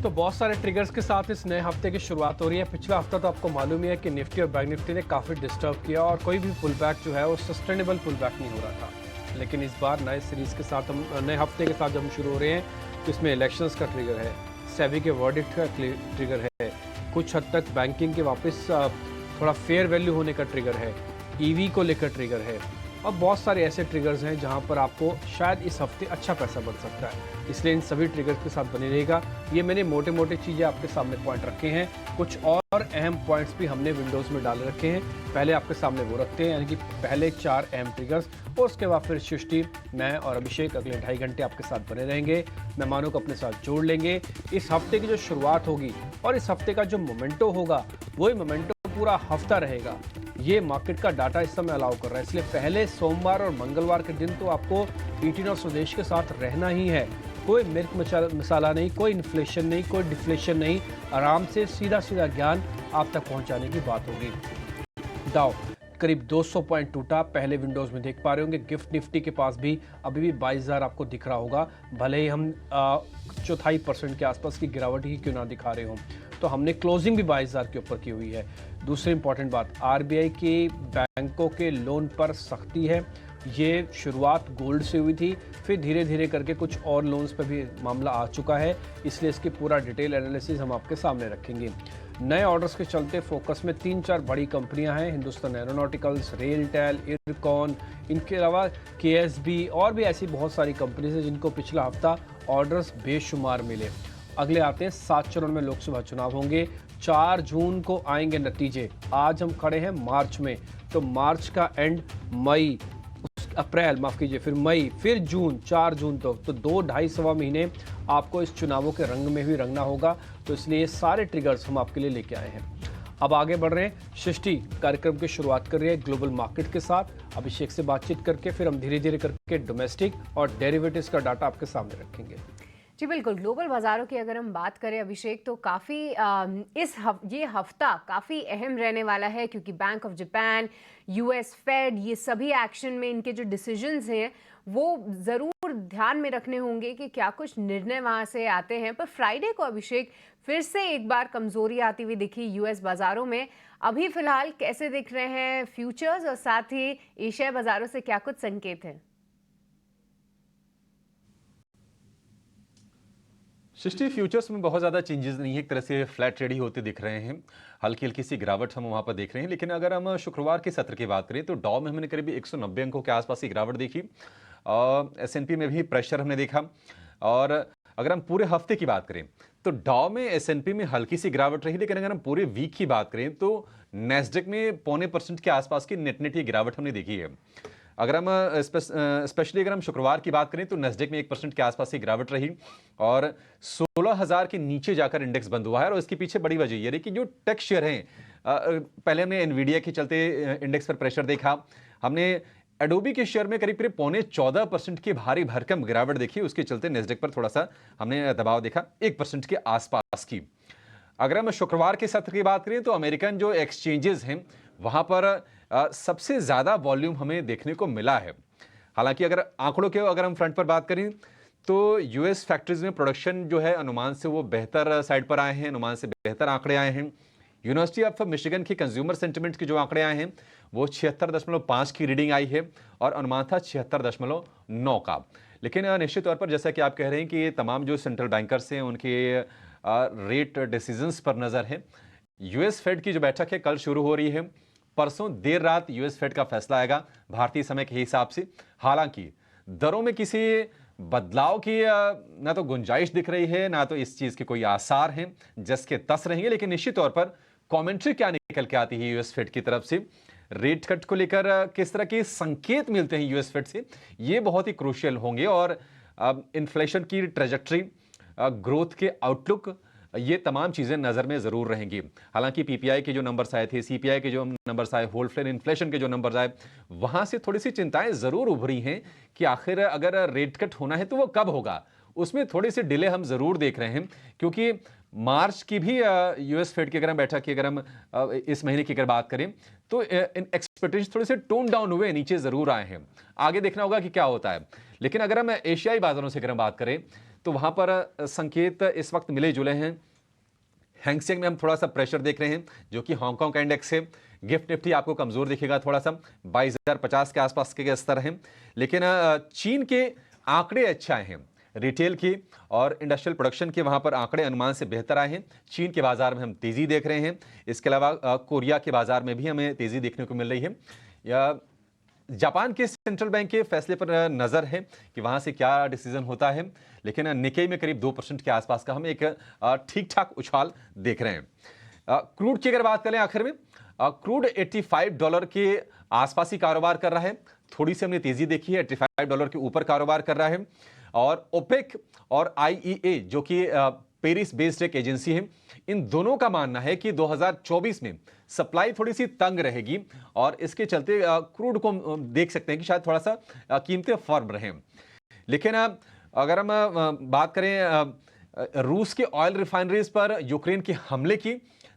तो बहुत सारे ट्रिगर्स के साथ इस नए हफ्ते की शुरुआत हो रही है। पिछला हफ्ता तो आपको मालूम ही है कि निफ्टी और बैंक निफ्टी ने काफ़ी डिस्टर्ब किया और कोई भी पुल बैक जो है वो सस्टेनेबल पुल बैक नहीं हो रहा था। लेकिन इस बार नए सीरीज के साथ हम नए हफ्ते के साथ जब हम शुरू हो रहे हैं तो इसमें इलेक्शंस का ट्रिगर है, सेबी के वर्डिक्ट का ट्रिगर है, कुछ हद तक बैंकिंग के वापस थोड़ा फेयर वैल्यू होने का ट्रिगर है, ईवी को लेकर ट्रिगर है और बहुत सारे ऐसे ट्रिगर्स हैं जहां पर आपको शायद इस हफ्ते अच्छा पैसा बढ़ सकता है। इसलिए इन सभी ट्रिगर्स के साथ बने रहेगा। ये मैंने मोटे मोटे चीज़ें आपके सामने पॉइंट रखे हैं, कुछ और अहम पॉइंट्स भी हमने विंडोज़ में डाल रखे हैं। पहले आपके सामने वो रखते हैं, यानी कि पहले 4 अहम ट्रिगर्स और उसके बाद फिर सृष्टि, मैं और अभिषेक अगले 2.5 घंटे आपके साथ बने रहेंगे, मेहमानों को अपने साथ जोड़ लेंगे। इस हफ्ते की जो शुरुआत होगी और इस हफ्ते का जो मोमेंटो होगा वही मोमेंटो पूरा हफ्ता रहेगा। ये मार्केट का डाटा इस समय अलाउ कर रहा है, इसलिए पहले सोमवार और मंगलवार के दिन तो आपको 18 और स्वदेश के साथ रहना ही है। कोई मिर्च मसाला नहीं, कोई इन्फ्लेशन नहीं, कोई डिफ्लेशन नहीं, आराम से सीधा सीधा ज्ञान आप तक पहुंचाने की बात होगी। डाउ करीब 200 पॉइंट टूटा, पहले विंडोज में देख पा रहे होंगे। गिफ्ट निफ्टी के पास भी अभी भी 22,000 आपको दिख रहा होगा, भले ही हम 0.25% के आसपास की गिरावट ही क्यों ना दिखा रहे हों। तो हमने क्लोजिंग भी 22,000 के ऊपर की हुई है। दूसरी इंपॉर्टेंट बात, आरबीआई की बैंकों के लोन पर सख्ती है। ये शुरुआत गोल्ड से हुई थी, फिर धीरे धीरे करके कुछ और लोन्स पर भी मामला आ चुका है, इसलिए इसकी पूरा डिटेल एनालिसिस हम आपके सामने रखेंगे। नए ऑर्डर्स के चलते फोकस में 3-4 बड़ी कंपनियां हैं, हिंदुस्तान एरोनॉटिकल्स, रेलटेल, इरकॉन, इनके अलावा केएसबी और भी ऐसी बहुत सारी कंपनीज हैं जिनको पिछला हफ्ता ऑर्डर्स बेशुमार मिले। अगले आते हैं 7 चरण में लोकसभा चुनाव होंगे, 4 जून को आएंगे नतीजे। आज हम खड़े हैं मार्च में, तो मार्च का एंड मई, अप्रैल माफ कीजिए, फिर मई, फिर जून, 4 जून तक, तो 2-2.5 महीने आपको इस चुनावों के रंग में भी रंगना होगा। तो इसलिए ये सारे ट्रिगर्स हम आपके लिए लेके आए हैं। अब आगे बढ़ रहे हैं, सृष्टि कार्यक्रम की शुरुआत कर रही है ग्लोबल मार्केट के साथ। अभिषेक से बातचीत करके फिर हम धीरे धीरे करके डोमेस्टिक और डेरिवेटिव्स का डाटा आपके सामने रखेंगे। जी बिल्कुल, ग्लोबल बाज़ारों की अगर हम बात करें अभिषेक, तो काफ़ी ये हफ्ता काफ़ी अहम रहने वाला है, क्योंकि bank of Japan, US Fed, ये सभी एक्शन में इनके जो डिसीजंस हैं वो ज़रूर ध्यान में रखने होंगे कि क्या कुछ निर्णय वहाँ से आते हैं। पर फ्राइडे को अभिषेक फिर से एक बार कमज़ोरी आती हुई दिखी यूएस बाज़ारों में। अभी फ़िलहाल कैसे दिख रहे हैं फ्यूचर्स, और साथ ही एशियाई बाज़ारों से क्या कुछ संकेत हैं? सृष्टि, फ्यूचर्स में बहुत ज़्यादा चेंजेस नहीं है, एक तरह से फ्लैट ट्रेड ही होते दिख रहे हैं। हल्की हल्की सी गिरावट हम वहाँ पर देख रहे हैं। लेकिन अगर हम शुक्रवार के सत्र की बात करें तो डॉ में हमने करीब 190 अंकों के आसपास की गिरावट देखी, एसएनपी में भी प्रेशर हमने देखा। और अगर हम पूरे हफ्ते की बात करें तो डॉ में, एसएनपी में हल्की सी गिरावट रही, लेकिन अगर हम पूरे वीक की बात करें तो नेस्डेक में 0.25% के आसपास की नेट ये गिरावट हमने देखी है। अगर हम स्पेशली अगर हम शुक्रवार की बात करें तो नेस्डेक में 1% के आसपास की गिरावट रही और 16,000 के नीचे जाकर इंडेक्स बंद हुआ है। और इसके पीछे बड़ी वजह ये रही कि जो टेक शेयर हैं, पहले हमने एनवीडिया के चलते इंडेक्स पर प्रेशर देखा, हमने एडोबी के शेयर में करीब करीब 14% की भारी भरकम गिरावट देखी, उसके चलते नेस्डेक पर थोड़ा सा हमने दबाव देखा 1% के आसपास की। अगर हम शुक्रवार के सत्र की बात करें तो अमेरिकन जो एक्सचेंजेस हैं वहां पर सबसे ज्यादा वॉल्यूम हमें देखने को मिला है। हालांकि अगर आंकड़ों के अगर हम फ्रंट पर बात करें तो यूएस फैक्ट्रीज में प्रोडक्शन जो है अनुमान से वो बेहतर साइड पर आए हैं, अनुमान से बेहतर आंकड़े आए हैं। यूनिवर्सिटी ऑफ मिशिगन के कंज्यूमर सेंटिमेंट के जो आंकड़े आए हैं वो 76.5 की रीडिंग आई है और अनुमान था 76.9 का। लेकिन निश्चित तौर पर जैसा कि आप कह रहे हैं कि ये तमाम जो सेंट्रल बैंकर्स हैं उनके रेट डिसीजंस पर नजर है। यूएस फेड की जो बैठक है कल शुरू हो रही है, परसों देर रात यूएस फेड का फैसला आएगा भारतीय समय के हिसाब से। हालांकि दरों में किसी बदलाव की ना तो गुंजाइश दिख रही है, ना तो इस चीज के कोई आसार हैं, जस के तस रहेंगे। लेकिन निश्चित तौर पर कमेंट्री क्या निकल के आती है यूएस फेड की तरफ से, रेट कट को लेकर किस तरह के संकेत मिलते हैं यूएस फेड से, ये बहुत ही क्रूशियल होंगे। और इन्फ्लेशन की ट्रेजेक्ट्री, ग्रोथ के आउटलुक, ये तमाम चीजें नजर में जरूर रहेंगी। हालांकि पीपीआई के जो नंबर्स आए थे, सीपीआई के जो नंबर्स आए, होलसेल इन्फ्लेशन के जो नंबर्स आए, वहां से थोड़ी सी चिंताएं जरूर उभरी हैं कि आखिर अगर रेट कट होना है तो वो कब होगा। उसमें थोड़ी सी डिले हम जरूर देख रहे हैं, क्योंकि मार्च की भी यूएस फेड की अगर हम बैठक की अगर हम इस महीने की अगर बात करें तो एक्सपेक्टेशन थोड़े से टोन डाउन हुए, नीचे जरूर आए हैं। आगे देखना होगा कि क्या होता है। लेकिन अगर हम एशियाई बाजारों से अगर हम बात करें तो वहाँ पर संकेत इस वक्त मिले जुले हैं। हैंगसेंग में हम थोड़ा सा प्रेशर देख रहे हैं, जो कि हांगकांग का इंडेक्स है। गिफ्ट निफ्टी आपको कमजोर दिखेगा, थोड़ा सा 22,050 के आसपास के स्तर हैं। लेकिन चीन के आंकड़े अच्छे आए हैं, रिटेल की और इंडस्ट्रियल प्रोडक्शन के वहां पर आंकड़े अनुमान से बेहतर आए हैं। चीन के बाजार में हम तेजी देख रहे हैं। इसके अलावा कोरिया के बाजार में भी हमें तेजी देखने को मिल रही है। या जापान के सेंट्रल बैंक के फैसले पर नजर है कि वहां से क्या डिसीजन होता है। लेकिन निकेई में करीब 2% के आसपास का हम एक ठीक ठाक उछाल देख रहे हैं। क्रूड की अगर बात करें आखिर में, क्रूड $85 के आसपास ही कारोबार कर रहा है। थोड़ी सी हमने तेजी देखी है, $85 के ऊपर कारोबार कर रहा है। और ओपेक और IEA जो कि पेरिस बेस्ड एक एजेंसी है, इन दोनों का मानना है कि 2024 में सप्लाई थोड़ी सी तंग रहेगी और इसके चलते क्रूड को देख सकते हैं कि शायद थोड़ा सा कीमतें फर्म रहें। लेकिन अगर हम बात करें रूस के ऑयल रिफाइनरीज पर यूक्रेन के हमले की,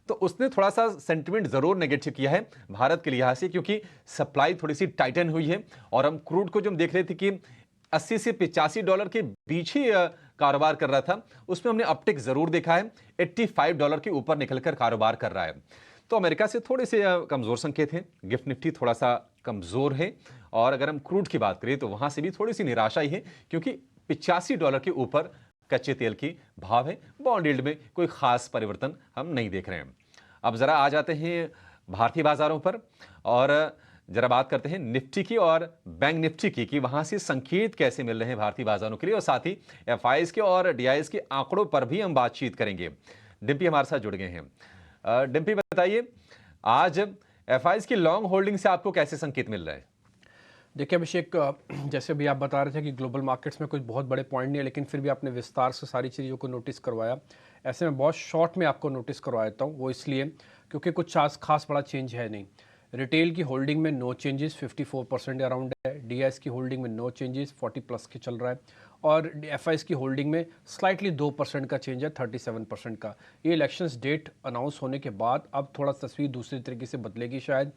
तो उसने थोड़ा सा सेंटिमेंट जरूर नेगेटिव किया है भारत के लिहाज से, क्योंकि सप्लाई थोड़ी सी टाइटन हुई है। और हम क्रूड को जो हम देख रहे थे कि 80 से $85 के बीच ही कारोबार कर रहा था, उसमें हमने अपटिक जरूर देखा है। $85 के ऊपर निकलकर कारोबार कर रहा है। तो अमेरिका से थोड़े से कमजोर संकेत हैं। गिफ्ट निफ्टी थोड़ा सा कमजोर है। और अगर हम क्रूड की बात करें तो वहां से भी थोड़ी सी निराशा ही है, क्योंकि $85 के ऊपर कच्चे तेल की भाव है। बॉन्ड यील्ड में कोई खास परिवर्तन हम नहीं देख रहे हैं। अब जरा आ जाते हैं भारतीय बाजारों पर और जरा बात करते हैं निफ्टी की और बैंक निफ्टी की कि वहां से संकेत कैसे मिल रहे हैं भारतीय बाजारों के लिए। और साथ ही FIs के और DIs के आंकड़ों पर भी हम बातचीत करेंगे। डिम्पी हमारे साथ जुड़ गए हैं। डिम्पी बताइए, आज FIs की लॉन्ग होल्डिंग से आपको कैसे संकेत मिल रहा है? देखिए अभिषेक, जैसे भी आप बता रहे थे कि ग्लोबल मार्केट्स में कुछ बहुत बड़े पॉइंट नहीं है, लेकिन फिर भी आपने विस्तार से सारी चीज़ों को नोटिस करवाया। ऐसे में बहुत शॉर्ट में आपको नोटिस करवा देता हूँ। वो इसलिए क्योंकि कुछ खास बड़ा चेंज है नहीं। रिटेल की होल्डिंग में नो चेंजेस, 54% अराउंड है। DIs की होल्डिंग में नो चेंजेस, 40+ के चल रहा है। और FIs की होल्डिंग में स्लाइटली 2% का चेंज है, 37% का। ये इलेक्शंस डेट अनाउंस होने के बाद अब थोड़ा तस्वीर दूसरी तरीके से बदलेगी शायद।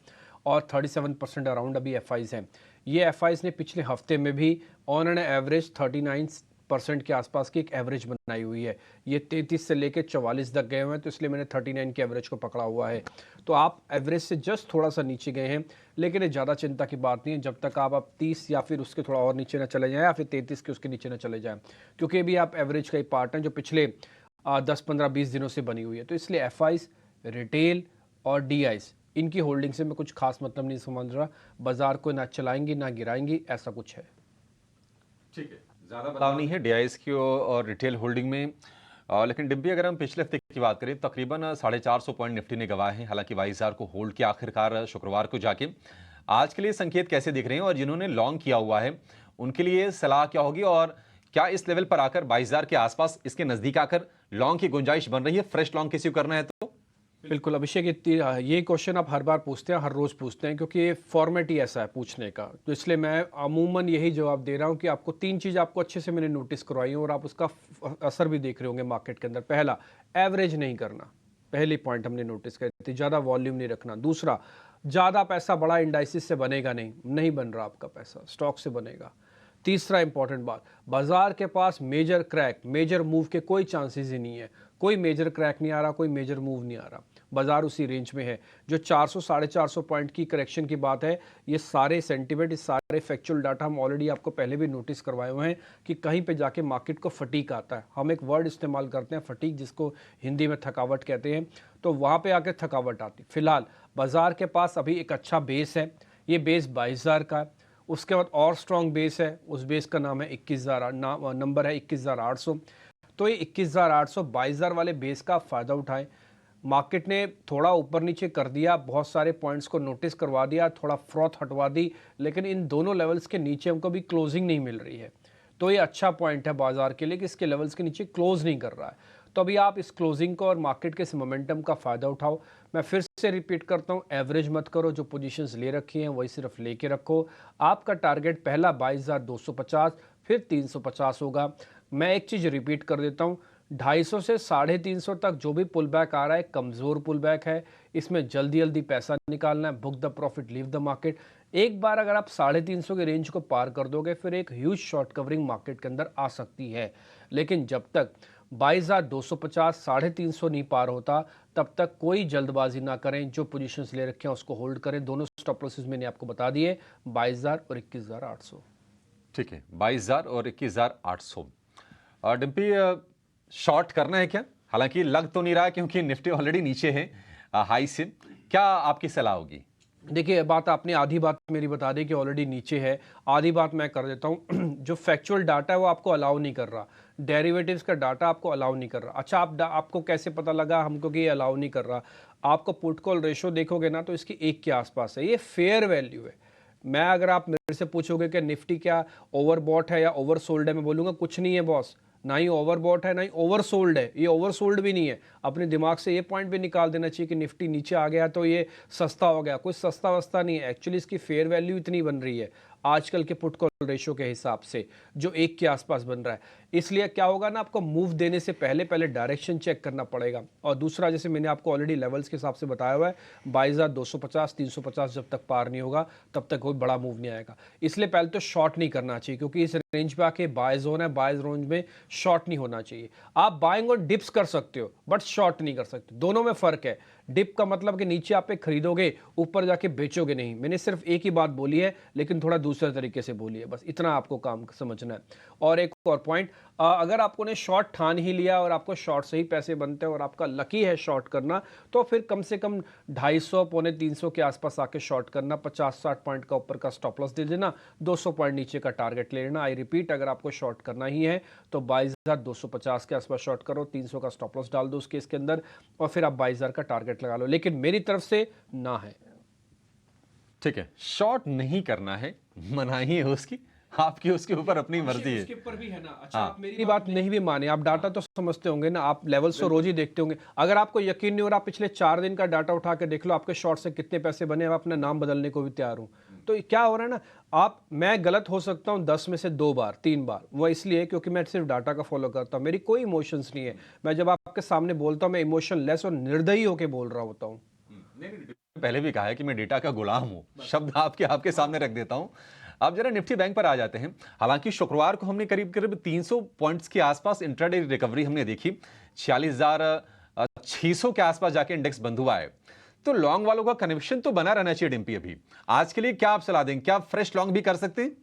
और 37% अराउंड अभी FIs हैं। ये FIs ने पिछले हफ्ते में भी ऑन एन एवरेज 39% के आसपास की एक एवरेज बनाई हुई है। ये 33 से लेकर 44 तक गए हुए हैं, तो इसलिए मैंने 39 के एवरेज को पकड़ा हुआ है। तो आप एवरेज से जस्ट थोड़ा सा नीचे गए हैं, लेकिन ये ज़्यादा चिंता की बात नहीं है जब तक आप 30 या फिर उसके थोड़ा और नीचे ना चले जाएँ, या फिर 33 के उसके नीचे ना चले जाएँ, क्योंकि भी आप एवरेज का ही पार्ट हैं जो पिछले 10, 15, 20 दिनों से बनी हुई है। तो इसलिए FIs, रिटेल और DIs, इनकी होल्डिंग से मैं कुछ खास मतलब नहीं समझ रहा। बाजार को ना चलाएंगी ना गिराएंगी, ऐसा कुछ है। ठीक है, ज्यादा बदलाव नहीं है DIs की और रिटेल होल्डिंग में। लेकिन डिम्पी, अगर हम पिछले हफ्ते की बात करें, तकरीबन 450 पॉइंट निफ्टी ने गवाए हैं। हालांकि 22,000 को होल्ड किया आखिरकार शुक्रवार को जाके। आज के लिए संकेत कैसे दिख रहे हैं और जिन्होंने लॉन्ग किया हुआ है उनके लिए सलाह क्या होगी? और क्या इस लेवल पर आकर 22,000 के आसपास, इसके नजदीक आकर लॉन्ग की गुंजाइश बन रही है? फ्रेश लॉन्ग किसी को करना है तो? बिल्कुल अभिषेक, ये क्वेश्चन आप हर बार पूछते हैं, हर रोज़ पूछते हैं, क्योंकि ये फॉर्मेट ही ऐसा है पूछने का। तो इसलिए मैं अमूमन यही जवाब दे रहा हूँ कि आपको 3 चीज़ आपको अच्छे से मैंने नोटिस करवाई है और आप उसका असर भी देख रहे होंगे मार्केट के अंदर। पहला, एवरेज नहीं करना, पहली पॉइंट हमने नोटिस करी थी। ज़्यादा वॉल्यूम नहीं रखना। दूसरा, ज़्यादा पैसा बड़ा इंडाइसिस से बनेगा नहीं बन रहा आपका पैसा, स्टॉक से बनेगा। तीसरा इंपॉर्टेंट बात, बाजार के पास मेजर क्रैक, मेजर मूव के कोई चांसेस ही नहीं है। कोई मेजर क्रैक नहीं आ रहा, कोई मेजर मूव नहीं आ रहा। बाजार उसी रेंज में है। जो 400, 450 पॉइंट की करेक्शन की बात है, ये सारे सेंटिमेंट, ये सारे फैक्चुअल डाटा हम ऑलरेडी आपको पहले भी नोटिस करवाए हुए हैं कि कहीं पे जाके मार्केट को फटीक आता है। हम एक वर्ड इस्तेमाल करते हैं फटीक, जिसको हिंदी में थकावट कहते हैं। तो वहाँ पे आके थकावट आती। फिलहाल बाजार के पास अभी एक अच्छा बेस है। ये बेस 22,000 का है। उसके बाद और स्ट्रॉन्ग बेस है, उस बेस का नाम है 21,000, नंबर है 21,800। तो ये 21,800, 22,000 वाले बेस का फ़ायदा उठाएं। मार्केट ने थोड़ा ऊपर नीचे कर दिया, बहुत सारे पॉइंट्स को नोटिस करवा दिया, थोड़ा फ्रॉथ हटवा दी, लेकिन इन दोनों लेवल्स के नीचे हमको भी क्लोजिंग नहीं मिल रही है। तो ये अच्छा पॉइंट है बाजार के लिए कि इसके लेवल्स के नीचे क्लोज नहीं कर रहा है। तो अभी आप इस क्लोजिंग को और मार्केट के इस मोमेंटम का फ़ायदा उठाओ। मैं फिर से रिपीट करता हूँ, एवरेज मत करो। जो पोजीशंस ले रखी हैं वही सिर्फ लेके रखो। आपका टारगेट पहला 22,250, फिर 350 होगा। मैं एक चीज़ रिपीट कर देता हूँ, 250 से 350 तक जो भी पुल बैक आ रहा है, कमज़ोर पुल बैक है। इसमें जल्दी जल्दी पैसा निकालना है, book the profit, leave the market. एक बार अगर आप 350 के रेंज को पार कर दोगे, फिर एक ह्यूज शॉर्ट कवरिंग मार्केट के अंदर आ सकती है। लेकिन जब तक 22,250 350 नहीं पार होता तब तक कोई जल्दबाजी ना करें। जो पोजीशंस ले रखे हैं उसको होल्ड करें। दोनों स्टॉप लॉसेस मैंने आपको बता दिए, 22,000 और 21,800। ठीक है, 22,000 और 21,800। डिम्पी, शॉर्ट करना है क्या? हालांकि लग तो नहीं रहा क्योंकि निफ्टी ऑलरेडी नीचे है हाई से। क्या आपकी सलाह होगी? देखिए, बात आपने आधी बात मेरी बता दी कि ऑलरेडी नीचे है, आधी बात मैं कर देता हूँ। जो फैक्चुअल डाटा है वो आपको अलाउ नहीं कर रहा, डेरिवेटिव्स का डाटा आपको अलाउ नहीं कर रहा। अच्छा, आपको कैसे पता लगा हमको कि ये अलाउ नहीं कर रहा? आपको पुट कॉल रेशो देखोगे ना तो इसकी 1 के आसपास है, ये फेयर वैल्यू है। मैं अगर आप मेरे से पूछोगे कि निफ्टी क्या ओवरबॉट है या ओवरसोल्ड है, मैं बोलूँगा कुछ नहीं है बॉस, ना ही ओवरबॉट है ना ही ओवरसोल्ड है। ये ओवरसोल्ड भी नहीं है। अपने दिमाग से ये पॉइंट भी निकाल देना चाहिए कि निफ्टी नीचे आ गया तो ये सस्ता हो गया। कोई सस्ता वस्ता नहीं है, एक्चुअली इसकी फेयर वैल्यू इतनी बन रही है आजकल के पुट कॉल रेशो के हिसाब से, जो 1 के आसपास बन रहा है। इसलिए क्या होगा ना, आपको मूव देने से पहले पहले डायरेक्शन चेक करना पड़ेगा। और दूसरा, जैसे मैंने आपको ऑलरेडी लेवल्स के हिसाब से बताया हुआ है, 22,250 350 जब तक पार नहीं होगा तब तक कोई बड़ा मूव नहीं आएगा। इसलिए पहले तो शॉर्ट नहीं करना चाहिए, क्योंकि इस रेंज पे आके बाय जोन है, बाय जोन में शॉर्ट नहीं होना चाहिए। आप बाइंग और डिप्स कर सकते हो बट शॉर्ट नहीं कर सकते, दोनों में फर्क है। डिप का मतलब कि नीचे आप एक खरीदोगे, ऊपर जाके बेचोगे नहीं। मैंने सिर्फ एक ही बात बोली है लेकिन थोड़ा दूसरे तरीके से बोली है, बस इतना आपको काम समझना है। और एक और पॉइंट, अगर आपको ने शॉर्ट ठान ही लिया और आपको शॉर्ट से ही पैसे बनते हैं और आपका लकी है शॉर्ट करना, तो फिर कम से कम 250 पौने 300 के आसपास आके शॉर्ट करना, 50-60 पॉइंट का ऊपर का स्टॉप लॉस दे देना, 200 पॉइंट नीचे का टारगेट ले लेना। आई रिपीट, अगर आपको शॉर्ट करना ही है तो 22,250 के आसपास शॉर्ट करो, 300 का स्टॉप लॉस डाल दो उस केस के अंदर, और फिर आप 22,000 का टारगेट लगा लो। लेकिन मेरी तरफ से ना है। ठीक है, शॉर्ट नहीं करना है, मनाही है उसकी, आपकी उसके ऊपर अपनी मर्जी है। उसके ऊपर भी है ना। अच्छा, आप मेरी बात नहीं भी माने, आप डाटा तो समझते होंगे ना, आप लेवल्स तो रोज ही देखते होंगे। अगर आपको यकीन नहीं हो रहा, आप पिछले 4 दिन का डाटा उठा के देख लो, आपके शॉर्ट से कितने पैसे बने। अब अपना नाम बदलने को भी तैयार हूं। तो क्या हो रहा है ना, मैं गलत हो सकता हूं 10 में से 2 बार 3 बार, वो इसलिए क्योंकि मैं सिर्फ डाटा का फॉलो करता हूं, मेरी कोई इमोशंस नहीं है। मैं जब आपके सामने बोलता हूं, मैं इमोशन लेस और निर्दयी होकर बोल रहा होता हूं। पहले भी कहा है कि मैं डेटा का गुलाम हूं, शब्द आपके सामने रख देता हूं। अब जरा निफ्टी बैंक पर आ जाते हैं। हालांकि शुक्रवार को हमने करीब करीब 300 पॉइंट्स के आसपास इंट्राडे रिकवरी हमने देखी, 46,600 के आसपास जाके इंडेक्स बंद हुआ है। तो लॉन्ग वालों का कन्विक्शन तो बना रहना चाहिए डिम्पी। अभी आज के लिए क्या आप सलाह देंगे? क्या आप फ्रेश लॉन्ग भी कर सकते हैं?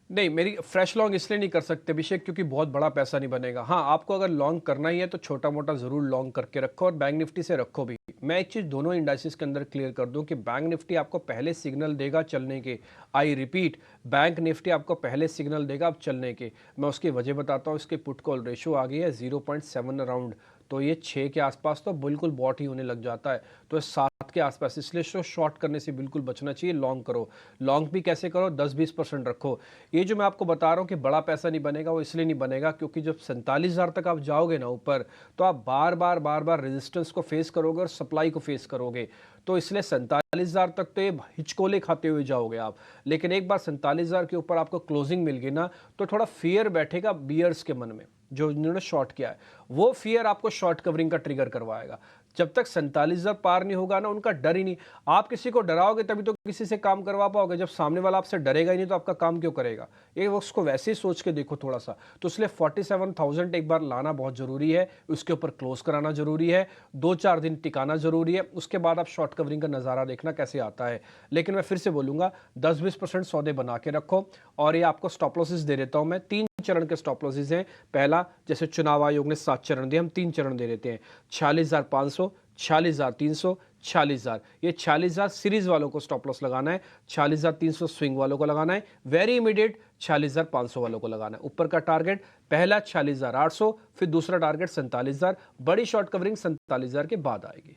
नहीं, मेरी फ्रेश लॉन्ग इसलिए नहीं कर सकते अभिषेक क्योंकि बहुत बड़ा पैसा नहीं बनेगा। हाँ, आपको अगर लॉन्ग करना ही है तो छोटा मोटा जरूर लॉन्ग करके रखो और बैंक निफ्टी से रखो भी। मैं एक चीज़ दोनों इंडाइसिस के अंदर क्लियर कर दूं कि बैंक निफ्टी आपको पहले सिग्नल देगा चलने के। आई रिपीट, बैंक निफ्टी आपको पहले सिग्नल देगा अब चलने के। मैं उसकी वजह बताता हूँ। इसके पुट कॉल रेशो आ गई है 0.7 अराउंड, तो ये 6 के आसपास तो बिल्कुल बॉट ही होने लग जाता है, तो 7 के आसपास। इसलिए शॉर्ट करने से बिल्कुल बचना चाहिए, लॉन्ग करो। लॉन्ग भी कैसे करो, 10-20% रखो। ये जो मैं आपको बता रहा हूँ कि बड़ा पैसा नहीं बनेगा, वो इसलिए नहीं बनेगा क्योंकि जब 47,000 तक आप जाओगे ना ऊपर, तो आप बार बार रेजिस्टेंस को फेस करोगे और सप्लाई को फेस करोगे। तो इसलिए 47,000 तक तो ये हिचकोले खाते हुए जाओगे आप। लेकिन एक बार 47,000 के ऊपर आपको क्लोजिंग मिल गई ना, तो थोड़ा फियर बैठेगा बियर्स के मन में, जो इन्होंने शॉर्ट किया है। वो फियर आपको शॉर्ट कवरिंग का ट्रिगर करवाएगा। जब तक 47,000 पार नहीं होगा ना, उनका डर ही नहीं। आप किसी को डराओगे तभी तो किसी से काम करवा पाओगे। जब सामने वाला आपसे डरेगा ही नहीं तो आपका काम क्यों करेगा? ये उसको वैसे ही सोच के देखो थोड़ा सा। तो इसलिए 47,000 एक बार लाना बहुत जरूरी है, उसके ऊपर क्लोज कराना जरूरी है, 2-4 दिन टिकाना जरूरी है। उसके बाद आप शॉर्ट कवरिंग का नज़ारा देखना कैसे आता है। लेकिन मैं फिर से बोलूंगा, 10-20% सौदे बना के रखो। और ये आपको स्टॉप लॉसेस दे देता हूं मैं। 3 चरण के स्टॉप लॉसेस हैं। पहला, जैसे चुनाव आयोग ने 7 चरण दिए, हम 3 चरण दे देते हैं। 46,500, 46,300, 46,000। ये 46,000 सीरीज वालों को स्टॉप लॉस लगाना है, 46,300 स्विंग वालों को लगाना है, वेरी इमीडिएट 46,500 वालों को लगाना है। ऊपर का टारगेट पहला 46,800, फिर दूसरा टारगेट 47,000। बड़ी शॉर्ट कवरिंग 47,000 के बाद आएगी।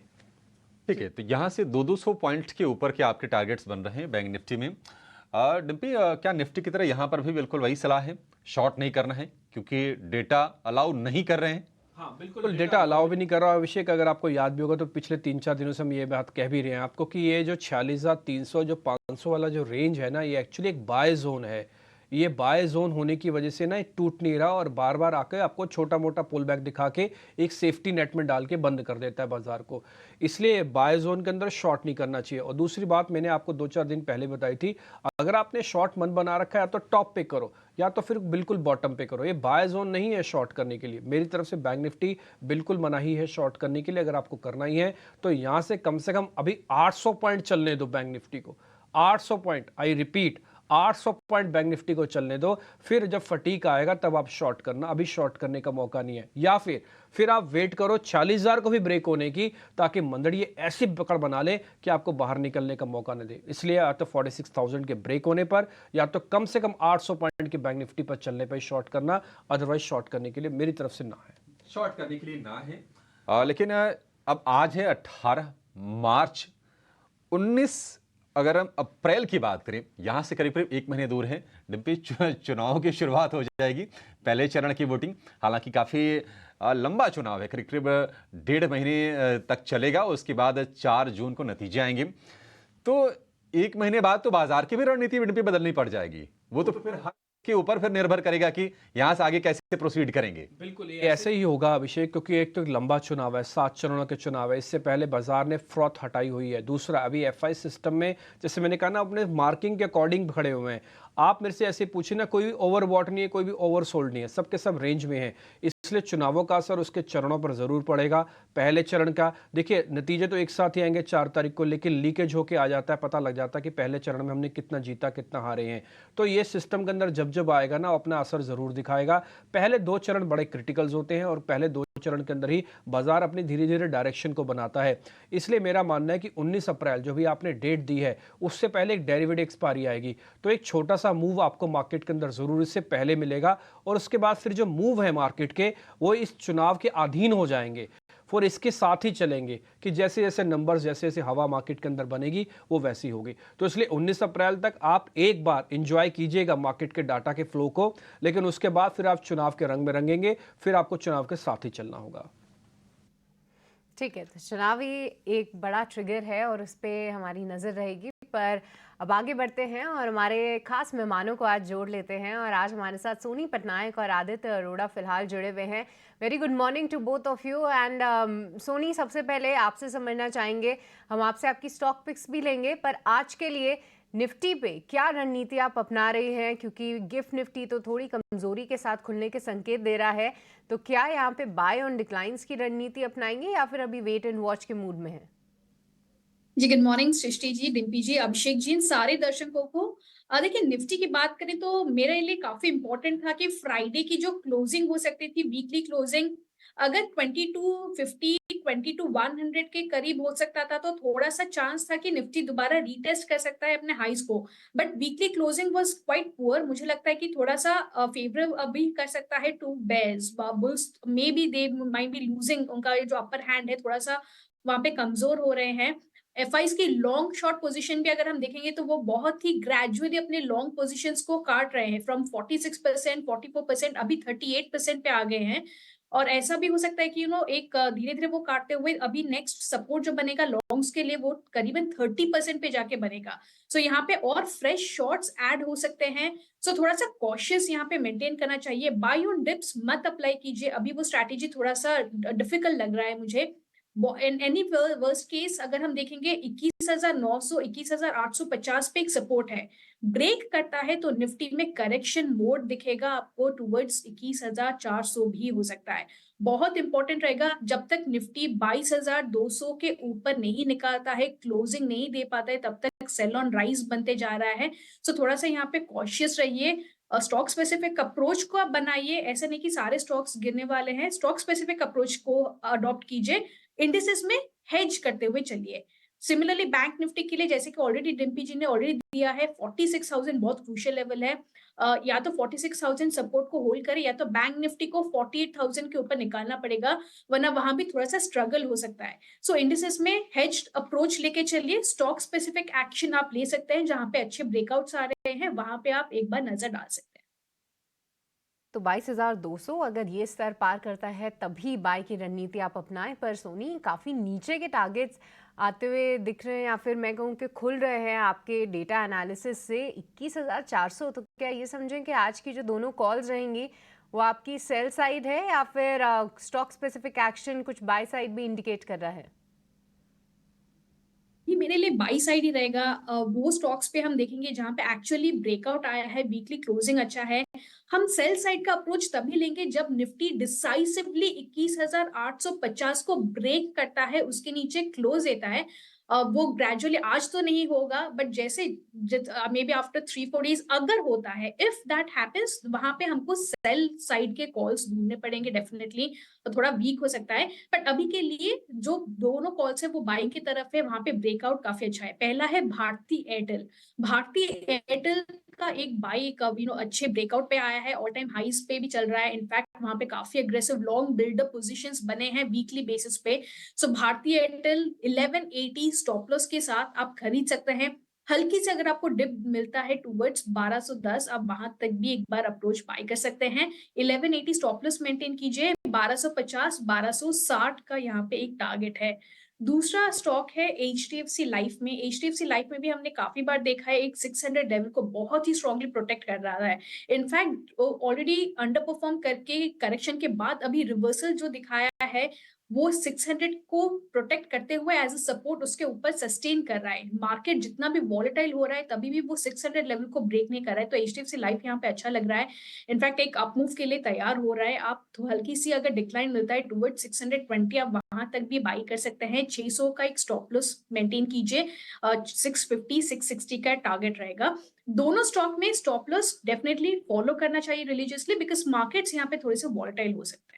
ठीक है, तो यहां से 200 पॉइंट के ऊपर के आपके टारगेट्स बन रहे हैं बैंक निफ्टी में। डिम्पी, क्या निफ्टी की तरह यहां पर भी बिल्कुल वही सलाह है, शॉर्ट नहीं करना है क्योंकि डेटा अलाउ नहीं कर रहे हैं? हाँ, बिल्कुल डेटा अलाउ भी नहीं कर रहा। अभिषेक, अगर आपको याद भी होगा तो पिछले 3-4 दिनों से हम ये बात कह भी रहे हैं आपको कि ये जो 46,300 जो 500 वाला जो रेंज है ना, ये एक्चुअली एक बाय जोन है। ये बाय जोन होने की वजह से ना ये टूट नहीं रहा और बार बार आकर आपको छोटा मोटा पुल बैक दिखा के एक सेफ्टी नेट में डाल के बंद कर देता है बाजार को। इसलिए बाय जोन के अंदर शॉर्ट नहीं करना चाहिए। और दूसरी बात मैंने आपको 2-4 दिन पहले बताई थी, अगर आपने शॉर्ट मन बना रखा है तो टॉप पे करो। या तो फिर बिल्कुल बॉटम पे करो। ये बाय जोन नहीं है शॉर्ट करने के लिए। मेरी तरफ से बैंक निफ्टी बिल्कुल मनाही है शॉर्ट करने के लिए। अगर आपको करना ही है तो यहाँ से कम अभी 800 पॉइंट चलने दो बैंक निफ्टी को। 800 point, I repeat, 800 point bank Nifty को चलने दो। फिर जब फटीक आएगा तब आप शॉर्ट करना, अभी शॉर्ट करने का मौका नहीं है। या फिर आप वेट करो 40,000 को भी ब्रेक होने की, ताकि मंदड़ी ऐसी पकड़ बना ले कि आपको बाहर निकलने का मौका न दे। इसलिए या तो 46,000 के ब्रेक होने पर या तो कम से कम 800 पॉइंट के बैंक निफ्टी पर चलने पर शॉर्ट करना, अदरवाइज शॉर्ट करने के लिए मेरी तरफ से ना है। शॉर्ट करने के लिए ना है। लेकिन अब आज है 18 मार्च, 19 अगर हम अप्रैल की बात करें, यहां से करीब करीब 1 महीने दूर है डिम्पी, चुनाव की शुरुआत हो जाएगी, पहले चरण की वोटिंग। हालांकि काफी लंबा चुनाव है, करीब करीब 1.5 महीने तक चलेगा। उसके बाद 4 जून को नतीजे आएंगे। तो 1 महीने बाद तो बाजार की भी रणनीति डिम्पी बदलनी पड़ जाएगी। वो तो फिर हर के ऊपर फिर निर्भर करेगा कि यहां से आगे कैसे प्रोसीड करेंगे। बिल्कुल ये ऐसे ही होगा अभिषेक, क्योंकि एक तो लंबा चुनाव है, 7 चरणों के चुनाव है। इससे पहले बाजार ने फ्रॉथ हटाई हुई है। दूसरा, अभी एफआई सिस्टम में जैसे मैंने कहा ना, अपने मार्किंग के अकॉर्डिंग खड़े हुए हैं। आप मेरे से ऐसे पूछे ना, कोई भी ओवरबॉट नहीं है, कोई भी ओवर सोल्ड नहीं है, सबके सब रेंज में है। इसलिए चुनावों का असर उसके चरणों पर जरूर पड़ेगा। पहले चरण का देखिए, नतीजे तो एक साथ ही आएंगे 4 तारीख को, लेकिन लीकेज होके आ जाता है, पता लग जाता है कि पहले चरण में हमने कितना जीता कितना हारे हैं। तो ये सिस्टम के अंदर जब जब आएगा ना, अपना असर जरूर दिखाएगा। पहले 2 चरण बड़े क्रिटिकल्स होते हैं और पहले 2 चरण के अंदर ही बाजार अपनी धीरे धीरे डायरेक्शन को बनाता है। इसलिए मेरा मानना है कि 19 अप्रैल जो भी आपने डेट दी है, उससे पहले एक डेरिवेटिव एक्सपायरी आएगी। तो एक छोटा सा मूव आपको मार्केट के अंदर जरूर इससे पहले मिलेगा, और उसके बाद फिर जो मूव है मार्केट के, वो इस चुनाव के अधीन हो जाएंगे। फिर इसके साथ ही चलेंगे कि जैसे जैसे नंबर्स, जैसे जैसे हवा मार्केट के अंदर बनेगी वो वैसी होगी। तो इसलिए 19 अप्रैल तक आप एक बार एंजॉय कीजिएगा मार्केट के डाटा के फ्लो को, लेकिन उसके बाद फिर आप चुनाव के रंग में रंगेंगे, फिर आपको चुनाव के साथ ही चलना होगा। ठीक है, तो चुनाव ही एक बड़ा ट्रिगर है और उस पर हमारी नज़र रहेगी। पर अब आगे बढ़ते हैं और हमारे खास मेहमानों को आज जोड़ लेते हैं। और आज हमारे साथ सोनी पटनायक और आदित्य अरोड़ा फिलहाल जुड़े हुए हैं। Very good morning to both of you. And Soni, सबसे पहले आपसे समझना चाहेंगे, हम आपसे आपकी स्टॉक पिक्स भी लेंगे, पर आज के लिए निफ्टी पे क्या रणनीति आप अपना रही हैं, क्योंकि गिफ्ट निफ्टी तो थोड़ी कमजोरी के साथ खुलने के संकेत दे रहा है। तो क्या यहाँ पे बाय ऑन डिक्लाइंस की रणनीति अपनाएंगे या फिर अभी वेट एंड वॉच के मूड में है? जी, गुड मॉर्निंग सृष्टि जी, डिम्पी जी, अभिषेक जी, इन सारे दर्शकों को। देखिए, निफ्टी की बात करें तो मेरे लिए काफी इंपॉर्टेंट था कि फ्राइडे की जो क्लोजिंग हो सकती थी, वीकली क्लोजिंग, अगर 2250 22,100 के करीब हो सकता था, तो थोड़ा सा चांस था कि निफ्टी दोबारा रीटेस्ट कर सकता है अपने हाइस को। But weekly closing was quite poor. मुझे लगता है कि थोड़ा सा फेवरेबल अभी कर सकता है to bears. Bulls may be they might be losing, उनका जो अपर हैंड है थोड़ा सा वहां पे कमजोर हो रहे हैं। एफआईज की लॉन्ग शॉर्ट पोजीशन भी अगर हम देखेंगे तो वो बहुत ही ग्रेजुअली अपने लॉन्ग पोजीशंस को काट रहे हैं। फ्रॉम 46%, 44%, अभी 38% पे आ गए हैं। और ऐसा भी हो सकता है कि एक धीरे धीरे वो काटते हुए अभी नेक्स्ट सपोर्ट जो बनेगा लॉन्ग्स के लिए, वो करीबन 30% पे जाके बनेगा। सो यहाँ पे और फ्रेश शॉर्ट्स ऐड हो सकते हैं। सो थोड़ा सा कॉशियस यहाँ पे मेंटेन करना चाहिए। बाय ऑन डिप्स मत अप्लाई कीजिए, अभी वो स्ट्रैटेजी थोड़ा सा डिफिकल्ट लग रहा है मुझे। इन एनी वर्स्ट केस अगर हम देखेंगे 21,900 21,850 पे एक सपोर्ट है। ब्रेक करता है तो निफ्टी में करेक्शन मोड दिखेगा आपको टुवर्ड्स 21,400 भी हो सकता है। बहुत इंपॉर्टेंट रहेगा, जब तक निफ्टी 22,200 के ऊपर नहीं निकालता है, क्लोजिंग नहीं दे पाता है, तब तक सेल ऑन राइज बनते जा रहा है। सो थोड़ा सा यहाँ पे कॉशियस रहिए। स्टॉक स्पेसिफिक अप्रोच को आप बनाइए, ऐसा नहीं कि सारे स्टॉक्स गिरने वाले हैं। स्टॉक स्पेसिफिक अप्रोच को अडॉप्ट कीजिए, इंडिसेस में हेज करते हुए चलिए। सिमिलरली बैंक निफ्टी के लिए, जैसे कि ऑलरेडी डिम्पी जी ने ऑलरेडी दिया है, 46,000 बहुत क्रूशियल लेवल है। या तो 46,000 सपोर्ट को होल्ड करे, या तो बैंक निफ्टी को 48,000 के ऊपर निकालना पड़ेगा, वरना वहां भी थोड़ा सा स्ट्रगल हो सकता है। सो इंडिसेस में हेज अप्रोच लेके चलिए। स्टॉक स्पेसिफिक एक्शन आप ले सकते हैं, जहां पे अच्छे ब्रेकआउट्स आ रहे हैं वहां पे आप एक बार नजर डाल सकते हैं। तो 22,200 अगर ये स्तर पार करता है तभी बाय की रणनीति आप अपनाएं। पर सोनी, काफ़ी नीचे के टारगेट्स आते हुए दिख रहे हैं, या फिर मैं कहूँ कि खुल रहे हैं आपके डेटा एनालिसिस से 21,400। तो क्या ये समझें कि आज की जो दोनों कॉल्स रहेंगी वो आपकी सेल साइड है, या फिर स्टॉक स्पेसिफिक एक्शन कुछ बाय साइड भी इंडिकेट कर रहा है? अभी मेरे लिए बाई साइड ही रहेगा। वो स्टॉक्स पे हम देखेंगे जहाँ पे एक्चुअली ब्रेकआउट आया है, वीकली क्लोजिंग अच्छा है। हम सेल साइड का अप्रोच तभी लेंगे जब निफ्टी डिसाइसिवली 21,850 को ब्रेक करता है, उसके नीचे क्लोज देता है। वो ग्रेजुअली आज तो नहीं होगा, बट जैसे मे बी आफ्टर 3-4 डेज अगर होता है, इफ दैट हैपेंस, वहां पे हमको सेल साइड के कॉल्स ढूंढने पड़ेंगे डेफिनेटली। तो थोड़ा वीक हो सकता है, बट अभी के लिए जो दोनों कॉल्स है वो बाइंग की तरफ है। वहां पे ब्रेकआउट काफी अच्छा है। पहला है भारती एयरटेल। भारती एयरटेल का एक बाई का अच्छे ब्रेकआउट पे आया है, ऑल टाइम हाईज पे भी चल रहा है। इनफैक्ट वहां पे काफी अग्रेसिव लॉन्ग बिल्डअप पोजीशंस बने हैं वीकली बेसिस पे। सो भारती एयरटेल 1180 स्टॉप लॉस के साथ आप खरीद सकते हैं। हल्की से अगर आपको डिप मिलता है टूवर्ड्स 1210, आप वहां तक भी एक बार अप्रोच बाय कर सकते हैं। 1180 स्टॉप लॉस मेंटेन कीजिए। 1250 1260 का यहाँ पे एक टारगेट है। दूसरा स्टॉक है एचडीएफसी लाइफ में। एचडीएफसी लाइफ में भी हमने काफी बार देखा है एक 600 लेवल को बहुत ही स्ट्रांगली प्रोटेक्ट कर रहा है। इनफैक्ट ऑलरेडी अंडर परफॉर्म करके करेक्शन के बाद अभी रिवर्सल जो दिखाया है, वो 600 को प्रोटेक्ट करते हुए एज अ सपोर्ट उसके ऊपर सस्टेन कर रहा है। मार्केट जितना भी वॉलेटाइल हो रहा है तभी भी वो 600 लेवल को ब्रेक नहीं कर रहा है। तो एचडीएफसी लाइफ यहाँ पे अच्छा लग रहा है। इनफैक्ट एक अप मूव के लिए तैयार हो रहा है। आप तो हल्की सी अगर डिक्लाइन मिलता है टुवर्ड 620, आप वहां तक भी बाई कर सकते हैं। 600 का एक स्टॉप लॉस मेंटेन कीजिए। 650 660 का टारगेट रहेगा। दोनों स्टॉक में स्टॉप लॉस डेफिनेटली फॉलो करना चाहिए रिलीजियसली, बिकॉज मार्केट्स यहाँ पे थोड़े से वॉलेटाइल हो सकते हैं।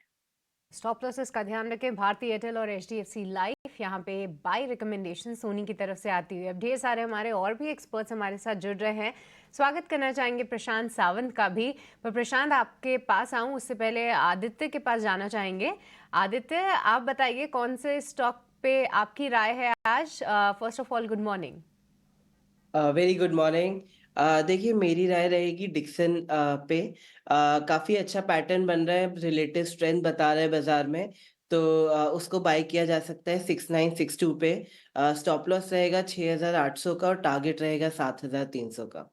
स्टॉप लॉसेस का ध्यान रखें। भारती एयरटेल और एचडीएफसी लाइफ यहाँ पे बाय रिकमेंडेशन सोनी की तरफ से आती हुई। अब ढेर सारे हमारे और भी एक्सपर्ट्स हमारे साथ जुड़ रहे हैं। स्वागत करना चाहेंगे प्रशांत सावंत का भी। पर प्रशांत, आपके पास आऊँ उससे पहले आदित्य के पास जाना चाहेंगे। आदित्य, आप बताइए कौन से स्टॉक पे आपकी राय है आज। First of all good morning. Very good morning. देखिए, मेरी राय रहेगी डिक्सन पे। काफ़ी अच्छा पैटर्न बन रहा है, रिलेटिव स्ट्रेंथ बता रहा है बाजार में, तो उसको बाय किया जा सकता है 6962 पे। स्टॉप लॉस रहेगा 6800 का और टारगेट रहेगा 7300 का।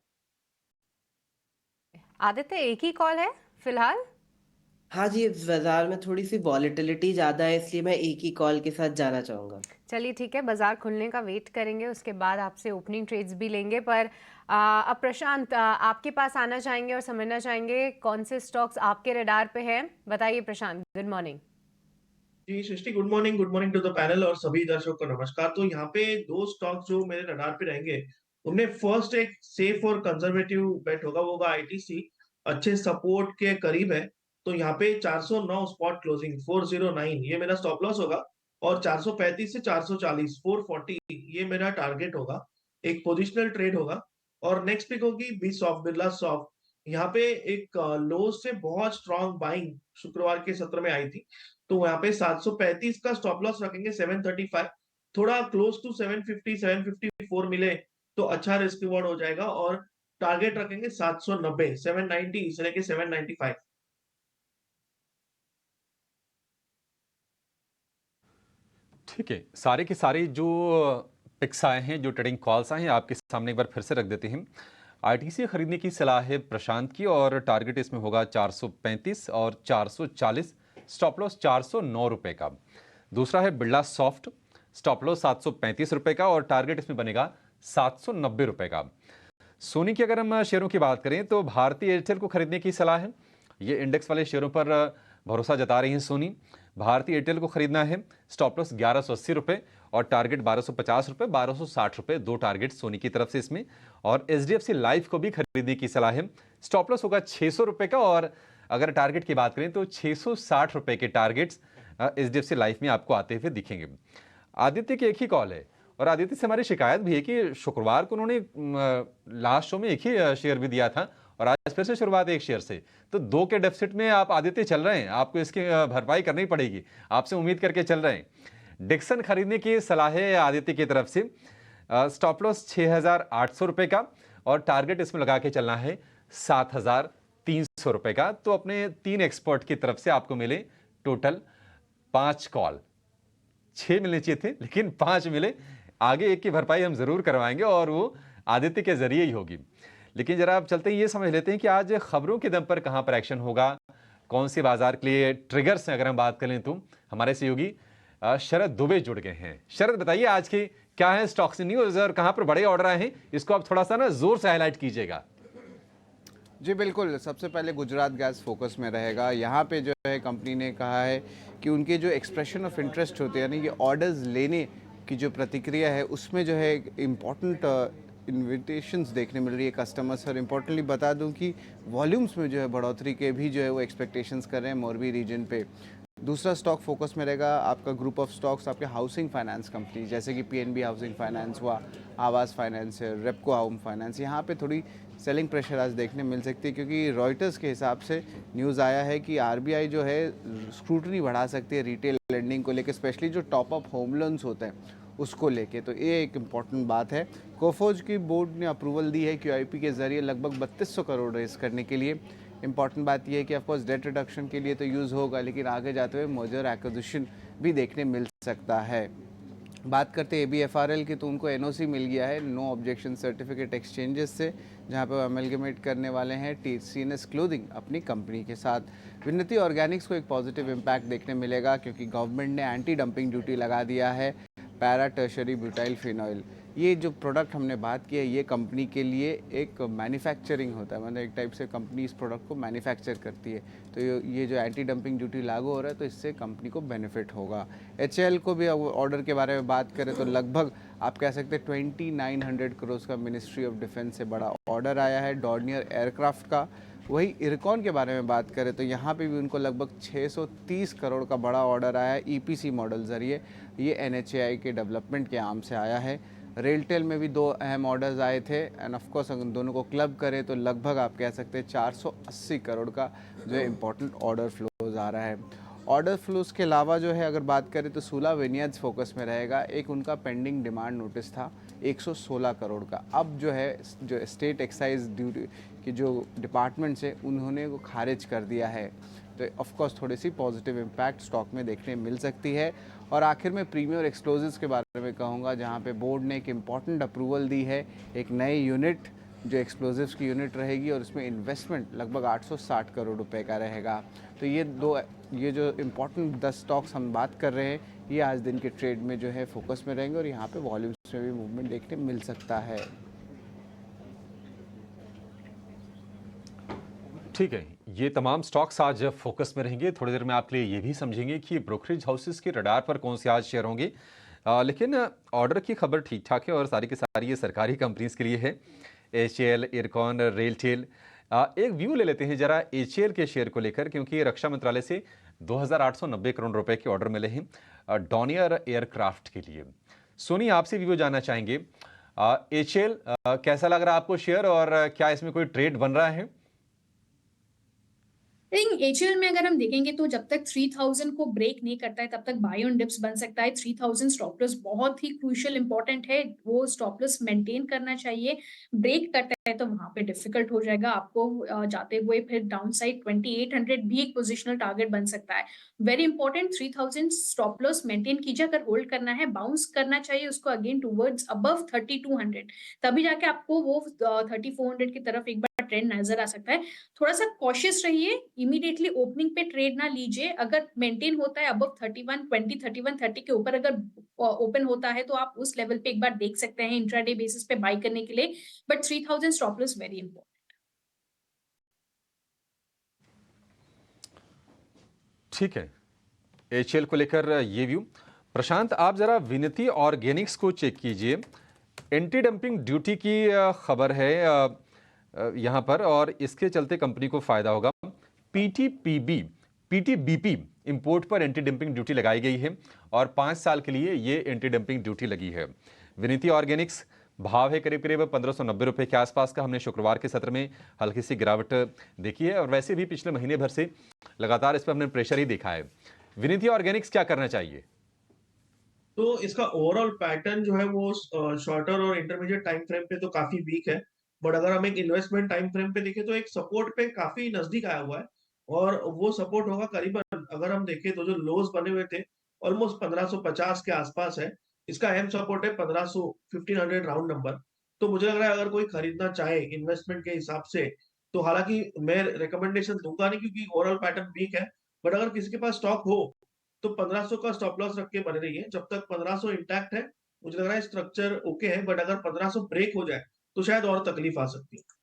आदित्य, एक ही कॉल है फिलहाल? हाँ जी, इस बाजार में थोड़ी सी वॉलेटिलिटी ज़्यादा है, इसलिए मैं एक ही कॉल के साथ जाना चाहूँगा। चलिए ठीक है, बाजार खुलने का वेट करेंगे, उसके बाद आपसे ओपनिंग ट्रेड्स भी लेंगे। पर अब प्रशांत, आपके पास आना चाहेंगे और समझना चाहेंगे कौन से स्टॉक्स आपके रडार पे हैं। बताइए प्रशांत, गुड मॉर्निंग। जी Srishti, good morning to the panel और सभी दर्शकों को नमस्कार। तो यहाँ पे दो स्टॉक जो मेरे रडार पे रहेंगे, उनमें फर्स्ट एक सेफ और कंजर्वेटिव बेट होगा, वो होगा आईटीसी। अच्छे सपोर्ट के करीब है, तो यहाँ पे 409 स्पॉट क्लोजिंग 409 ये मेरा स्टॉप लॉस होगा, और 435 से 440 440 ये मेरा टारगेट होगा। एक पोजिशनल ट्रेड होगा। और नेक्स्ट पिक होगी बी सॉफ्ट, बिरला सॉफ्ट। यहाँ पे एक लो से बहुत स्ट्रॉन्ग बाइंग शुक्रवार के सत्र में आई थी, तो यहाँ पे 735 का स्टॉप लॉस रखेंगे 735। थोड़ा क्लोज टू 750 754 मिले तो अच्छा रिस्क रिवॉर्ड हो जाएगा, और टारगेट रखेंगे 790 790 से लेके 795। ठीक है, सारे के सारे जो पिक्स आए हैं, जो ट्रेडिंग कॉल्स आए हैं, आपके सामने एक बार फिर से रख देते हैं। आईटीसी खरीदने की सलाह है प्रशांत की, और टारगेट इसमें होगा 435 और 440, स्टॉप लॉस 409 रुपये का। दूसरा है बिरला सॉफ्ट, स्टॉप लॉस 735 रुपये का और टारगेट इसमें बनेगा 790 रुपये का। सोनी की अगर हम शेयरों की बात करें तो भारतीय एयरटेल को खरीदने की सलाह है। ये इंडेक्स वाले शेयरों पर भरोसा जता रही है सोनी। भारतीय एयरटेल को खरीदना है, स्टॉप लॉस 1180 रुपये और टारगेट 1250 रुपये, 1260 रुपये, दो टारगेट सोनी की तरफ से इसमें। और एचडीएफसी लाइफ को भी खरीदने की सलाह है। स्टॉप लॉस होगा 600 रुपये का, और अगर टारगेट की बात करें तो 660 रुपये के टारगेट्स एचडीएफसी लाइफ में आपको आते हुए दिखेंगे। आदित्य की एक ही कॉल है, और आदित्य से हमारी शिकायत भी है कि शुक्रवार को उन्होंने लास्ट शो में एक ही शेयर भी दिया था, और आज फिर से शुरुआत एक शेयर से। तो दो के डेफिसिट में आप आदित्य चल रहे हैं, आपको इसकी भरपाई करनी पड़ेगी, आपसे उम्मीद करके चल रहे हैं। डिक्सन खरीदने की सलाह है आदित्य की तरफ से। स्टॉप लॉस 6800 रुपये का, और टारगेट इसमें लगा के चलना है 7300 रुपये का। तो अपने 3 एक्सपर्ट की तरफ से आपको मिले टोटल 5 कॉल। 6 मिलने चाहिए थे, लेकिन 5 मिले। आगे एक की भरपाई हम जरूर करवाएंगे, और वो आदित्य के जरिए ही होगी। लेकिन जरा आप चलते ही ये समझ लेते हैं कि आज खबरों के दम पर कहां पर एक्शन होगा, कौन से बाजार के लिए ट्रिगर्स हैं। अगर हम बात करें तो हमारे सहयोगी शरद दुबे जुड़ गए हैं। शरद, बताइए आज की क्या है स्टॉक्स न्यूज और कहां पर बड़े ऑर्डर आए हैं, इसको आप थोड़ा सा ना जोर से हाईलाइट कीजिएगा। जी बिल्कुल, सबसे पहले गुजरात गैस फोकस में रहेगा। यहाँ पे जो है कंपनी ने कहा है कि उनके जो एक्सप्रेशन ऑफ इंटरेस्ट होते हैं, यानी कि ऑर्डर्स लेने की जो प्रतिक्रिया है, उसमें जो है इम्पॉर्टेंट इन्विटेशंस देखने मिल रही है कस्टमर्स। और इम्पोर्टेंटली बता दूं कि वॉल्यूम्स में जो है बढ़ोतरी के भी जो है वो एक्सपेक्टेशंस कर रहे हैं मोरबी रीजन पे। दूसरा स्टॉक फोकस में रहेगा आपका ग्रुप ऑफ स्टॉक्स, आपके हाउसिंग फाइनेंस कंपनी जैसे कि पीएनबी हाउसिंग फाइनेंस हुआ, आवास फाइनेंस है, रेपको होम फाइनेंस। यहाँ पे थोड़ी सेलिंग प्रेशर आज देखने मिल सकती है, क्योंकि रॉयटर्स के हिसाब से न्यूज़ आया है कि आरबीआई जो है स्क्रूटनी बढ़ा सकती है रिटेल लेंडिंग को लेकर, स्पेशली जो टॉप अप होम लोन्स होते हैं उसको लेके। तो ये एक इम्पॉर्टेंट बात है। कोफोज की बोर्ड ने अप्रूवल दी है क्यूआईपी के जरिए लगभग 3200 करोड़ रेस करने के लिए। इम्पॉर्टेंट बात यह है कि ऑफकोर्स डेट रिडक्शन के लिए तो यूज़ होगा, लेकिन आगे जाते हुए मर्जर एक्विजिशन भी देखने मिल सकता है। बात करते हैं एबीएफआरएल की, तो उनको एनओसी मिल गया है नो ऑब्जेक्शन सर्टिफिकेट एक्सचेंजेस से, जहां पर अमेलगमेट करने वाले हैं सीएनएस क्लोथिंग अपनी कंपनी के साथ। विनती ऑर्गेनिक्स को एक पॉजिटिव इम्पैक्ट देखने मिलेगा, क्योंकि गवर्नमेंट ने एंटी डंपिंग ड्यूटी लगा दिया है पैरा टर्शरी ब्यूटाइल फिनॉइल। ये जो प्रोडक्ट हमने बात की है, ये कंपनी के लिए एक मैन्युफैक्चरिंग होता है, मतलब एक टाइप से कंपनी इस प्रोडक्ट को मैन्युफैक्चर करती है। तो ये जो एंटी डंपिंग ड्यूटी लागू हो रहा है, तो इससे कंपनी को बेनिफिट होगा। एचएएल को भी ऑर्डर के बारे में बात करें तो लगभग आप कह सकते हैं 2900 करोड़ का मिनिस्ट्री ऑफ डिफेंस से बड़ा ऑर्डर आया है डॉर्नियर एयरक्राफ्ट का। वही इरकॉन के बारे में बात करें तो यहाँ पे भी उनको लगभग 630 करोड़ का बड़ा ऑर्डर आया है ईपीसी मॉडल जरिए। ये एनएचएआई के डेवलपमेंट के आम से आया है। रेलटेल में भी 2 अहम ऑर्डर्स आए थे, एंड ऑफ कोर्स अगर दोनों को क्लब करें तो लगभग आप कह सकते हैं 480 करोड़ का जो है इम्पोर्टेंट ऑर्डर फ्लोज आ रहा है। ऑर्डर फ्लोज के अलावा जो है अगर बात करें तो सूला विनियर्ड्स फोकस में रहेगा। एक उनका पेंडिंग डिमांड नोटिस था 116 करोड़ का, अब जो है जो स्टेट एक्साइज ड्यूटी की जो डिपार्टमेंट्स है उन्होंने वो खारिज कर दिया है। तो ऑफ कोर्स थोड़ी सी पॉजिटिव इम्पैक्ट स्टॉक में देखने मिल सकती है। और आखिर में प्रीमियम और एक्सप्लोजिव्स के बारे में कहूँगा, जहाँ पे बोर्ड ने एक इम्पॉर्टेंट अप्रूवल दी है, एक नई यूनिट जो एक्सप्लोजिव्स की यूनिट रहेगी, और इसमें इन्वेस्टमेंट लगभग 860 करोड़ रुपए का रहेगा। तो ये जो इम्पॉर्टेंट 10 स्टॉक्स हम बात कर रहे हैं, ये आज दिन के ट्रेड में जो है फोकस में रहेंगे, और यहाँ पे वॉल्यूम्स में भी मूवमेंट देखने मिल सकता है। ठीक है, ये तमाम स्टॉक्स आज फोकस में रहेंगे। थोड़ी देर में आपके लिए ये भी समझेंगे कि ब्रोकरेज हाउसेस के रडार पर कौन से आज शेयर होंगे। लेकिन ऑर्डर की खबर ठीक ठाक है और सारी की सारी ये सरकारी कंपनीज के लिए है। एचएएल, इरकॉन, रेलटेल। एक व्यू ले लेते हैं जरा एचएएल के शेयर को लेकर, क्योंकि रक्षा मंत्रालय से 2890 करोड़ रुपए के ऑर्डर मिले हैं डॉर्नियर एयरक्राफ्ट के लिए। सोनी, आपसे व्यू जानना चाहेंगे एचएएल कैसा लग रहा है आपको शेयर, और क्या इसमें कोई ट्रेड बन रहा है? एचएल में अगर हम देखेंगे तो जब तक 3000 को ब्रेक नहीं करता है तब तक बाय ऑन डिप्स बन सकता है। 3000 स्टॉप लॉस बहुत ही क्रूशियल इंपॉर्टेंट है, वो स्टॉप लॉस मेंटेन करना चाहिए। ब्रेक करता है तो वहां पे डिफिकल्ट हो जाएगा आपको जाते हुए। फिर डाउन साइड 2800 भी एक पोजिशनल टारगेट बन सकता है। Very important, 3000 stop loss maintain कीजिए। अगर होल्ड करना है, बाउंस करना चाहिए उसको अगेन टूवर्ड्स अबव 3200, तभी जाके आपको वो 3400 की तरफ एक बार ट्रेंड नजर आ सकता है। थोड़ा सा कॉशियस रहिए, इमीडिएटली ओपनिंग पे ट्रेड ना लीजिए। अगर मेंटेन होता है अबव 3120, 3130 के ऊपर अगर ओपन होता है तो आप उस लेवल पे एक बार देख सकते हैं इंट्राडे बेसिस पे बाय करने के लिए। But 3000 stop loss very important. ठीक है, एचएएल को लेकर ये व्यू। प्रशांत, आप जरा विनती ऑर्गेनिक्स को चेक कीजिए। एंटी डंपिंग ड्यूटी की खबर है यहाँ पर, और इसके चलते कंपनी को फायदा होगा। पीटीबीपी इंपोर्ट पर एंटी डंपिंग ड्यूटी लगाई गई है और 5 साल के लिए ये एंटी डंपिंग ड्यूटी लगी है। विनीति ऑर्गेनिक्स भाव है करीब करीब 1590 रुपए के आसपास का। हमने शुक्रवार के सत्र में हल्की सी गिरावट देखी है, और वैसे भी पिछले महीने भर से लगातार इस पर हमने प्रेशर ही देखा है। विनीति ऑर्गेनिक्स क्या करना चाहिए? तो इसका ओवरऑल पैटर्न जो है वो शॉर्टर और इंटरमीडिएट टाइम फ्रेम पे तो काफी वीक है, बट अगर हम एक इन्वेस्टमेंट टाइम फ्रेम पे देखें तो एक सपोर्ट पे काफी नजदीक आया हुआ है, और वो सपोर्ट होगा करीबन, अगर हम देखें तो जो लोज बने हुए थे ऑलमोस्ट 1550 के आसपास है। इसका अहम सपोर्ट है 1500, 1500 राउंड नंबर। तो मुझे लग रहा है अगर कोई खरीदना चाहे इन्वेस्टमेंट के हिसाब से, तो हालांकि मैं रिकमेंडेशन दूंगा नहीं क्योंकि ओवरऑल पैटर्न वीक है, बट अगर किसी के पास स्टॉक हो तो 1500 का स्टॉप लॉस रख के बने रहिए। जब तक 1500 इंटैक्ट है, मुझे लग रहा है स्ट्रक्चर ओके है, बट अगर 1500 ब्रेक हो जाए, तो शायद और तकलीफ आ सकती है।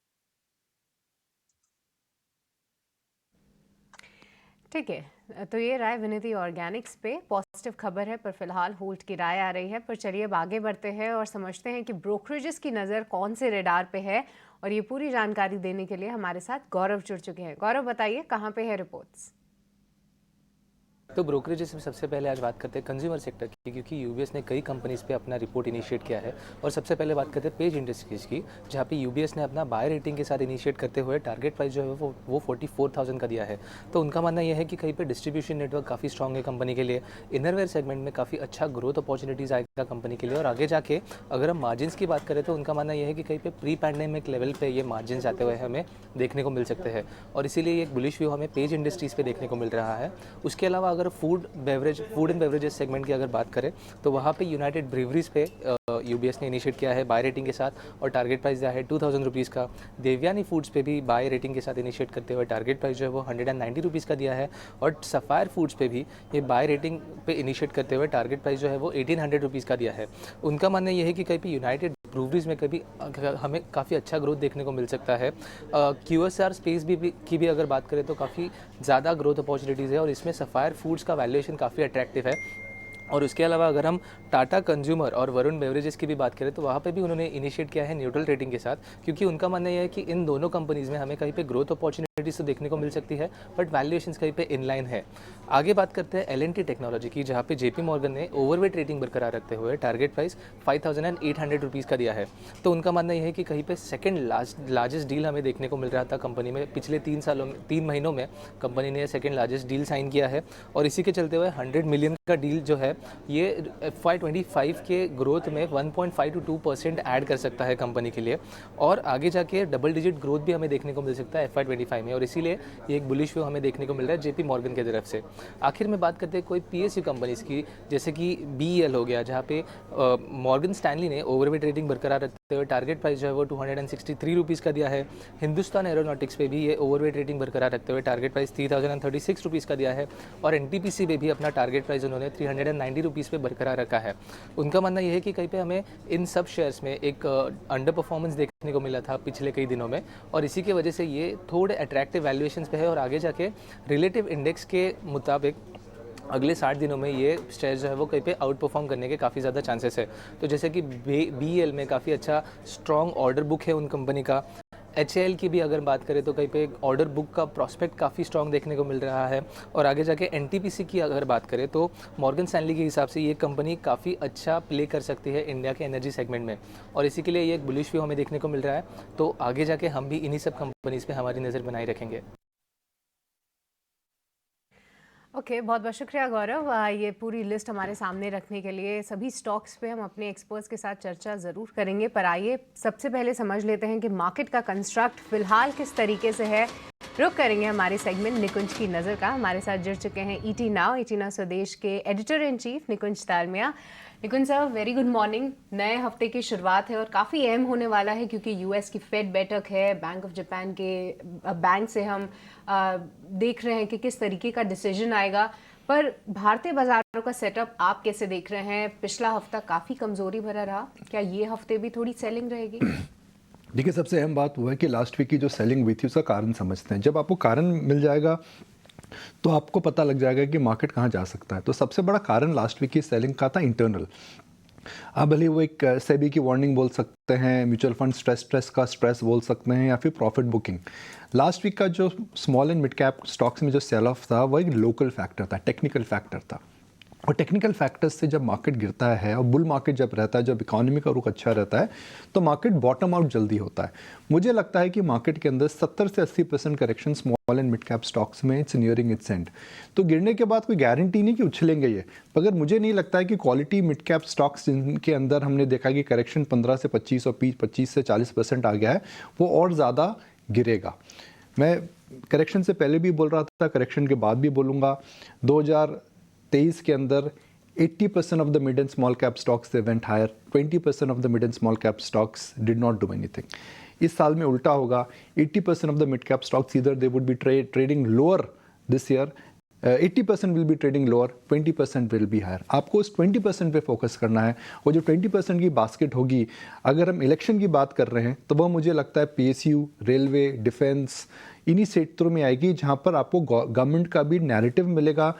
ठीक है, तो ये राय विनिति ऑर्गेनिक्स पे पॉजिटिव खबर है, पर फिलहाल होल्ड की राय आ रही है। पर चलिए अब आगे बढ़ते हैं और समझते हैं कि ब्रोकरेजेस की नज़र कौन से रेडार पे है। और ये पूरी जानकारी देने के लिए हमारे साथ गौरव जुड़ चुके हैं। गौरव, बताइए कहाँ पे है रिपोर्ट्स? तो ब्रोकरेजेस में सबसे पहले आज बात करते हैं कंज्यूमर सेक्टर की, क्योंकि यूबीएस ने कई कंपनीज पे अपना रिपोर्ट इनिशिएट किया है। और सबसे पहले बात करते हैं पेज इंडस्ट्रीज की, जहाँ पे यूबीएस ने अपना बाय रेटिंग के साथ इनिशिएट करते हुए टारगेट प्राइस जो है वो 44,000 का दिया है। तो उनका मानना यह है कि कहीं पे डिस्ट्रीब्यूशन नेटवर्क काफ़ी स्ट्रॉन्ग है कंपनी के लिए, इनरवेयर सेगमेंट में काफ़ी अच्छा ग्रोथ अपॉर्चुनिटीज़ आएगा कंपनी के लिए। और आगे जाके अगर हम मार्जिन की बात करें तो उनका मानना यह है कि कहीं पे प्री पैंडेमिक लेवल पे ये मार्जिन आते हुए हमें देखने को मिल सकते हैं। और इसीलिए एक बुलिश व्यू हमें पेज इंडस्ट्रीज़ पे देखने को मिल रहा है। उसके अलावा अगर फूड एंड बेवरेजेस सेगमेंट की अगर बात करें तो वहाँ पे यूनाइटेड ब्रीवरीज पे यूबीएस ने इनिशिएट किया है बाय रेटिंग के साथ, और टारगेट प्राइस दिया है 2000 रुपीज़ का। देवयानी फूड्स पे भी बाय रेटिंग के साथ इनिशिएट करते हुए टारगेट प्राइस जो है वो 190 रुपीज़ का दिया है। और सफायर फूड्स पे भी ये बाय रेटिंग पे इनिशिएट करते हुए टारगेट प्राइस जो है वो 1800 रुपीज़ का दिया है। उनका मानना यह है कि कहीं पे यूनाइटेड ब्रूवरीज में कभी हमें काफ़ी अच्छा ग्रोथ देखने को मिल सकता है। QSR स्पेस की भी अगर बात करें तो काफ़ी ज़्यादा ग्रोथ अपॉर्चुनिटीज़ है, और इसमें सफायर फूड्स का वैल्यूएशन काफ़ी अट्रैक्टिव है। और उसके अलावा अगर हम टाटा कंज्यूमर और वरुण बेवरेजेस की भी बात करें तो वहाँ पे भी उन्होंने इनिशिएट किया है न्यूट्रल रेटिंग के साथ, क्योंकि उनका मानना यह है कि इन दोनों कंपनीज़ में हमें कहीं पे ग्रोथ अपॉर्चुनिटीज़ तो देखने को मिल सकती है, बट वैल्यूएशंस कहीं पे इनलाइन है। आगे बात करते हैं L&T टेक्नोलॉजी की, जहाँ पे JP मॉर्गन ने ओवरवेट रेटिंग बरकरार रखते हुए टारगेट प्राइस 5800 रुपीज़ का दिया है। तो उनका मानना यह है कि कहीं पे सेकेंड लार्जेस्ट डील हमें देखने को मिल रहा था कंपनी में। पिछले 3 महीनों में कंपनी ने सेकेंड लार्जेस्ट डील साइन किया है, और इसी के चलते हुए 100 मिलियन का डील जो है ये FY25 के ग्रोथ में 1.5 to 2% ऐड कर सकता है कंपनी के लिए। और आगे जाके डबल डिजिट ग्रोथ भी हमें देखने को मिल सकता है FY25 में, और इसीलिए ये एक बुलिश व्यू हमें देखने को मिल रहा है JP मॉर्गन की तरफ से। आखिर में बात करते हैं कोई PSU कंपनीज की, जैसे कि BEL हो गया, जहाँ पे मॉर्गन स्टैनली ने ओवरवेट रेटिंग बरकरार रखते हुए टारगेट प्राइस जो है वो 263 रुपीज़ का दिया है। हिंदुस्तान एरोनॉटिक्स पे भी ये ओवरवेट रेटिंग बरकरार रखते हुए टारगेट प्राइस 3036 रुपीज़ का दिया है। और NTPC पे भी अपना टारगेट प्राइस उन्होंने 390 रुपीज़ पे बरकरार रखा है। उनका मानना यह है कि कहीं पे हमें इन सब शेयर्स में एक अंडर परफॉर्मेंस देखने को मिला था पिछले कई दिनों में, और इसी की वजह से ये थोड़े अट्रैक्टिव वैल्यूएशंस पे है। और आगे जाके रिलेटिव इंडेक्स के मुताबिक अगले 60 दिनों में ये शेयर जो है वो कहीं पे आउट परफॉर्म करने के काफ़ी ज़्यादा चांसेस है। तो जैसे कि BEL में काफ़ी अच्छा स्ट्रॉन्ग ऑर्डर बुक है उन कंपनी का। HAL की भी अगर बात करें तो कहीं पे ऑर्डर बुक का प्रोस्पेक्ट काफ़ी स्ट्रॉन्ग देखने को मिल रहा है। और आगे जाके NTPC की अगर बात करें तो मॉर्गन स्टैनली के हिसाब से ये कंपनी काफ़ी अच्छा प्ले कर सकती है इंडिया के एनर्जी सेगमेंट में, और इसी के लिए ये एक बुलिश व्यू हमें देखने को मिल रहा है। तो आगे जाके हम भी इन्हीं सब कंपनीज़ पे हमारी नज़र बनाए रखेंगे। ओके, बहुत बहुत शुक्रिया गौरव, ये पूरी लिस्ट हमारे सामने रखने के लिए। सभी स्टॉक्स पे हम अपने एक्सपर्ट्स के साथ चर्चा ज़रूर करेंगे, पर आइए सबसे पहले समझ लेते हैं कि मार्केट का कंस्ट्रक्ट फिलहाल किस तरीके से है। रुक करेंगे हमारे सेगमेंट निकुंज की नज़र का। हमारे साथ जुड़ चुके हैं ET नाउ स्वदेश के editor in chief Nikunj Dalmia. Nikunj sir, very good morning. नए हफ्ते की शुरुआत है और काफ़ी अहम होने वाला है, क्योंकि US की फेड बैठक है, बैंक ऑफ जापान के बैंक से हम देख रहे हैं कि किस तरीके का डिसीजन आएगा। पर भारतीय बाजारों का सेटअप आप कैसे देख रहे हैं? पिछला हफ्ता काफ़ी कमज़ोरी भरा रहा, क्या ये हफ्ते भी थोड़ी सेलिंग रहेगी? देखिए, सबसे अहम बात हुआ है कि लास्ट वीक की जो सेलिंग हुई थी उसका कारण समझते हैं। जब आपको कारण मिल जाएगा तो आपको पता लग जाएगा कि मार्केट कहाँ जा सकता है। तो सबसे बड़ा कारण लास्ट वीक की सेलिंग का था इंटरनल। आप भले वो एक सेबी की वार्निंग बोल सकते हैं, म्यूचुअल फंड स्ट्रेस का स्ट्रेस बोल सकते हैं, या फिर प्रॉफिट बुकिंग। लास्ट वीक का जो small and mid cap stocks में जो सेल ऑफ था वो एक लोकल फैक्टर था, टेक्निकल फैक्टर था। और टेक्निकल फैक्टर्स से जब मार्केट गिरता है और बुल मार्केट जब रहता है, जब इकोनॉमी का रुख अच्छा रहता है, तो मार्केट बॉटम आउट जल्दी होता है। मुझे लगता है कि मार्केट के अंदर 70 से 80% correction small and mid cap stocks में इट्स नियरिंग इट्स एंड। तो गिरने के बाद कोई गारंटी नहीं कि उछलेंगे ये, मगर मुझे नहीं लगता है कि क्वालिटी मिड कैप स्टॉक्स जिनके अंदर हमने देखा कि करेक्शन 15 से 25 और 25 से 40% आ गया है, वो और ज़्यादा गिरेगा। मैं करेक्शन से पहले भी बोल रहा था, करेक्शन के बाद भी बोलूँगा। 2023 के अंदर 80% of the mid and small cap stocks they went higher, 20% of the mid and small cap stocks did not do anything. इस साल में उल्टा होगा, 80% of the mid cap stocks either they would be trading lower this year 80% will be trading lower, 20% will be higher. आपको उस 20% पे focus करना है। वो जो 20% की बास्केट होगी, अगर हम इलेक्शन की बात कर रहे हैं तो वह मुझे लगता है PSU, रेलवे, डिफेंस, इन्हीं क्षेत्रों में आएगी जहाँ पर आपको गवर्नमेंट का भी नैरेटिव मिलेगा,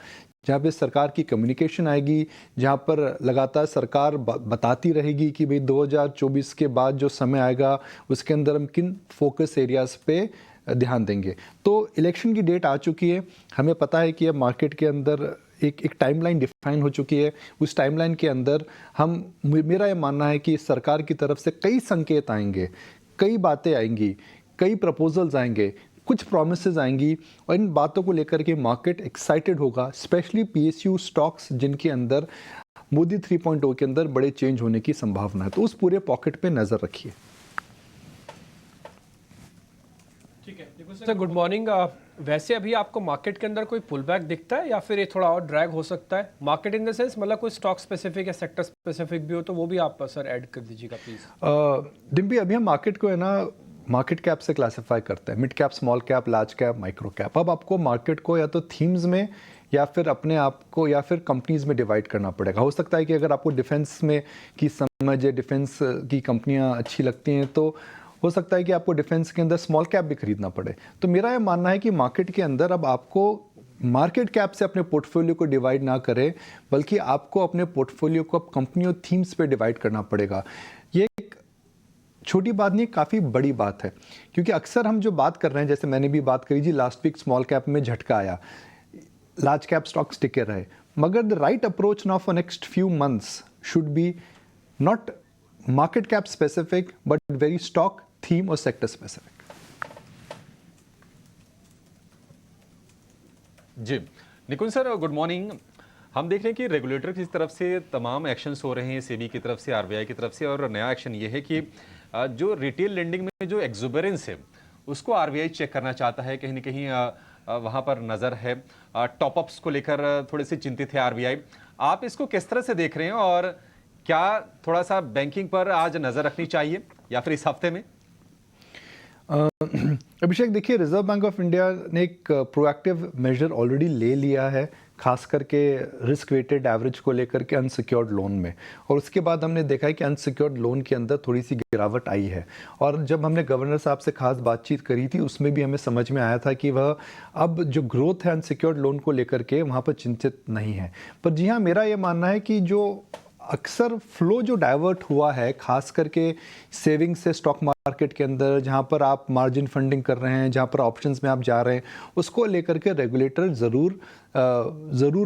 जहाँ पे सरकार की कम्युनिकेशन आएगी, जहाँ पर लगातार सरकार बताती रहेगी कि भाई 2024 के बाद जो समय आएगा उसके अंदर हम किन फोकस एरियाज़ पे ध्यान देंगे। तो इलेक्शन की डेट आ चुकी है, हमें पता है कि अब मार्केट के अंदर एक टाइमलाइन डिफाइन हो चुकी है। उस टाइमलाइन के अंदर मेरा ये मानना है कि सरकार की तरफ से कई संकेत आएंगे, कई बातें आएंगी, कई प्रपोजल्स आएंगे, कुछ प्रॉमिसेस आएंगी और इन बातों को लेकर के मार्केट एक्साइटेड होगा, स्पेशली PSU स्टॉक्स जिनके अंदर मोदी 3.0 के अंदर बड़े चेंज होने की संभावना है। तो उस पूरे पॉकेट पे नज़र रखिए। ठीक है सर, गुड मॉर्निंग। वैसे अभी आपको मार्केट के अंदर कोई पुल बैक दिखता है या फिर ये थोड़ा और ड्रैग हो सकता है? मार्केट इन द सेंस मतलब कोई स्टॉक स्पेसिफिक या सेक्टर स्पेसिफिक भी हो तो वो भी आप सर ऐड कर दीजिएगा प्लीज़। डिम्पी, अभी हम मार्केट को है ना मार्केट कैप से क्लासिफाई करते हैं, mid cap, small cap, large cap, micro cap. अब आपको मार्केट को या तो थीम्स में या फिर अपने आप को या फिर कंपनीज में डिवाइड करना पड़ेगा। हो सकता है कि अगर आपको डिफेंस में की समझ है, डिफेंस की कंपनियां अच्छी लगती हैं, तो हो सकता है कि आपको डिफेंस के अंदर स्मॉल कैप भी खरीदना पड़े। तो मेरा ये मानना है कि मार्केट के अंदर अब आपको मार्केट कैप से अपने पोर्टफोलियो को डिवाइड ना करें, बल्कि आपको अपने पोर्टफोलियो को कंपनियों थीम्स पे डिवाइड करना पड़ेगा। ये एक छोटी बात नहीं, काफ़ी बड़ी बात है, क्योंकि अक्सर हम जो बात कर रहे हैं, जैसे मैंने भी बात करी जी, लास्ट वीक स्मॉल कैप में झटका आया, लार्ज कैप स्टॉक्स टिके रहे, मगर the right approach now for next few months should be not market cap specific but very stock, theme और सेक्टर स्पेसिफिक। जी निकुंज सर, गुड मॉर्निंग। हम देख रहे हैं कि रेगुलेटर की तरफ से तमाम एक्शंस हो रहे हैं, सेबी की तरफ से, RBI की तरफ से, और नया एक्शन ये है कि जो रिटेल लेंडिंग में जो एक्सुबरेंस है उसको RBI चेक करना चाहता है। कहीं ना कहीं वहाँ पर नज़र है। टॉपअप्स को लेकर थोड़े से चिंतित है RBI। आप इसको किस तरह से देख रहे हैं और क्या थोड़ा सा बैंकिंग पर आज नज़र रखनी चाहिए या फिर इस हफ्ते में? अभिषेक, देखिए, रिजर्व बैंक ऑफ इंडिया ने एक प्रोएक्टिव मेजर ऑलरेडी ले लिया है, खास करके रिस्क वेटेड एवरेज को लेकर के अनसिक्योर्ड लोन में, और उसके बाद हमने देखा है कि अनसिक्योर्ड लोन के अंदर थोड़ी सी गिरावट आई है। और जब हमने गवर्नर साहब से खास बातचीत करी थी, उसमें भी हमें समझ में आया था कि वह अब जो ग्रोथ है अनसिक्योर्ड लोन को लेकर के वहाँ पर चिंतित नहीं है। पर जी हाँ, मेरा ये मानना है कि जो अक्सर फ्लो जो डाइवर्ट हुआ है, खास करके सेविंग से स्टॉक मार्केट के अंदर, जहाँ पर आप मार्जिन फंडिंग कर रहे हैं, जहाँ पर ऑप्शंस में आप जा रहे हैं, उसको लेकर के रेगुलेटर ज़रूर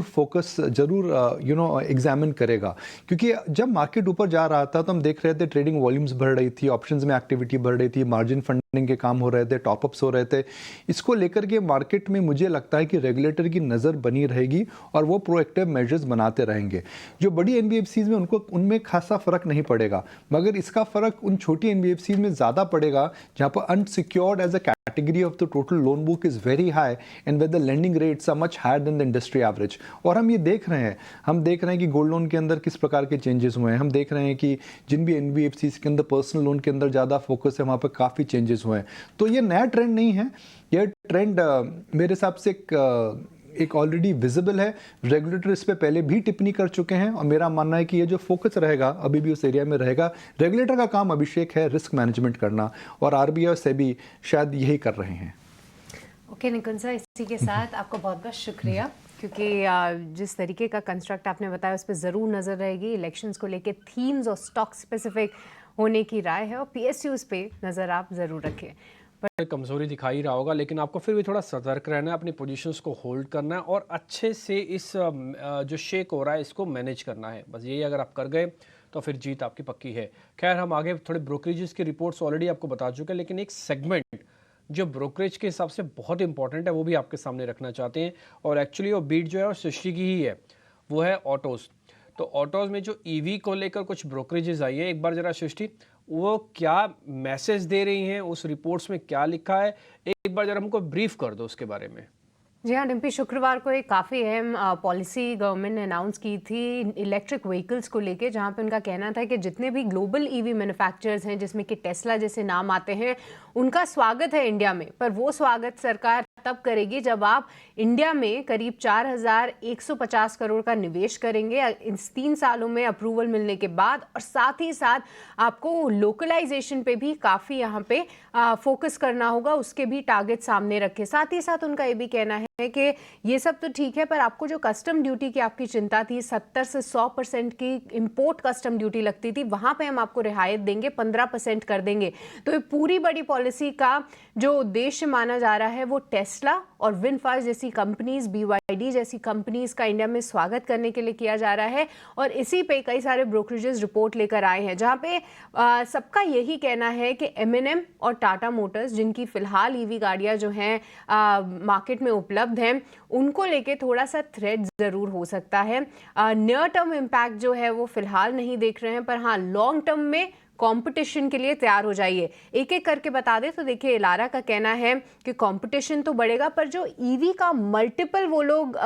फोकस एग्जामिन करेगा। क्योंकि जब मार्केट ऊपर जा रहा था तो हम देख रहे थे ट्रेडिंग वॉल्यूम्स बढ़ रही थी, ऑप्शंस में एक्टिविटी बढ़ रही थी, मार्जिन फंडिंग के काम हो रहे थे, टॉपअप्स हो रहे थे। इसको लेकर के मार्केट में मुझे लगता है कि रेगुलेटर की नज़र बनी रहेगी और वो प्रोएक्टिव मेजर्स बनाते रहेंगे। जो बड़ी NBFCs में उनमें खासा फ़र्क नहीं पड़ेगा, मगर इसका फ़र्क उन छोटी NBFCs में ज़्यादा पड़ेगा जहाँ पर unsecured as a category of the total loan book is very high and with the lending rates are much higher than the industry average. और हम ये देख रहे हैं कि गोल्ड लोन के अंदर किस प्रकार के चेंजेस हुए हैं। हम देख रहे हैं कि जिन भी NBFCs के अंदर पर्सनल लोन के अंदर ज़्यादा फोकस है, वहाँ पर काफ़ी चेंजेस हुए हैं। तो ये नया ट्रेंड नहीं है, यह ट्रेंड मेरे हिसाब से एक ऑलरेडी विजिबल है। रेगुलेटर इस पे पहले भी टिप्पणी कर चुके हैं और मेरा मानना है कि ये जो फोकस रहेगा अभी भी उस एरिया में रहेगा। रेगुलेटर का काम, अभिषेक, है रिस्क मैनेजमेंट करना, और RBI और सेबी शायद यही कर रहे हैं। ओके निकुंज सर, इसी के साथ आपको बहुत बहुत शुक्रिया, क्योंकि जिस तरीके का कंस्ट्रक्ट आपने बताया उस पर ज़रूर नज़र रहेगी। इलेक्शंस को लेके थीम्स और स्टॉक स्पेसिफिक होने की राय है और PSUs पे नज़र आप ज़रूर रखें। कमजोरी दिखाई रहा होगा, लेकिन आपको फिर भी थोड़ा सतर्क रहना है, अपनी पोजीशंस को होल्ड करना है और अच्छे से इस जो शेक हो रहा है इसको मैनेज करना है। बस यही अगर आप कर गए तो फिर जीत आपकी पक्की है। खैर, हम आगे थोड़े ब्रोकरेजेस की रिपोर्ट्स ऑलरेडी आपको बता चुके हैं, लेकिन एक सेगमेंट जो ब्रोकरेज के हिसाब से बहुत इंपॉर्टेंट है वो भी आपके सामने रखना चाहते हैं, और एक्चुअली वो बीट जो है और सृष्टि की ही है, वो है ऑटोज़। तो ऑटोज़ में जो EV को लेकर कुछ ब्रोकरेजेस आई है, एक बार ज़रा सृष्टि वो क्या मैसेज दे रही हैं, उस रिपोर्ट्स में क्या लिखा है, एक बार जरा हमको ब्रीफ कर दो उसके बारे में। जी हाँ डिम्पी, शुक्रवार को एक काफ़ी अहम पॉलिसी गवर्नमेंट ने अनाउंस की थी इलेक्ट्रिक व्हीकल्स को लेके, जहाँ पे उनका कहना था कि जितने भी ग्लोबल EV मैन्युफैक्चरर्स हैं, जिसमें कि टेस्ला जैसे नाम आते हैं, उनका स्वागत है इंडिया में, पर वो स्वागत सरकार तब करेगी जब आप इंडिया में करीब 4,150 करोड़ का निवेश करेंगे इन 3 सालों में अप्रूवल मिलने के बाद, और साथ ही साथ आपको लोकलाइजेशन पे भी काफ़ी यहाँ पे फोकस करना होगा, उसके भी टारगेट सामने रखे। साथ ही साथ उनका ये भी कहना है कि ये सब तो ठीक है, पर आपको जो कस्टम ड्यूटी की आपकी चिंता थी, 70 से 100% की इंपोर्ट कस्टम ड्यूटी लगती थी, वहाँ पे हम आपको रियायत देंगे, 15% कर देंगे। तो ये पूरी बड़ी पॉलिसी का जो उद्देश्य माना जा रहा है वो टेस्ला और विनफास्ट जैसी कंपनीज, BYD जैसी कंपनीज का इंडिया में स्वागत करने के लिए किया जा रहा है। और इसी पे कई सारे ब्रोकरेजेस रिपोर्ट लेकर आए हैं जहाँ पे सबका यही कहना है कि M&M और टाटा मोटर्स, जिनकी फिलहाल EV गाड़ियाँ जो हैं मार्केट में उपलब्ध हैं, उनको लेके थोड़ा सा थ्रेट ज़रूर हो सकता है। नियर टर्म इम्पैक्ट जो है वो फिलहाल नहीं देख रहे हैं, पर हाँ लॉन्ग टर्म में कंपटीशन के लिए तैयार हो जाइए। एक एक करके बता दें तो देखिए, इलारा का कहना है कि कंपटीशन तो बढ़ेगा, पर जो ईवी का मल्टीपल वो लोग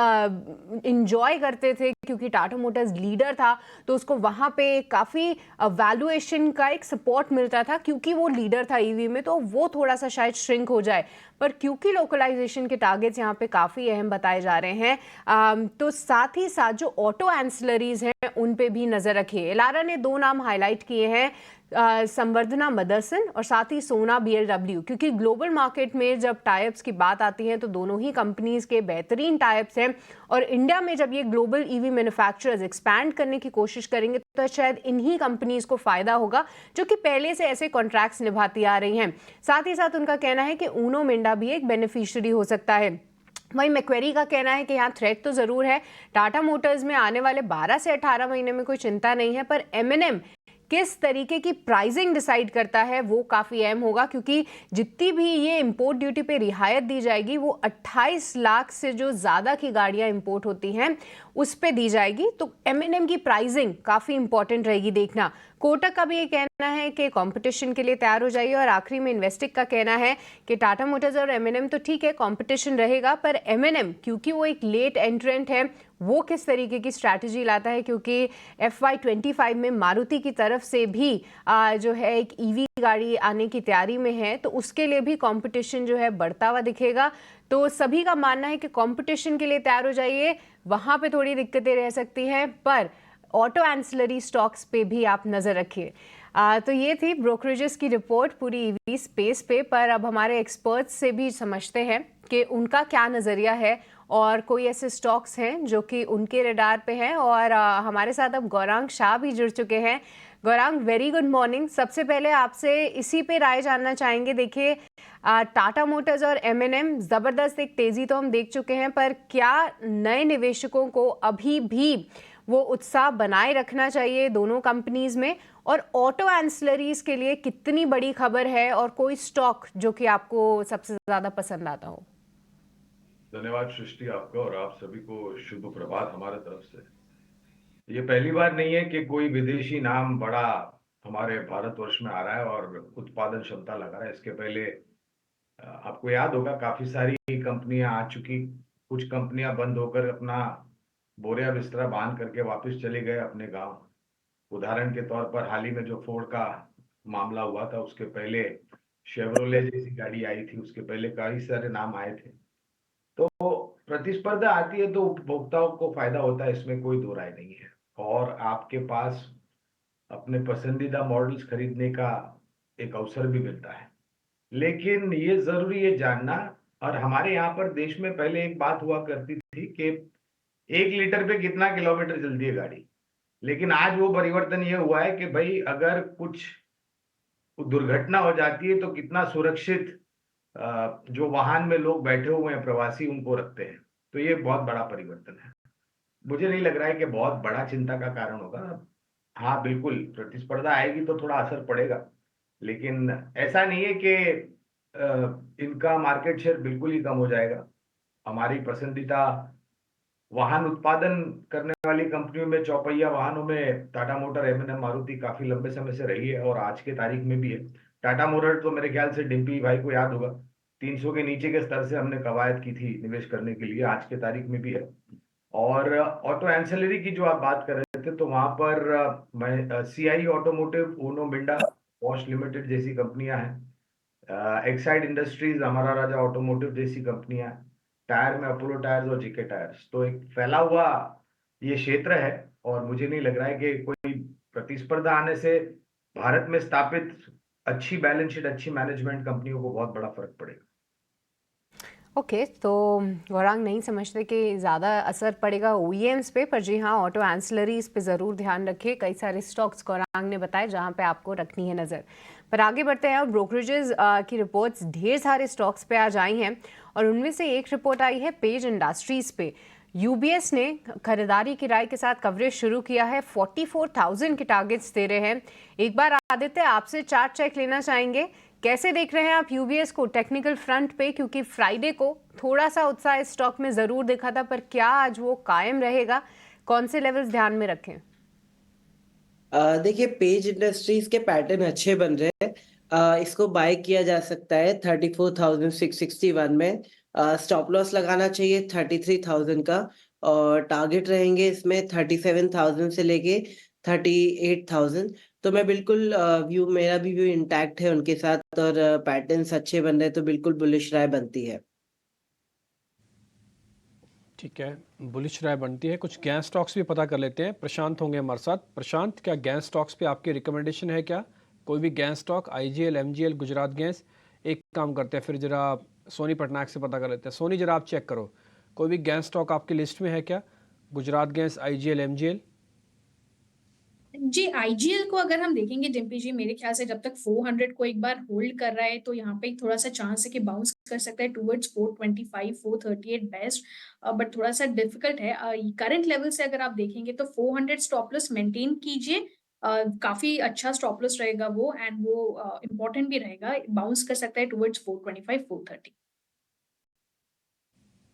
इंजॉय करते थे क्योंकि टाटा मोटर्स लीडर था, तो उसको वहाँ पे काफ़ी वैल्यूएशन का एक सपोर्ट मिलता था क्योंकि वो लीडर था ईवी में, तो वो थोड़ा सा शायद श्रिंक हो जाए। पर क्योंकि लोकलाइजेशन के टारगेट्स यहाँ पे काफ़ी अहम बताए जा रहे हैं, तो साथ ही साथ जो ऑटो एंसिलरीज हैं उन पे भी नज़र रखिए। इलारा ने 2 नाम हाईलाइट किए हैं, संवर्धना मदरसन और साथ ही सोना BLW, क्योंकि ग्लोबल मार्केट में जब टाइप्स की बात आती है तो दोनों ही कंपनीज के बेहतरीन टाइप्स हैं, और इंडिया में जब ये ग्लोबल EV मैन्युफैक्चरर्स एक्सपैंड करने की कोशिश करेंगे तो शायद इन्हीं कंपनीज को फायदा होगा जो कि पहले से ऐसे कॉन्ट्रैक्ट्स निभाती आ रही हैं। साथ ही साथ उनका कहना है कि ऊनो मिंडा भी एक बेनिफिशियरी हो सकता है। वहीं मैक्वेरी का कहना है कि यहाँ थ्रेट तो ज़रूर है, टाटा मोटर्स में आने वाले 12 से 18 महीने में कोई चिंता नहीं है, पर M&M किस तरीके की प्राइसिंग डिसाइड करता है वो काफ़ी अहम होगा, क्योंकि जितनी भी ये इंपोर्ट ड्यूटी पे रियायत दी जाएगी वो 28 लाख से जो ज़्यादा की गाड़ियाँ इंपोर्ट होती हैं उस पे दी जाएगी, तो M&M की प्राइसिंग काफ़ी इंपॉर्टेंट रहेगी देखना। कोटक का भी ये कहना है कि कंपटीशन के लिए तैयार हो जाइए, और आखिरी में इन्वेस्टिक का कहना है कि टाटा मोटर्स और M&M तो ठीक है कंपटीशन रहेगा, पर M&M क्योंकि वो एक लेट एंट्रेंट है, वो किस तरीके की स्ट्रैटेजी लाता है, क्योंकि FY25 में मारुति की तरफ से भी जो है एक EV गाड़ी आने की तैयारी में है, तो उसके लिए भी कंपटीशन जो है बढ़ता हुआ दिखेगा। तो सभी का मानना है कि कंपटीशन के लिए तैयार हो जाइए, वहाँ पे थोड़ी दिक्कतें रह सकती हैं, पर ऑटो एंसिलरी स्टॉक्स पे भी आप नज़र रखिए। तो ये थी ब्रोकरेजेस की रिपोर्ट पूरी EV स्पेस पे, पर अब हमारे एक्सपर्ट्स से भी समझते हैं कि उनका क्या नज़रिया है और कोई ऐसे स्टॉक्स हैं जो कि उनके रडार पे हैं। और हमारे साथ अब गौरांग शाह भी जुड़ चुके हैं। Gaurang, very good morning. सबसे पहले आपसे इसी पे राय जानना चाहेंगे। देखिए, टाटा मोटर्स और M&M ज़बरदस्त एक तेज़ी तो हम देख चुके हैं, पर क्या नए निवेशकों को अभी भी वो उत्साह बनाए रखना चाहिए दोनों कंपनीज में, और ऑटो एंसिलरीज के लिए कितनी बड़ी खबर है, और कोई स्टॉक जो कि आपको सबसे ज़्यादा पसंद आता हो? धन्यवाद सृष्टि आपका, और आप सभी को शुभ प्रभात हमारे तरफ से। ये पहली बार नहीं है कि कोई विदेशी नाम बड़ा हमारे भारतवर्ष में आ रहा है और उत्पादन क्षमता लगा रहा है। इसके पहले आपको याद होगा काफी सारी कंपनियां आ चुकी, कुछ कंपनियां बंद होकर अपना बोरिया बिस्तरा बांध करके वापस चले गए अपने गांव। उदाहरण के तौर पर हाल ही में जो फोर्ड का मामला हुआ था, उसके पहले शेवरोले जैसी गाड़ी आई थी, उसके पहले कई सारे नाम आए थे। तो प्रतिस्पर्धा आती है तो उपभोक्ताओं को फायदा होता है, इसमें कोई दो राय नहीं है, और आपके पास अपने पसंदीदा मॉडल्स खरीदने का एक अवसर भी मिलता है। लेकिन ये जरूरी है जानना, और हमारे यहाँ पर देश में पहले एक बात हुआ करती थी कि 1 लीटर पे कितना किलोमीटर चलती है गाड़ी, लेकिन आज वो परिवर्तन ये हुआ है कि भाई अगर कुछ दुर्घटना हो जाती है तो कितना सुरक्षित जो वाहन में लोग बैठे हुए हैं प्रवासी उनको रखते हैं। तो ये बहुत बड़ा परिवर्तन है। मुझे नहीं लग रहा है कि बहुत बड़ा चिंता का कारण होगा। हाँ बिल्कुल, प्रतिस्पर्धा आएगी तो थोड़ा असर पड़ेगा, लेकिन ऐसा नहीं है कि इनका मार्केट शेयर बिल्कुल ही कम हो जाएगा। हमारी पसंदीदा वाहन उत्पादन करने वाली कंपनियों में, चौपहिया वाहनों में टाटा मोटर, M&M, मारुति काफी लंबे समय से रही है और आज के तारीख में भी है। टाटा मोटर तो मेरे ख्याल से डिम्पी भाई को याद होगा, 300 के नीचे के स्तर से हमने कवायद की थी निवेश करने के लिए, आज के तारीख में भी है। और ऑटो एंसिलरी की जो आप बात कर रहे थे, तो वहां पर मैं CI automotive, Uno Minda, Bosch limited जैसी कंपनियां हैं एक्साइड इंडस्ट्रीज, हमारा राजा ऑटोमोटिव जैसी कंपनियां, टायर में अपोलो टायर्स और जीके टायर्स, तो एक फैला हुआ ये क्षेत्र है और मुझे नहीं लग रहा है कि कोई प्रतिस्पर्धा आने से भारत में स्थापित अच्छी बैलेंस शीट, अच्छी मैनेजमेंट कंपनियों को बहुत बड़ा फर्क पड़ेगा। ओके, तो गौरांग नहीं समझते कि ज़्यादा असर पड़ेगा OEMs पे, पर जी हाँ, ऑटो एंसिलरीज पे ज़रूर ध्यान रखिए। कई सारे स्टॉक्स गौरांग ने बताए जहाँ पे आपको रखनी है नज़र। पर आगे बढ़ते हैं और ब्रोकरेजेस की रिपोर्ट्स ढेर सारे स्टॉक्स पे आज आई हैं और उनमें से एक रिपोर्ट आई है पेज इंडस्ट्रीज़ पे। UBS ने खरीदारी की राय के साथ कवरेज शुरू किया है, 44,000 के टारगेट्स दे रहे हैं। एक बार आदित्य आपसे चार्ट चेक लेना चाहेंगे, कैसे देख रहे हैं आप UBS को टेक्निकल फ्रंट पे, क्योंकि फ्राइडे को थोड़ा सा उत्साह इस स्टॉक में ज़रूर दिखा था, पर क्या आज वो कायम रहेगा? कौन से लेवल्स ध्यान में रखें? देखिए, पेज इंडस्ट्रीज के पैटर्न अच्छे बन रहे हैं। इसको बाय किया जा सकता है 34,661 में। स्टॉप लॉस लगाना चाहिए 33,000 का और टारगेट रहेंगे इसमें 37,000 से लेके 38,000। तो मैं बिल्कुल मेरा भी व्यू इंटैक्ट है उनके साथ और पैटर्न्स अच्छे बन रहे हैं, तो बिल्कुल बुलिश राय बनती है। ठीक है, बुलिश राय बनती है। कुछ गैस स्टॉक्स भी पता कर लेते हैं। प्रशांत होंगे हमारे साथ। प्रशांत, क्या गैस स्टॉक्स पे आपकी रिकमेंडेशन है क्या? कोई भी gas stock, IGL, MGL, Gujarat gas? एक काम करते हैं, फिर जरा सोनी पटनायक से पता कर लेते हैं। सोनी, जरा आप चेक करो, कोई भी गैस स्टॉक आपकी लिस्ट में है क्या? Gujarat gas, IGL, MGL? जी, आईजीएल को अगर हम देखेंगे डिम्पी जी, मेरे ख्याल से जब तक 400 को एक बार होल्ड कर रहा है तो यहाँ पे थोड़ा सा चांस है कि बाउंस कर सकता है टुवर्ड्स 425, 438 बेस्ट, बट थोड़ा सा डिफिकल्ट है। करंट लेवल से अगर आप देखेंगे तो 400 स्टॉप लॉस मेंटेन कीजिए। काफी अच्छा स्टॉप लॉस रहेगा वो, एंड वो इम्पोर्टेंट भी रहेगा। बाउंस कर सकता है टुवर्ड्स 425, 430।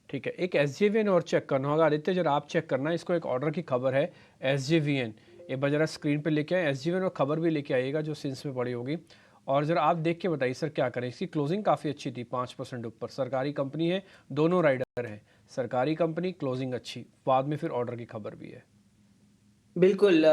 ठीक है, एक SJVN और चेक करना होगा। आदित्य, जरा आप चेक करना, इसको एक ऑर्डर की खबर है SJVN। एक बार जरा स्क्रीन पे लेके आए SJVN और खबर भी लेके आइएगा जो सिंस में पड़ी होगी, और ज़रा आप देख के बताइए सर क्या करें। इसकी क्लोजिंग काफ़ी अच्छी थी, 5% ऊपर। सरकारी कंपनी है, दोनों राइडर हैं, सरकारी कंपनी, क्लोजिंग अच्छी, बाद में फिर ऑर्डर की खबर भी है। बिल्कुल,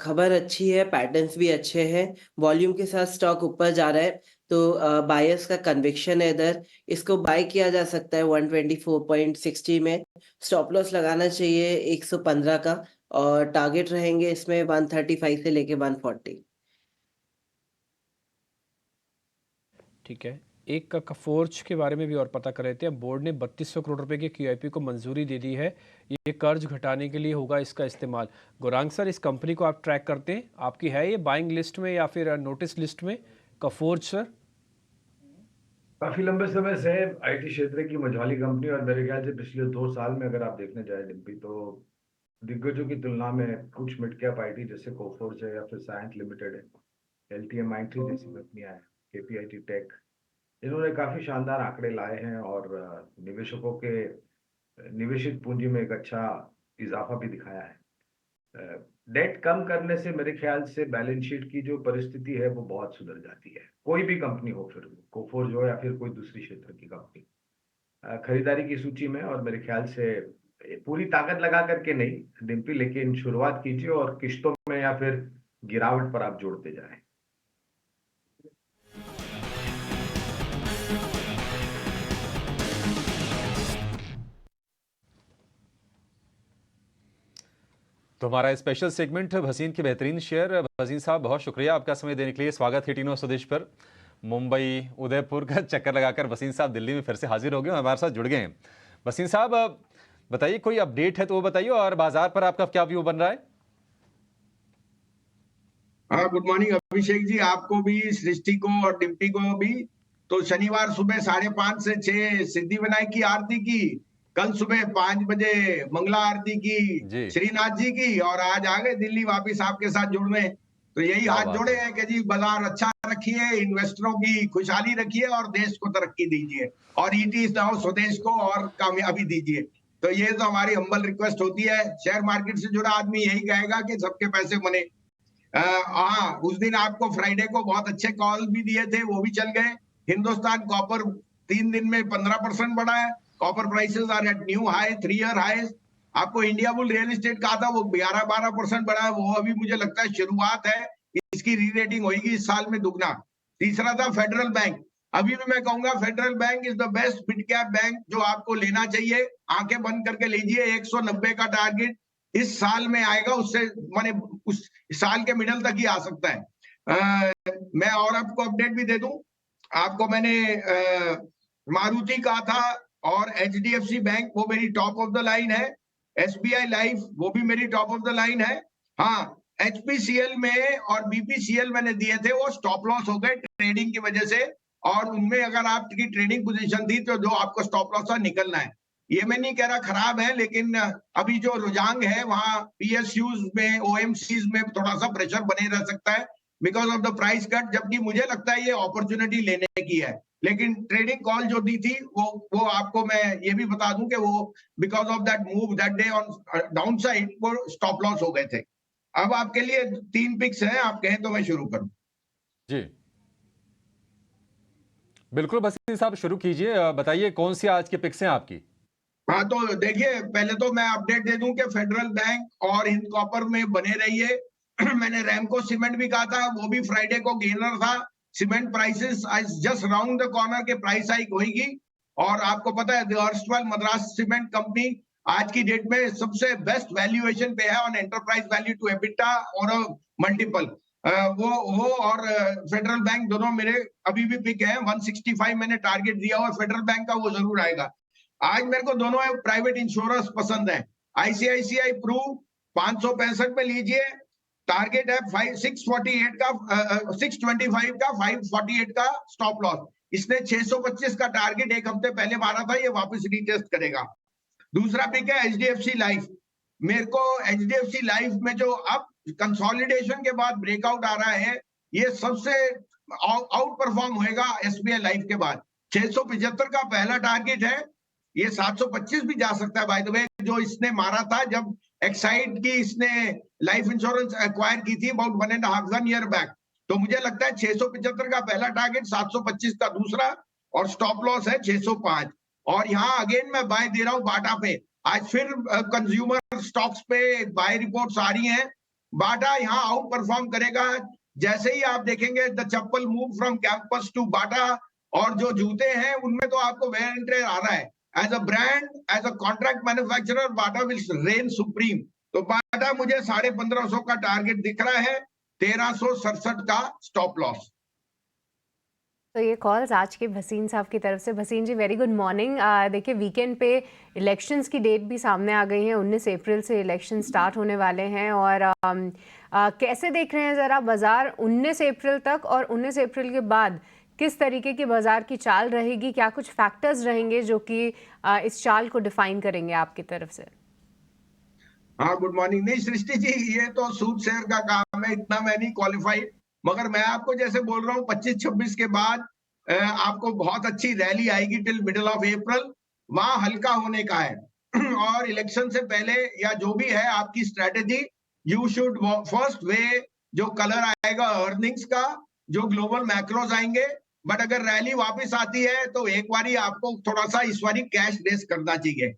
खबर अच्छी है, पैटर्न्स भी अच्छे हैं, वॉल्यूम के साथ स्टॉक ऊपर जा रहा है, तो बायर्स का कन्विक्शन है इधर। इसको बाय किया जा सकता है 124.60 में। स्टॉप लॉस लगाना चाहिए 115 का और टारगेट रहेंगे इसमें 135 से लेके 140। ठीक है, एक का कफोर्ज के बारे में भी और पता कर लेते हैं। बोर्ड ने 3200 करोड़ रुपए की QIP को मंजूरी दे दी है। ये कर्ज घटाने के लिए होगा इसका इस्तेमाल। गौरांग सर, इस कंपनी को आप ट्रैक करते हैं, आपकी है ये बाइंग लिस्ट में या फिर नोटिस लिस्ट में कफोर्ज सर? काफी लंबे समय से आईटी क्षेत्र की मझौली कंपनी, और मेरे ख्याल से पिछले 2 साल में अगर आप देखने जाए डिम्पी, तो दिग्गजों की तुलना में कुछ मिड कैप आईटी जैसे कोफोर्ज है या फिर साइंस लिमिटेड है, LTM Mindtree जैसी कंपनियां हैं, KPIT टेक, इन्होंने काफी शानदार आंकड़े लाए हैं और निवेशकों के निवेशित पूंजी में एक अच्छा इजाफा भी दिखाया है। डेट कम करने से मेरे ख्याल से बैलेंस शीट की जो परिस्थिति है वो बहुत सुधर जाती है। कोई भी कंपनी हो, फिर कोफोर्ज हो या फिर कोई दूसरी क्षेत्र की कंपनी, खरीदारी की सूची में। और मेरे ख्याल से पूरी ताकत लगा करके नहीं डिम्पी, लेकिन शुरुआत कीजिए और किश्तों में या फिर गिरावट पर आप जोड़ते जाएं। तो हमारा स्पेशल सेगमेंट भसीन के बेहतरीन शेयर। भसीन साहब, बहुत शुक्रिया आपका समय देने के लिए। स्वागत है टीनो स्वदेश पर। मुंबई, उदयपुर का चक्कर लगाकर भसीन साहब दिल्ली में फिर से हाजिर हो गए, हमारे साथ जुड़ गए हैं। भसीन साहब, बताइए, कोई अपडेट है तो वो बताइए, और बाजार पर आपका क्या व्यू बन रहा है? हाँ, गुड मॉर्निंग अभिषेक जी, आपको भी, सृष्टि को और डिम्पी को भी। तो शनिवार सुबह 5:30 से 6 सिद्धिविनायक की आरती की, कल सुबह 5 बजे मंगला आरती की श्रीनाथ जी की, और आज आ गए दिल्ली वापिस आपके साथ जुड़ने। तो यही हाथ जोड़े हैं कि जी बाजार अच्छा रखिए, इन्वेस्टरों की खुशहाली रखिए और देश को तरक्की दीजिए, और ईटी नाउ स्वदेश को और कामयाबी दीजिए। तो ये तो हमारी हम्बल रिक्वेस्ट होती है। शेयर मार्केट से जुड़ा आदमी यही कहेगा कि सबके पैसे बने। हाँ, उस दिन आपको फ्राइडे को बहुत अच्छे कॉल भी दिए थे, वो भी चल गए। हिंदुस्तान कॉपर 3 दिन में 15% बढ़ा है। Copper prices are at new high, 3 year high. आपको इंडिया बुल रियल एस्टेट कहा था, वो 11-12% बढ़ा है। वो अभी मुझे लगता है शुरुआत है, इसकी री रेटिंग होगी इस साल में दुगना। तीसरा था फेडरल बैंक, अभी भी मैं कहूंगा federal bank is the best mid cap bank जो आपको लेना चाहिए। आंखें बंद करके लीजिए, 190 का टारगेट इस साल में आएगा, उससे माने उस साल के मिडल तक ही आ सकता है। मैं और आपको अपडेट भी दे दूं, आपको मैंने मारुति कहा था और एचडीएफसी बैंक वो मेरी टॉप ऑफ द लाइन है, एसबीआई लाइफ वो भी मेरी टॉप ऑफ द लाइन है। हाँ, एचपीसीएल में और बीपीसीएल मैंने दिए थे, वो स्टॉप लॉस हो गए ट्रेडिंग की वजह से, और उनमें अगर आपकी ट्रेडिंग पोजीशन थी तो जो आपको स्टॉप लॉस था निकलना है। ये मैं नहीं कह रहा खराब है, लेकिन अभी जो रुझान है वहां पीएसयूज में, ओएमसीज में थोड़ा सा प्रेशर बने रह सकता है because of the price cut, जबकि मुझे लगता है ये अपॉर्चुनिटी लेने की है। लेकिन ट्रेडिंग कॉल जो दी थी वो आपको मैं ये भी बता दूं कि वो because of that move that day on down side वो स्टॉप लॉस हो गए थे। अब आपके लिए 3 पिक्स हैं, आप कहें तो मैं शुरू करूं। जी बिल्कुल, भसीन साहब शुरू कीजिए, बताइए कौन सी आज की पिक्स हैं आपकी। हाँ, तो देखिए, पहले तो मैं अपडेट दे दूं कि फेडरल बैंक और हिंद कॉपर में बने रहिए। मैंने रैमको सीमेंट भी कहा था, वो भी फ्राइडे को गेनर था। सीमेंट प्राइसेस आज जस्ट राउंड द कॉर्नर के प्राइस हाइक होगी, और आपको पता है the erstwhile Madras cement company आज की डेट में सबसे बेस्ट वैल्यूएशन पे है on enterprise value to EBITDA और मल्टीपल। वो और फेडरल बैंक दोनों मेरे अभी भी पिक है। 165 मैंने टारगेट दिया हुआ फेडरल बैंक का, वो जरूर आएगा। आज मेरे को दोनों प्राइवेट इंश्योरेंस पसंद है। आईसीआईसीआई प्रू 565 में लीजिए, टारगेट है 648 का, 625 का, 548 का स्टॉप लॉस। इसने 625 का टारगेट एक हफ्ते पहले मारा था, ये वापस रीटेस्ट करेगा। दूसरा पिक है एचडीएफसी लाइफ। मेरे को एचडीएफसी लाइफ में जो अब कंसोलिडेशन के बाद ब्रेकआउट आ रहा है, ये सबसे आउट परफॉर्म होएगा एसबीआई लाइफ के बाद। 675 का पहला टारगेट है, ये 725 भी जा सकता है बाय द वे, जो इसने मारा था जब एक्साइड की इसने लाइफ इंश्योरेंस एक्वायर की थी अबाउट 1.5 ईयर बैक। तो मुझे लगता है 675 का पहला टारगेट, 725 का दूसरा, और स्टॉप लॉस है 605। और यहाँ अगेन मैं बाय दे रहा हूँ बाटा पे। आज फिर कंज्यूमर स्टॉक्स पे बाय रिपोर्ट्स आ रही हैं। बाटा यहाँ आउट परफॉर्म करेगा। जैसे ही आप देखेंगे the chappal move from campus to Bata, और जो जूते हैं उनमें तो आपको वेयर एंड टेयर आ रहा है। As a brand, as a contract manufacturer, Bata will reign supreme. तो बाटा मुझे 1550 का टारगेट दिख रहा है, 1367 का स्टॉप लॉस। तो ये कॉल्स आज के भसीन साहब की तरफ से। भसीन जी वेरी गुड मॉर्निंग। देखिए वीकेंड पे इलेक्शंस की डेट भी सामने आ गई है, 19 अप्रैल से इलेक्शन स्टार्ट होने वाले हैं, और कैसे देख रहे हैं ज़रा बाज़ार 19 अप्रैल तक, और 19 अप्रैल के बाद किस तरीके की बाज़ार की चाल रहेगी? क्या कुछ फैक्टर्स रहेंगे जो कि इस चाल को डिफाइन करेंगे आपकी तरफ से? हाँ, गुड मॉर्निंग। नहीं सृष्टि जी, ये तो सूद शेयर का काम है, इतना मैं नहीं क्वालिफाइड, मगर मैं आपको जैसे बोल रहा हूँ 25-26 के बाद आपको बहुत अच्छी रैली आएगी टिल मिडल ऑफ अप्रैल, वहां हल्का होने का है। और इलेक्शन से पहले या जो भी है आपकी strategy, you should first way जो कलर आएगा अर्निंग्स का, जो ग्लोबल मैक्रोज आएंगे। बट अगर रैली वापस आती है तो एक बारी आपको थोड़ा सा इस बारी कैश रेस करना चाहिए।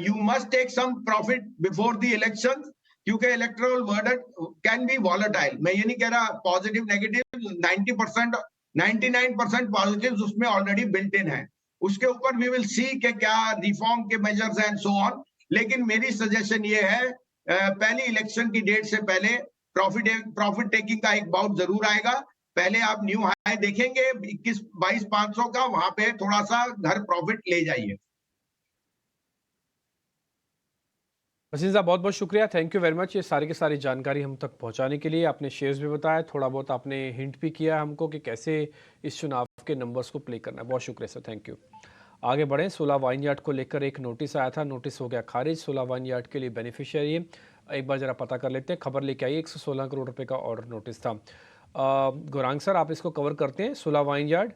You must take some profit before the election, क्योंकि electoral verdict can be volatile. मैं ये नहीं कह रहा पॉजिटिव नेगेटिव, 90% 99% पॉजिटिव उसमें ऑलरेडी बिल्ट इन है। उसके ऊपर वी विल सी कि क्या रिफॉर्म के मेजर्स एंड सो ऑन। लेकिन मेरी सजेशन ये है, पहली इलेक्शन की डेट से पहले प्रॉफिट टेकिंग का एक बाउट जरूर आएगा। पहले आप न्यू हाई देखेंगे 21-22,500 का, वहां पे थोड़ा सा घर प्रॉफिट ले जाइए। वसीम साहब बहुत बहुत शुक्रिया, थैंक यू वेरी मच, ये सारी की सारी जानकारी हम तक पहुंचाने के लिए। आपने शेयर्स भी बताया, थोड़ा बहुत आपने हिंट भी किया हमको कि कैसे इस चुनाव के नंबर्स को प्ले करना है। बहुत शुक्रिया सर, थैंक यू। आगे बढ़ें, 16 वाइनयार्ड को लेकर एक नोटिस आया था, नोटिस हो गया खारिज। 16 वाइनयार्ड के लिए बेनिफिशियरी एक बार ज़रा पता कर लेते हैं। खबर लेके आई 116 करोड़ रुपये का ऑर्डर नोटिस था। गौरांग सर आप इसको कवर करते हैं, 16 वाइनयार्ड।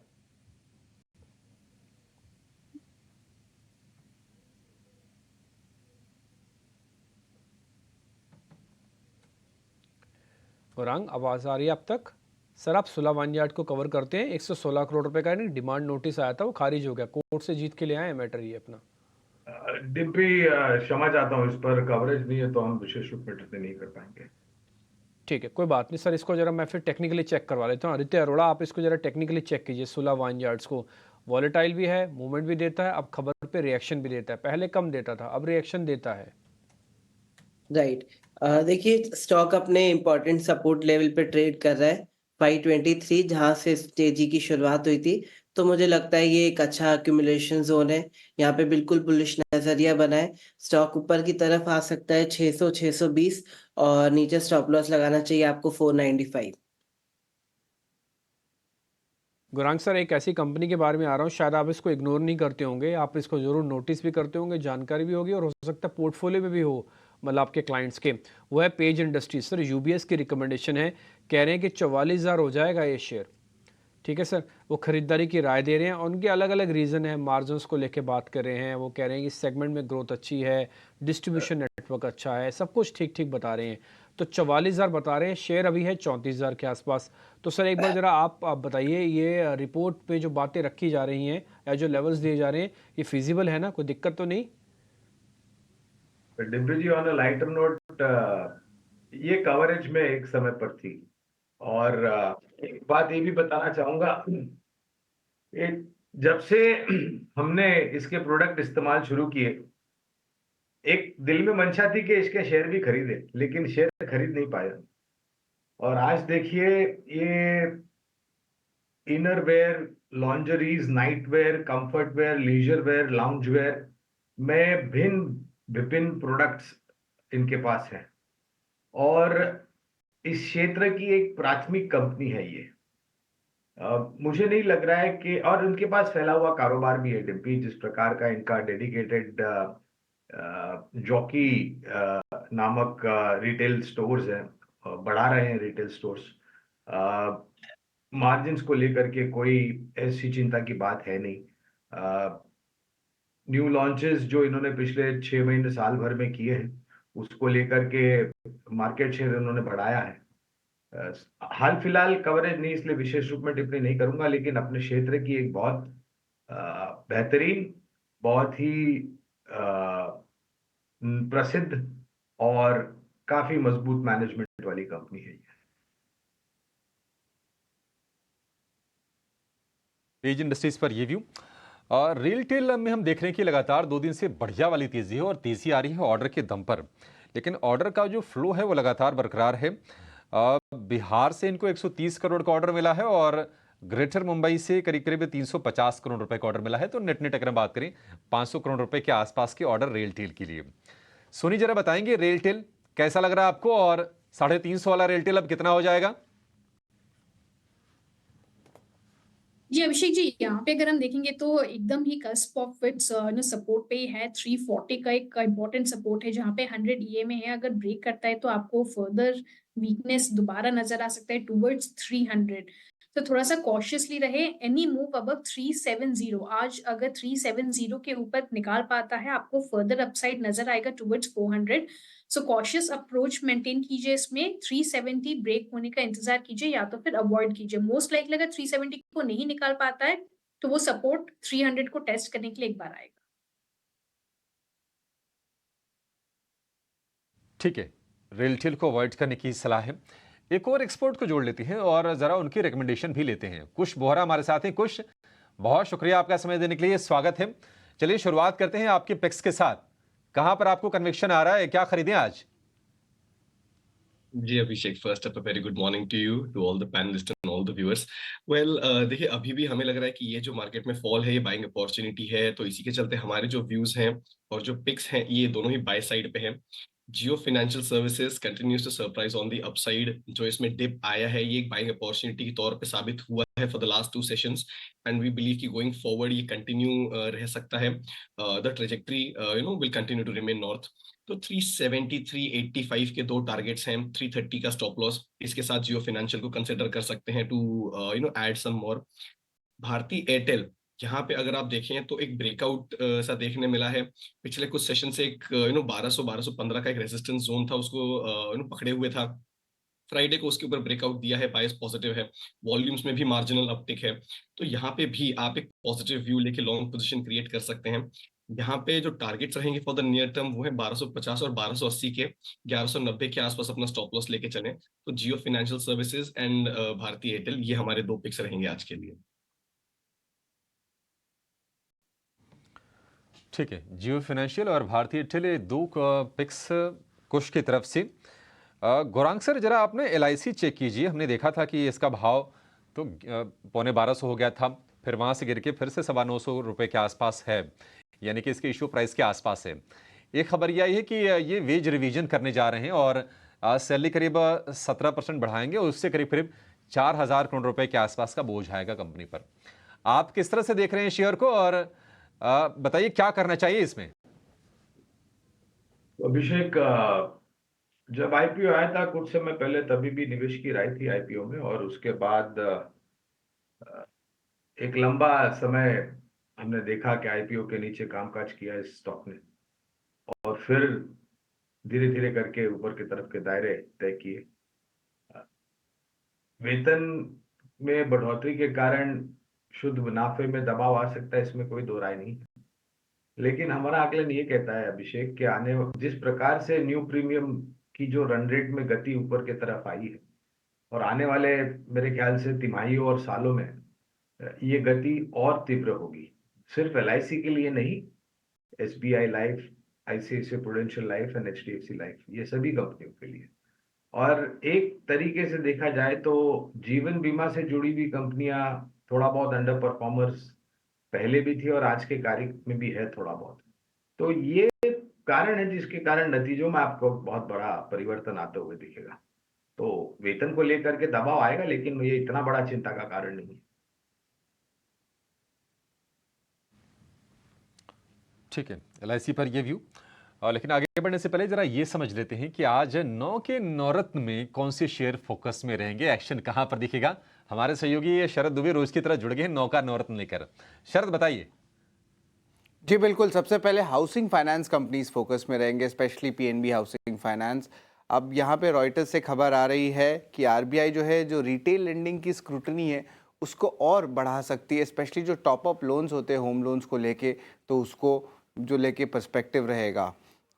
गौरांग आवाज़ आ रही है आप तक? सर आप 16 वाइनयार्ड को कवर करते हैं, 116 करोड़ रुपए का डिमांड नोटिस आया था, वो खारिज हो गया, कोर्ट से जीत के ले आए मैटर ये अपना। डिम्पी क्षमा चाहता हूँ, इस पर कवरेज नहीं है तो हम विशेष रूप में टिप्पणी नहीं कर पाएंगे। ठीक है, कोई बात नहीं सर, इसको जरा मैं फिर टेक्निकली चेक करवा लेता हूँ। आदित्य अरोड़ा, आप इसको जरा टेक्निकली चेक कीजिए। सुला वाइन यार्ड्स को वॉलेटाइल भी है, मूवमेंट भी देता है, अब खबर पे रिएक्शन भी देता है। पहले कम देता था, अब रिएक्शन देता है। राइट। देखिए स्टॉक अपने इम्पोर्टेंट सपोर्ट लेवल पे ट्रेड कर रहा है 523, जहां से इस तेजी की शुरुआत हुई थी। तो मुझे लगता है ये एक अच्छा एक्यूमुलेशन जोन है। यहाँ पे बिल्कुल बुलिश नजरिया बना है। स्टॉक ऊपर की तरफ आ सकता है 600 620, और नीचे स्टॉप लॉस लगाना चाहिए आपको 495। गुरांग सर, एक ऐसी कंपनी के बारे में आ रहा हूँ, शायद आप इसको इग्नोर नहीं करते होंगे, आप इसको ज़रूर नोटिस भी करते होंगे, जानकारी भी होगी और हो सकता है पोर्टफोलियो में भी हो, मतलब आपके क्लाइंट्स के। वो है पेज इंडस्ट्रीज। सर यूबीएस की रिकमेंडेशन है, कह रहे हैं कि 44,000 हो जाएगा ये शेयर। ठीक है सर, वो खरीदारी की राय दे रहे हैं और उनके अलग अलग रीज़न है, मार्जिन्स को लेके बात कर रहे हैं। वो कह रहे हैं कि सेगमेंट में ग्रोथ अच्छी है, डिस्ट्रीब्यूशन नेटवर्क अच्छा है, सब कुछ ठीक ठीक बता रहे हैं। तो 44,000 बता रहे हैं, शेयर अभी है 34,000 के आसपास। तो सर एक बार ज़रा आप बताइए, ये रिपोर्ट पे जो बातें रखी जा रही हैं या जो लेवल्स दिए जा रहे हैं, ये फिजिबल है ना, कोई दिक्कत तो नहीं? डिम्पी जी, ऑन अ लाइटर नोट, ये कवरेज में एक समय पर थी। और एक बात ये भी बताना चाहूंगा, एक जब से हमने इसके प्रोडक्ट इस्तेमाल शुरू किए, एक दिल में मंशा थी कि इसके शेयर भी खरीदे, लेकिन शेयर खरीद नहीं पाया। और आज देखिए, ये inner wear, lingeries, night wear, comfort wear, leisure wear, lounge wear में भिन्न विभिन्न प्रोडक्ट्स इनके पास हैं। और इस क्षेत्र की एक प्राथमिक कंपनी है ये। मुझे नहीं लग रहा है कि, और उनके पास फैला हुआ कारोबार भी है डिम्पी, जिस प्रकार का इनका डेडिकेटेड जॉकी नामक रिटेल स्टोर्स है, बढ़ा रहे हैं रिटेल स्टोर्स। मार्जिन्स को लेकर के कोई ऐसी चिंता की बात है नहीं। न्यू लॉन्चेस जो इन्होंने पिछले 6 महीने साल भर में किए हैं, उसको लेकर के मार्केट शेयर इन्होंने बढ़ाया है। हाल फिलहाल कवरेज नहीं, इसलिए विशेष रूप में टिप्पणी नहीं करूंगा, लेकिन अपने क्षेत्र की एक बहुत बेहतरीन, बहुत ही प्रसिद्ध और काफी मजबूत मैनेजमेंट वाली कंपनी है ये। पेज इंडस्ट्रीज पर ये व्यू। और रिटेल में हम देख रहे हैं कि लगातार 2 दिन से बढ़िया वाली तेजी है और तेजी आ रही है ऑर्डर के दम पर, लेकिन ऑर्डर का जो फ्लो है वो लगातार बरकरार है। बिहार से इनको 130 करोड़ का ऑर्डर मिला है और ग्रेटर मुंबई से करीब करीब 350 करोड़ रुपए का ऑर्डर मिला है। तो नेट नेट अगर हम बात करें 500 करोड़ रुपए के आसपास के ऑर्डर रेलटेल के लिए। सोनी जरा बताएंगे रेलटेल कैसा लग रहा है आपको, और 350 वाला रेलटेल अब कितना हो जाएगा? जी अभिषेक जी, यहाँ पे अगर हम देखेंगे तो एकदम ही कस्प ऑफ इट्स सपोर्ट पे ही है। 340 का एक इंपॉर्टेंट सपोर्ट है, जहाँ पे 100 EMA है। अगर ब्रेक करता है तो आपको फर्दर वीकनेस दोबारा नजर आ सकता है टुवर्ड्स 300। तो थोड़ा सा कॉशियसली रहे। एनी मूव अबव 370, आज अगर 370 के ऊपर निकाल पाता है, आपको फर्दर अपसाइड नजर आएगा टुवर्ड्स 400। सो कॉशियस अप्रोच मेंटेन कीजिए इसमें। 370 ब्रेक होने का इंतजार कीजिए या तो फिर अवॉइड कीजिए। मोस्ट लाइकली अगर 370 को नहीं निकाल पाता है तो वो सपोर्ट 300 को टेस्ट करने के लिए एक बार आएगा। ठीक है, रेलटेल को अवॉइड करने की सलाह है। एक और एक्सपर्ट को जोड़ लेते हैं और जरा उनकी रिकमेंडेशन भी लेते हैं। कुश बोहरा हमारे साथ हैं। कुश, बहुत शुक्रिया आपका समय देने के लिए, स्वागत है। चलिए शुरुआत करते हैं आपके पिक्स के साथ। कहां पर आपको कन्विक्शन आ रहा है, क्या खरीदें आज? जी Abhishek, first up very good morning to you, to all the panelist and all the viewers. Well देखिए, अभी भी हमें लग रहा है कि ये जो मार्केट में फॉल है ये बाइंग अपॉर्चुनिटी है, तो इसी के चलते हमारे जो व्यूज हैं और जो पिक्स हैं ये दोनों ही बाय साइड पे हैं। Jio financial services continues to surprise on the upside. जो इसमें डिप आया है ये एक बाइंग अपॉर्चुनिटी के तौर पे साबित हुआ है for the last 2 sessions, and we believe कि गोइंग फॉरवर्ड ये कंटिन्यू रह सकता है। The trajectory will continue to remain north. तो 370 385 के 2 टारगेट्स हैं, 330 का स्टॉप लॉस। इसके साथ जियो फाइनेंशियल को कंसिडर कर सकते हैं to add some more. Bharti Airtel, यहाँ पे अगर आप देखें तो एक ब्रेकआउट सा देखने मिला है। पिछले कुछ सेशन से एक 1200-1215 का एक रेजिस्टेंस जोन था, उसको पकड़े हुए था। फ्राइडे को उसके ऊपर ब्रेकआउट दिया है, बायस पॉजिटिव है, वॉल्यूम्स में भी मार्जिनल अपटिक है। तो यहाँ पे भी आप एक पॉजिटिव व्यू लेके लॉन्ग पोजीशन क्रिएट कर सकते हैं। यहाँ पे जो टारगेट्स रहेंगे फॉर द नियर टर्म वो है 1250 और 1280 के, 1190 के आसपास अपना स्टॉप लॉस लेके चलें। तो Jio financial services and Bharti Airtel, ये हमारे 2 पिक्स रहेंगे आज के लिए। ठीक है, जियो फाइनेंशियल और भारतीय एयरटेल, ये 2 पिक्स कुश की तरफ से। गौरांग सर, जरा आपने LIC चेक कीजिए। हमने देखा था कि इसका भाव तो 1250 हो गया था, फिर वहां से गिर के फिर से 950 रुपए के आसपास है, यानी कि इसके इशू प्राइस के आसपास है। एक खबर यह आई है कि ये वेज रिवीजन करने जा रहे हैं और सैलरी करीब 17% बढ़ाएंगे और उससे करीब करीब 4000 करोड़ रुपए के आसपास का बोझ आएगा कंपनी पर। आप किस तरह से देख रहे हैं शेयर को, और बताइए क्या करना चाहिए इसमें? अभिषेक, जब IPO आया था कुछ समय पहले, तभी भी निवेश की राय थी IPO में, और उसके बाद एक लंबा समय हमने देखा कि IPO के नीचे कामकाज किया इस स्टॉक ने, और फिर धीरे धीरे करके ऊपर की तरफ के दायरे तय किए। वेतन में बढ़ोतरी के कारण शुद्ध मुनाफे में दबाव आ सकता है, इसमें कोई दो राय नहीं है। लेकिन हमारा आकलन ये कहता है अभिषेक कि जिस प्रकार से न्यू प्रीमियम की जो रन रेट में गति ऊपर की तरफ आई है, और आने वाले मेरे ख्याल से तिमाहियों और सालों में ये गति और तीव्र होगी। सिर्फ LIC के लिए नहीं, SBI life, ICICI prudential life and HDFC life, ये सभी कंपनियों के लिए। और एक तरीके से देखा जाए तो जीवन बीमा से जुड़ी हुई कंपनियां थोड़ा बहुत अंडर परफॉर्मर्स पहले भी थी और आज के तारीख में भी है थोड़ा बहुत। तो ये कारण है जिसके कारण नतीजों में आपको बहुत बड़ा परिवर्तन आते हुए दिखेगा। तो वेतन को लेकर के दबाव आएगा, लेकिन ये इतना बड़ा चिंता का कारण नहीं है। ठीक है, LIC पर ये व्यू। लेकिन आगे बढ़ने से पहले जरा ये समझ लेते हैं कि आज 9 के नवरत्न में कौन से शेयर फोकस में रहेंगे, एक्शन कहां पर दिखेगा। हमारे सहयोगी शरद दुबे रोज की तरह जुड़ गए हैं 9 का नवरत्न लेकर। शरद, बताइए। जी बिल्कुल, सबसे पहले हाउसिंग फाइनेंस कंपनीज फोकस में रहेंगे, स्पेशली PNB हाउसिंग फाइनेंस। अब यहाँ पे रॉयटर्स से खबर आ रही है कि RBI जो है, जो रिटेल लेंडिंग की स्क्रूटनी है उसको और बढ़ा सकती है, स्पेशली जो टॉप अप लोन्स होते हैं होम लोन्स को लेके, तो उसको जो लेके पर्सपेक्टिव रहेगा।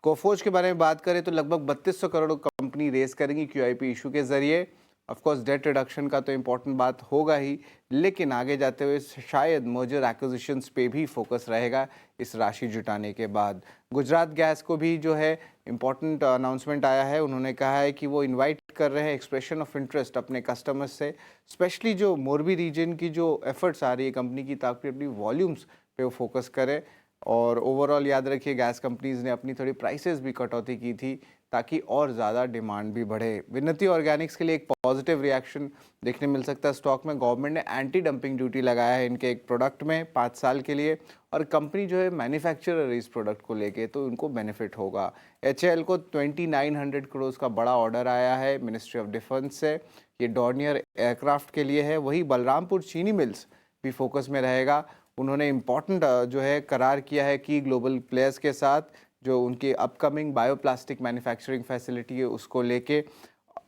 कोफोज के बारे में बात करें तो लगभग 3200 करोड़ कंपनी रेस करेंगी QIP इशू के जरिए। ऑफकोर्स डेट रिडक्शन का तो इम्पोर्टेंट बात होगा ही, लेकिन आगे जाते हुए शायद मर्जर एक्विजिशंस पे भी फोकस रहेगा इस राशि जुटाने के बाद। गुजरात गैस को भी जो है इम्पोर्टेंट अनाउंसमेंट आया है, उन्होंने कहा है कि वो इनवाइट कर रहे हैं एक्सप्रेशन ऑफ इंटरेस्ट अपने कस्टमर्स से, स्पेशली जो मोरबी रीजन की जो एफर्ट्स आ रही है कंपनी की, ताकि अपनी वॉल्यूम्स पे वो फोकस करे। और ओवरऑल याद रखिए गैस कंपनीज ने अपनी थोड़ी प्राइसेस भी कटौती की थी ताकि और ज़्यादा डिमांड भी बढ़े। विनती ऑर्गेनिक्स के लिए एक पॉजिटिव रिएक्शन देखने मिल सकता है स्टॉक में। गवर्नमेंट ने एंटी डंपिंग ड्यूटी लगाया है इनके एक प्रोडक्ट में 5 साल के लिए, और कंपनी जो है मैन्युफैक्चरर इस प्रोडक्ट को लेके, तो उनको बेनिफिट होगा। HAL को 2900 करोड़ का बड़ा ऑर्डर आया है मिनिस्ट्री ऑफ डिफेंस से, ये डॉर्नियर एयरक्राफ्ट के लिए है। वही बलरामपुर चीनी मिल्स भी फोकस में रहेगा। उन्होंने इम्पॉर्टेंट जो है करार किया है कि ग्लोबल प्लेयर्स के साथ, जो उनकी अपकमिंग बायोप्लास्टिक मैन्युफैक्चरिंग फैसिलिटी है उसको लेके।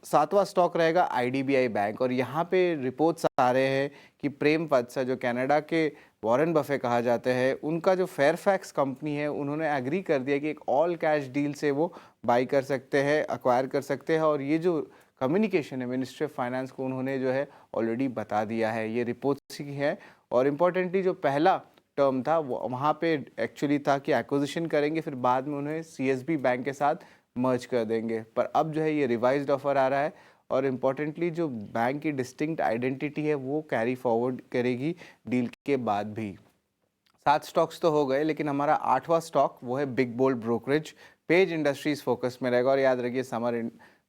7वां स्टॉक रहेगा IDBI बैंक, और यहाँ पे रिपोर्ट्स आ रहे हैं कि प्रेम वत्स, जो कनाडा के वॉरेन बफे कहा जाते हैं, उनका जो फेयरफैक्स कंपनी है, उन्होंने एग्री कर दिया कि एक ऑल कैश डील से वो बाई कर सकते हैं, अक्वायर कर सकते हैं। और ये जो कम्युनिकेशन है मिनिस्ट्री ऑफ फाइनेंस को उन्होंने जो है ऑलरेडी बता दिया है, ये रिपोर्ट्स ही है। और इम्पॉर्टेंटली जो पहला टर्म था वो वहाँ पे एक्चुअली था कि एक्विजिशन करेंगे, फिर बाद में उन्हें CSB बैंक के साथ मर्ज कर देंगे, पर अब जो है ये रिवाइज्ड ऑफर आ रहा है। और इम्पॉर्टेंटली जो बैंक की डिस्टिंक्ट आइडेंटिटी है वो कैरी फॉरवर्ड करेगी डील के बाद भी। 7 स्टॉक्स तो हो गए, लेकिन हमारा 8वां स्टॉक वो है big bold brokerage. Page Industries focus में रहेगा। और याद रखिए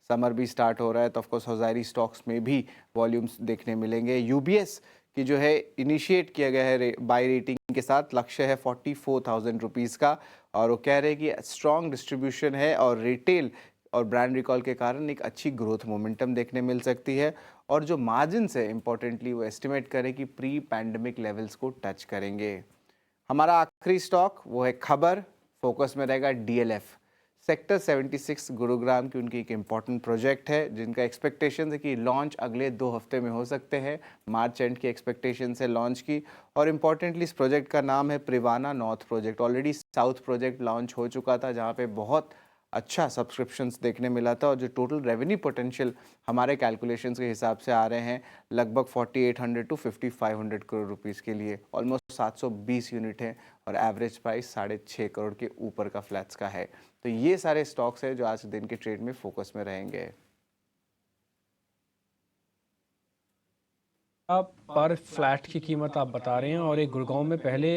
समर भी स्टार्ट हो रहा है, तो ऑफकोर्स हजारी स्टॉक्स में भी वॉल्यूम्स देखने मिलेंगे। UBS की जो है इनिशिएट किया गया है बाय रेटिंग के साथ, लक्ष्य है 44,000 रुपीज़ का, और वो कह रहे हैं कि स्ट्रॉन्ग डिस्ट्रीब्यूशन है और रिटेल और ब्रांड रिकॉल के कारण एक अच्छी ग्रोथ मोमेंटम देखने मिल सकती है। और जो मार्जिन है इंपॉर्टेंटली वो एस्टिमेट करें कि प्री पैंडमिक लेवल्स को टच करेंगे। हमारा आखिरी स्टॉक वो है खबर, फोकस में रहेगा DLF। सेक्टर 76 गुरुग्राम की उनकी एक इम्पॉर्टेंट प्रोजेक्ट है जिनका एक्सपेक्टेशन है कि लॉन्च अगले 2 हफ्ते में हो सकते हैं। मार्च एंड की एक्सपेक्टेशन है लॉन्च की। और इम्पॉर्टेंटली इस प्रोजेक्ट का नाम है Privana north project. Already south project launch हो चुका था जहाँ पे बहुत अच्छा सब्सक्रिप्शंस देखने मिला था और जो टोटल रेवेन्यू पोटेंशियल हमारे कैलकुलेशंस के हिसाब से आ रहे हैं लगभग 4800 टू 5500 करोड़ रुपीस के लिए। ऑलमोस्ट 720 यूनिट है और एवरेज प्राइस 6.5 करोड़ के ऊपर का फ्लैट्स का है। तो ये सारे स्टॉक्स है जो आज दिन के ट्रेड में फोकस में रहेंगे। आप पर फ्लैट की कीमत आप बता रहे हैं और एक गुड़गांव में पहले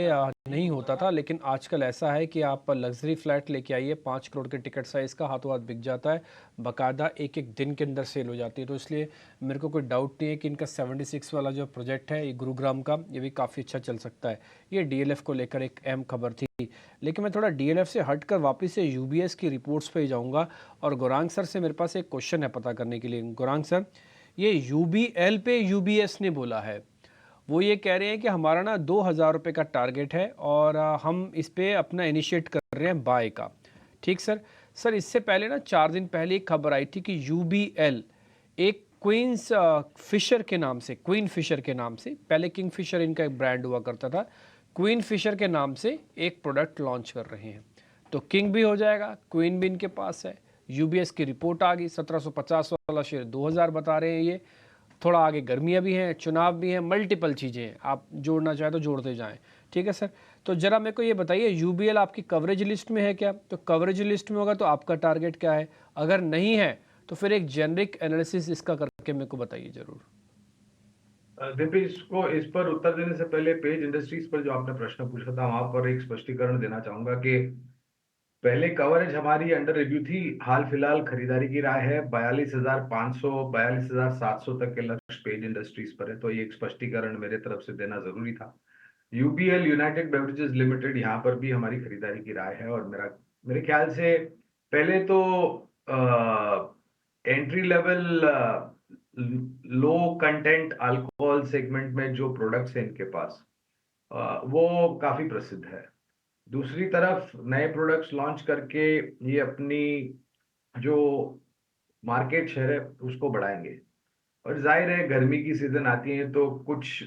नहीं होता था, लेकिन आजकल ऐसा है कि आप लग्जरी फ्लैट लेके आइए 5 करोड़ के टिकट साइज़ का, हाथों हाथ बिक जाता है, बाकायदा एक एक दिन के अंदर सेल हो जाती है। तो इसलिए मेरे को कोई डाउट नहीं है कि इनका 76 वाला जो प्रोजेक्ट है ये गुरुग्राम का, ये भी काफ़ी अच्छा चल सकता है। ये DLF को लेकर एक अहम खबर थी। लेकिन मैं थोड़ा DLF से हट कर वापस से UBS की रिपोर्ट्स पे जाऊँगा और गौरांग सर से मेरे पास एक क्वेश्चन है पता करने के लिए। गौरांग सर, ये UBL पे UBS ने बोला है, वो ये कह रहे हैं कि हमारा ना 2000 रुपये का टारगेट है और हम इस पे अपना इनिशिएट कर रहे हैं बाय का। ठीक सर। सर इससे पहले ना 4 दिन पहले एक खबर आई थी कि UBL एक क्वींस फिशर के नाम से, क्वीन फिशर के नाम से, पहले किंग फिशर इनका एक ब्रांड हुआ करता था, क्वीन फिशर के नाम से एक प्रोडक्ट लॉन्च कर रहे हैं। तो किंग भी हो जाएगा, क्वीन भी इनके पास है। UBS की रिपोर्ट आ गई, 1750 वाला शेयर 2000 बता रहे हैं। ये थोड़ा आगे गर्मियाँ भी हैं, चुनाव भी हैं, मल्टीपल चीज़ें हैं, आप जोड़ना चाहें तो जोड़ते जाएं। ठीक है सर। तो ज़रा मेरे को ये बताइए, UBL आपकी कवरेज लिस्ट में है क्या? तो कवरेज लिस्ट में होगा तो आपका टारगेट क्या है? अगर नहीं है तो फिर एक जेनरिक एनालिसिस इसका करके मेरे को बताइए ज़रूर। दिव्य, इसको इस पर उत्तर देने से पहले पेज इंडस्ट्रीज पर जो आपने प्रश्न पूछा था वहां पर एक स्पष्टीकरण देना चाहूंगा कि पहले कवरेज हमारी अंडर रिव्यू थी। हाल फिलहाल खरीदारी की राय है 42,500 42,700 तक के लक्ष्य पेज इंडस्ट्रीज पर है। तो ये एक स्पष्टीकरण मेरे तरफ से देना जरूरी था। UBL यूनाइटेड बेवरेजेस लिमिटेड यहाँ पर भी हमारी खरीदारी की राय है और मेरे ख्याल से पहले तो entry level low content alcohol segment में जो प्रोडक्ट्स हैं इनके पास वो काफी प्रसिद्ध है। दूसरी तरफ नए प्रोडक्ट्स लॉन्च करके ये अपनी जो मार्केट शेयर है उसको बढ़ाएंगे। और जाहिर है गर्मी की सीजन आती है तो कुछ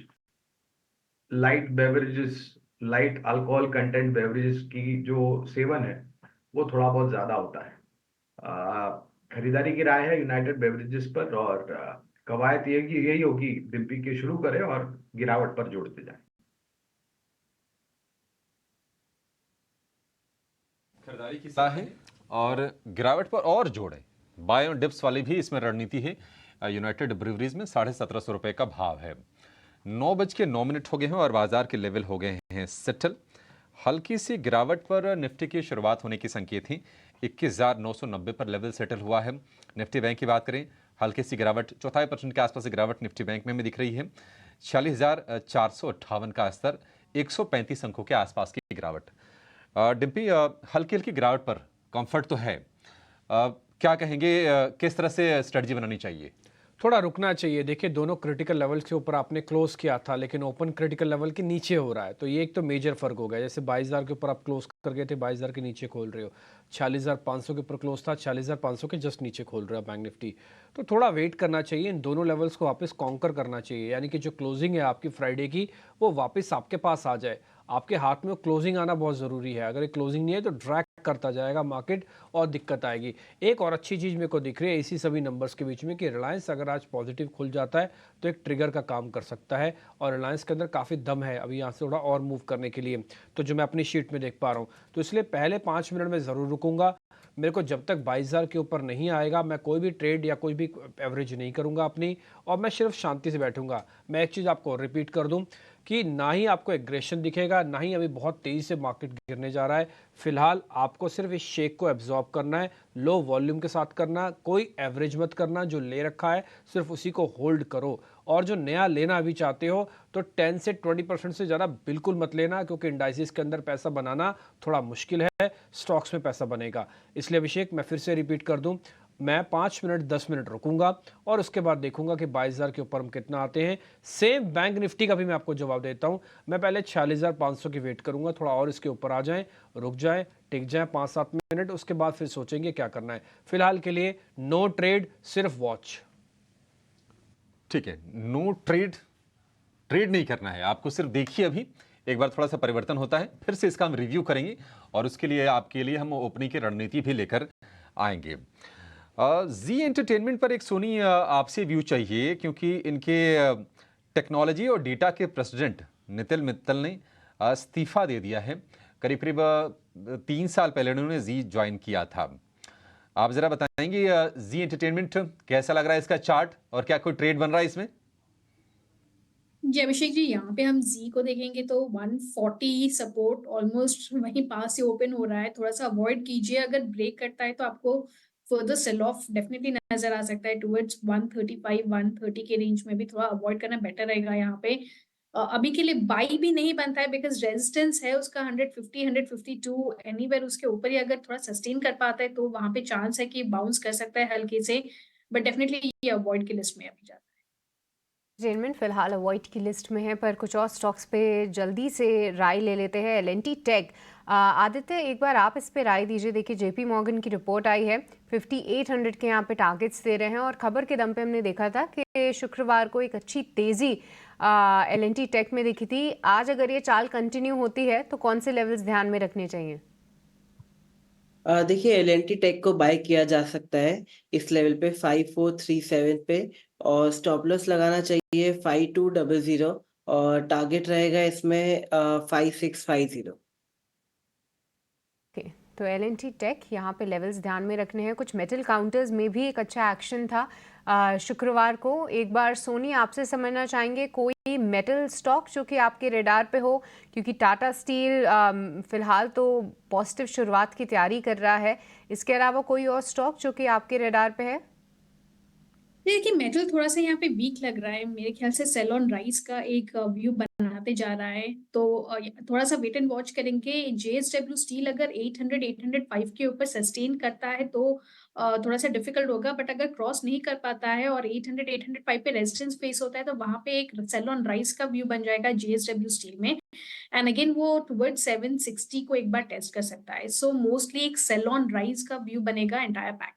light beverages, light alcohol content beverages की जो सेवन है वो थोड़ा बहुत ज्यादा होता है। खरीदारी की राय है यूनाइटेड बेवरेजेस पर और कवायद ये कि यही होगी डिम्पी के शुरू करें और गिरावट पर जोड़ते जाएं। खरीदारी की सलाह है और गिरावट पर और जोड़े। बाय ऑन डिप्स वाली भी इसमें रणनीति है। यूनाइटेड ब्रिवरीज में 1750 रुपए का भाव है। 9:09 हो गए हैं और बाजार के लेवल हो गए हैं सेटल। हल्की सी गिरावट पर निफ्टी की शुरुआत होने की संकेत थी। 21,990 पर लेवल सेटल हुआ है। निफ्टी बैंक की बात करें, हल्की सी गिरावट 0.25% के आसपास गिरावट निफ्टी बैंक में दिख रही है। 46,458 का स्तर, 135 अंकों के आसपास की गिरावट। डिम्पी, हल्की हल्की गिरावट पर कंफर्ट तो है, क्या कहेंगे, किस तरह से स्ट्रेटजी बनानी चाहिए? थोड़ा रुकना चाहिए। देखिए दोनों क्रिटिकल लेवल्स के ऊपर आपने क्लोज किया था लेकिन ओपन क्रिटिकल लेवल के नीचे हो रहा है, तो ये एक तो मेजर फर्क हो गया। जैसे 22,000 के ऊपर आप क्लोज कर गए थे, 22,000 के नीचे खोल रहे हो। 46,500 के ऊपर क्लोज था, 46,500 के जस्ट नीचे खोल रहा है बैंक निफ्टी। तो थोड़ा वेट करना चाहिए, इन दोनों लेवल्स को वापस कॉन्कर करना चाहिए, यानी कि जो क्लोजिंग है आपकी फ्राइडे की वो वापस आपके पास आ जाए। आपके हाथ में क्लोजिंग आना बहुत ज़रूरी है। अगर ये क्लोजिंग नहीं है तो ड्रैग करता जाएगा मार्केट और दिक्कत आएगी। एक और अच्छी चीज़ मेरे को दिख रही है इसी सभी नंबर्स के बीच में कि रिलायंस अगर आज पॉजिटिव खुल जाता है तो एक ट्रिगर का काम कर सकता है और रिलायंस के अंदर काफ़ी दम है अभी यहाँ से थोड़ा और मूव करने के लिए, तो जो मैं अपनी शीट में देख पा रहा हूँ। तो इसलिए पहले 5 मिनट में ज़रूर रुकूंगा। मेरे को जब तक 22,000 के ऊपर नहीं आएगा मैं कोई भी ट्रेड या कोई भी एवरेज नहीं करूंगा अपनी, और मैं सिर्फ शांति से बैठूंगा। मैं एक चीज़ आपको रिपीट कर दूं कि ना ही आपको एग्रेशन दिखेगा, ना ही अभी बहुत तेज़ी से मार्केट गिरने जा रहा है। फिलहाल आपको सिर्फ इस शेक को एब्जॉर्ब करना है, लो वॉल्यूम के साथ करना, कोई एवरेज मत करना। जो ले रखा है सिर्फ उसी को होल्ड करो, और जो नया लेना अभी चाहते हो तो 10 से 20% से ज़्यादा बिल्कुल मत लेना, क्योंकि इंडाइसिस के अंदर पैसा बनाना थोड़ा मुश्किल है, स्टॉक्स में पैसा बनेगा। इसलिए अभिषेक मैं फिर से रिपीट कर दूं, मैं 5 मिनट 10 मिनट रुकूंगा और उसके बाद देखूंगा कि 22,000 के ऊपर हम कितना आते हैं। सेम बैंक निफ्टी का भी मैं आपको जवाब देता हूं। मैं पहले 46,500 की वेट करूंगा, थोड़ा और इसके ऊपर आ जाएं, रुक जाएं, टिक जाएं 5-7 मिनट, उसके बाद फिर सोचेंगे क्या करना है। फिलहाल के लिए नो ट्रेड, सिर्फ वॉच। ठीक है, नो ट्रेड, ट्रेड नहीं करना है आपको, सिर्फ देखिए। अभी एक बार थोड़ा सा परिवर्तन होता है, फिर से इसका हम रिव्यू करेंगे और उसके लिए आपके लिए हम ओपनिंग की रणनीति भी लेकर आएंगे। जी एंटरटेनमेंट पर एक सोनी आपसे व्यू चाहिए, क्योंकि इनके टेक्नोलॉजी और डेटा के प्रेसिडेंट नितिन मित्तल ने इस्तीफा दे दिया है। करीब करीब 3 साल पहले उन्होंने जी ज्वाइन किया था। आप जरा बताएंगे जी एंटरटेनमेंट कैसा लग रहा है इसका चार्ट, और क्या कोई ट्रेड बन रहा है इसमें? जी अभिषेक जी, यहाँ पे हम जी को देखेंगे तो 140 सपोर्ट ऑलमोस्ट वहीं पास से ओपन हो रहा है। थोड़ा सा अवॉइड कीजिए, अगर ब्रेक करता है तो आपको फर्दर सेल ऑफ डेफिनेटली नजर आ सकता है टुवर्ड्स 135 130 के रेंज में भी थोड़ा अवॉइड करना बेटर रहेगा यहाँ पे। अभी के लिए बाई भी नहीं बनता है बिकॉज रेजिस्टेंस है उसका 150 152 एनीवेयर उसके ऊपर ही अगर थोड़ा सस्टेन कर पाता है तो वहां पे चांस है कि बाउंस कर सकता है हल्के से, बट डेफिनेटली ये अवॉइड की लिस्ट में अभी जाता है। एंटरटेनमेंट फिलहाल अवॉइड की लिस्ट में है, पर कुछ और स्टॉक्स पे जल्दी से राय ले लेते हैं। एल&टी टेक, आदित्य एक बार आप इस पे राय दीजिए। देखिए जेपी मॉर्गन की रिपोर्ट आई है, 5800 के यहाँ पे टारगेट्स दे रहे हैं और खबर के दम पे हमने देखा था कि शुक्रवार को एक अच्छी तेज़ी एल&टी टेक में दिखी थी। आज अगर ये चाल कंटिन्यू होती है तो कौन से लेवल्स ध्यान में रखने चाहिए? देखिए एल&टी टेक को बाय किया जा सकता है इस लेवल पे 5437 पे, और स्टॉप लॉस लगाना चाहिए 5200 और टारगेट रहेगा इसमें 5650। ओके, तो एल&टी टेक यहाँ पे लेवल्स ध्यान में रखने हैं। कुछ मेटल काउंटर्स में भी एक अच्छा एक्शन था शुक्रवार को। एक बार सोनी आपसे समझना चाहेंगे कोई मेटल स्टॉक जो कि आपके रेडार पे हो, क्योंकि टाटा स्टील फिलहाल तो पॉजिटिव शुरुआत की तैयारी कर रहा है। इसके अलावा कोई और स्टॉक जो कि आपके रेडार पे है? देखिए मेटल थोड़ा सा यहाँ पे वीक लग रहा है, मेरे ख्याल से सेल ऑन राइज का एक व्यू बनाते जा रहा है, तो थोड़ा सा वेट एंड वॉच करेंगे। जेएसडब्ल्यू स्टील अगर 800 805 के ऊपर सस्टेन करता है तो थोड़ा सा डिफिकल्ट होगा, बट अगर क्रॉस नहीं कर पाता है और 800 805 पे रेजिस्टेंस फेस होता है तो वहां पे एक सेल ऑन राइज का व्यू बन जाएगा जेएसडब्ल्यू स्टील में, एंड अगेन वो टुवर्ड 760 को एक बार टेस्ट कर सकता है। सो मोस्टली एक सेल ऑन राइज का व्यू बनेगा एंटायर पैक।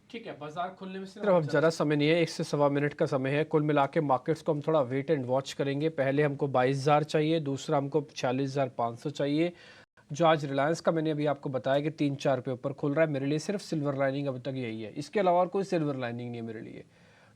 ठीक है, बाजार खुलने में सिर्फ अब ज़्यादा समय नहीं है, 1 से सवा मिनट का समय है। कुल मिला के मार्केट्स को हम थोड़ा वेट एंड वॉच करेंगे। पहले हमको 22,000 चाहिए, दूसरा हमको 46,500 चाहिए। जो आज रिलायंस का मैंने अभी आपको बताया कि 3-4 रुपये ऊपर खुल रहा है, मेरे लिए सिर्फ सिल्वर लाइनिंग अभी तक यही है, इसके अलावा और कोई सिल्वर लाइनिंग नहीं है मेरे लिए,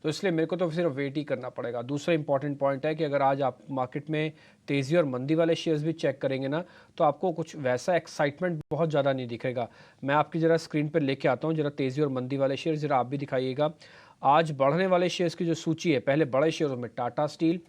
तो इसलिए मेरे को तो सिर्फ वेट ही करना पड़ेगा। दूसरा इंपॉर्टेंट पॉइंट है कि अगर आज आप मार्केट में तेज़ी और मंदी वाले शेयर्स भी चेक करेंगे ना, तो आपको कुछ वैसा एक्साइटमेंट बहुत ज़्यादा नहीं दिखेगा। मैं आपकी ज़रा स्क्रीन पर लेके आता हूँ, ज़रा तेज़ी और मंदी वाले शेयर ज़रा आप भी दिखाइएगा। आज बढ़ने वाले शेयर्स की जो सूची है, पहले बड़े शेयरों में Tata steel,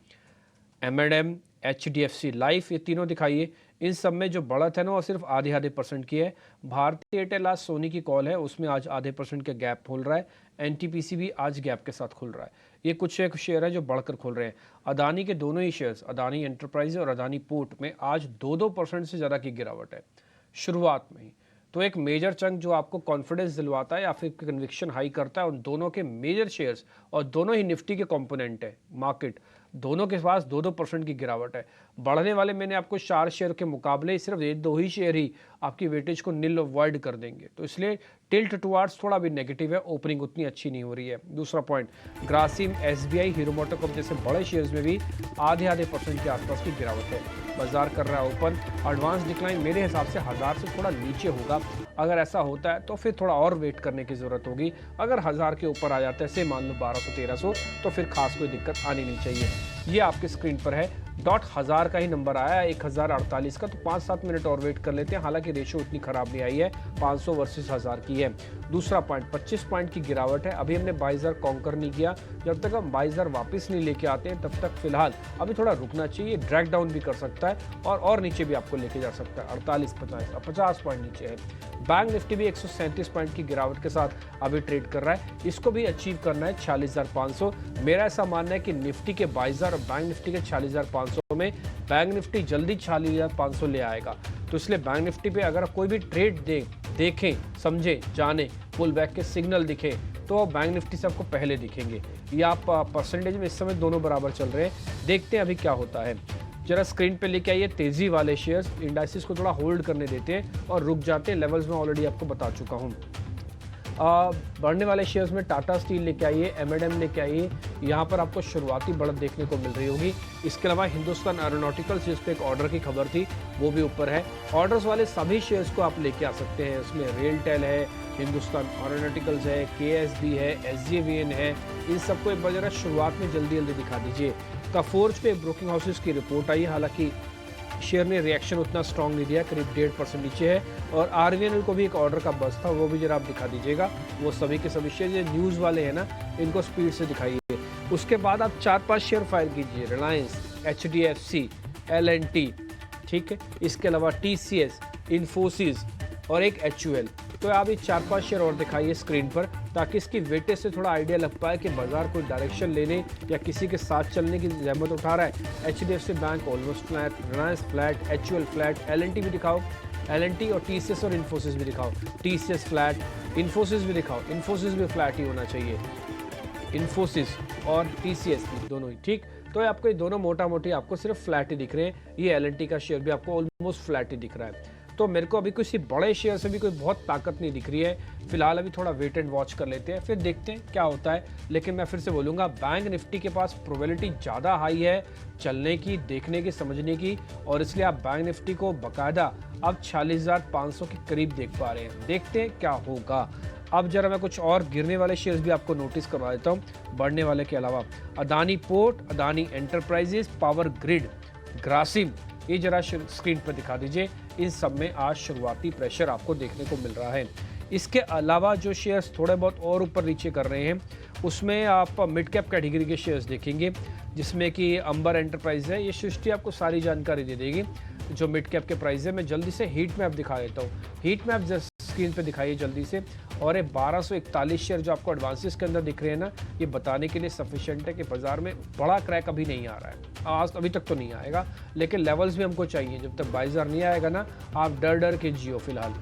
M&M, HDFC life, ये तीनों दिखाइए। इन सब में जो बढ़त है ना वो सिर्फ आधे % की है। भारतीय एयरटेल आज सोनी की कॉल है, उसमें आज आधे % का गैप खुल रहा है। NTPC भी आज गैप के साथ खुल रहा है। ये कुछ एक शेयर है जो बढ़कर खुल रहे हैं। अदानी के दोनों ही शेयर्स, अदानी एंटरप्राइज और अदानी पोर्ट में आज 2% से ज़्यादा की गिरावट है शुरुआत में ही। तो एक मेजर चंक जो आपको कॉन्फिडेंस दिलवाता है या फिर कन्विक्शन हाई करता है, उन दोनों के मेजर शेयर्स और दोनों ही निफ्टी के कंपोनेंट है मार्केट, दोनों के पास 2% की गिरावट है। बढ़ने वाले मैंने आपको 4 शेयर के मुकाबले सिर्फ ये 2 ही शेयर ही आपकी वेटेज को नील अवॉइड कर देंगे, तो इसलिए टिल्ट टुवार्ड्स थोड़ा भी नेगेटिव है। ओपनिंग उतनी अच्छी नहीं हो रही है। दूसरा point, Grasim, SBI, hero MotoCorp जैसे बड़े शेयर्स में भी आधे % के आसपास की गिरावट है। बाजार कर रहा है ओपन। एडवांस डिक्लाइन मेरे हिसाब से 1000 से थोड़ा नीचे होगा। अगर ऐसा होता है तो फिर थोड़ा और वेट करने की ज़रूरत होगी। अगर 1000 के ऊपर आ जाता है, से मान लो 1200-1300, तो फिर खास कोई दिक्कत आनी नहीं चाहिए। ये आपकी स्क्रीन पर है, डॉट 1000 का ही नंबर आया है, 1048 का, तो 5-7 मिनट और वेट कर लेते हैं। हालांकि रेशो इतनी खराब नहीं आई है, 500 वर्सेस 1000 की है। दूसरा पॉइंट, 25 पॉइंट की गिरावट है। अभी हमने 22,000 कॉन्कर नहीं किया। जब तक हम 22,000 वापस नहीं लेके आते हैं तब तक फिलहाल अभी थोड़ा रुकना चाहिए। ड्रैग डाउन भी कर सकता है और नीचे भी आपको लेके जा सकता है। 48-50 50 पॉइंट नीचे है। बैंक निफ्टी भी 137 पॉइंट की गिरावट के साथ अभी ट्रेड कर रहा है। इसको भी अचीव करना है 46,500। मेरा ऐसा मानना है कि निफ्टी के 22,000 और बैंक निफ्टी के 46,500 में बैंक निफ्टी जल्दी 46,500 ले आएगा। तो इसलिए बैंक निफ्टी पे अगर कोई भी ट्रेड दे देखें, समझें, जानें, पुल बैक के सिग्नल दिखे तो बैंक निफ्टी से आपको पहले दिखेंगे। ये आप परसेंटेज में इस समय दोनों बराबर चल रहे हैं। देखते हैं अभी क्या होता है। जरा स्क्रीन पे लेके आइए तेजी वाले शेयर्स। इंडाइसिस को थोड़ा होल्ड करने देते हैं और रुक जाते हैं। लेवल्स में ऑलरेडी आपको बता चुका हूँ। बढ़ने वाले शेयर्स में टाटा स्टील लेके आइए, M&M लेके आइए। यहाँ पर आपको शुरुआती बढ़त देखने को मिल रही होगी। इसके अलावा हिंदुस्तान एरोनॉटिकल्स, जिस पे एक ऑर्डर की खबर थी, वो भी ऊपर है। ऑर्डर्स वाले सभी शेयर्स को आप लेके आ सकते हैं। उसमें रेलटेल है, हिंदुस्तान एरोनॉटिकल्स है, KSB है, SJVN है। इन सबको एक बार जरा शुरुआत में जल्दी जल्दी दिखा दीजिए। कफोर्ज पे ब्रोकिंग हाउसेस की रिपोर्ट आई, हालांकि शेयर ने रिएक्शन उतना स्ट्रॉन्ग नहीं दिया, करीब 1.5% नीचे है। और RVNL को भी एक ऑर्डर का बस था, वो भी जरा आप दिखा दीजिएगा। वो सभी के सभी शेयर, ये न्यूज़ वाले हैं ना, इनको स्पीड से दिखाइए। उसके बाद आप 4-5 शेयर फायर कीजिए। रिलायंस, HDFC, L&T, ठीक है। इसके अलावा TCS, इन्फोसिस और एक HUL। तो आप ये 4-5 शेयर और दिखाइए स्क्रीन पर, ताकि इसकी वेटेज से थोड़ा आइडिया लग पाए कि बाजार कोई डायरेक्शन लेने या किसी के साथ चलने की जहमत उठा रहा है। HDFC bank almost flat, Reliance flat, HUL flat, L&T भी दिखाओ, L&T और TCS और इन्फोसिस भी दिखाओ। TCS फ्लैट, इन्फोसिस भी दिखाओ, इन्फोसिस भी फ्लैट ही होना चाहिए। इन्फोसिस और TCS भी दोनों ही, ठीक। तो आपको ये दोनों मोटा मोटी आपको सिर्फ फ्लैट ही दिख रहे हैं। ये L&T का शेयर भी आपको ऑलमोस्ट फ्लैट ही दिख रहा है। तो मेरे को अभी किसी बड़े शेयर से भी कोई बहुत ताकत नहीं दिख रही है। फिलहाल अभी थोड़ा वेट एंड वॉच कर लेते हैं, फिर देखते हैं क्या होता है। लेकिन मैं फिर से बोलूँगा, बैंक निफ्टी के पास प्रोबेबिलिटी ज़्यादा हाई है चलने की, देखने की, समझने की, और इसलिए आप बैंक निफ्टी को बाकायदा अब 46,500 के करीब देख पा रहे हैं। देखते हैं क्या होगा। अब जरा मैं कुछ और गिरने वाले शेयर्स भी आपको नोटिस करवा देता हूँ, बढ़ने वाले के अलावा। Adani port, Adani enterprises, power grid, Grasim, ये जरा स्क्रीन पर दिखा दीजिए। इन सब में आज शुरुआती प्रेशर आपको देखने को मिल रहा है। इसके अलावा जो शेयर्स थोड़े बहुत और ऊपर नीचे कर रहे हैं, उसमें आप मिड कैप कैटेगरी के शेयर्स देखेंगे, जिसमें कि अंबर एंटरप्राइज है। ये सृष्टि आपको सारी जानकारी दे देगी जो मिड कैप के प्राइस है। मैं जल्दी से हीट मैप दिखा देता हूँ। हीट मैप स्क्रीन पे दिखाइए जल्दी से। और ये 1241 शेयर जो आपको एडवांसेस के अंदर दिख रहे हैं ना, ये बताने के लिए सफिशिएंट है कि बाजार में बड़ा क्रैक अभी नहीं आ रहा है। आज अभी तक तो नहीं आएगा, लेकिन लेवल्स भी हमको चाहिए। जब तक बाजार नहीं आएगा ना, आप डर के जियो फिलहाल।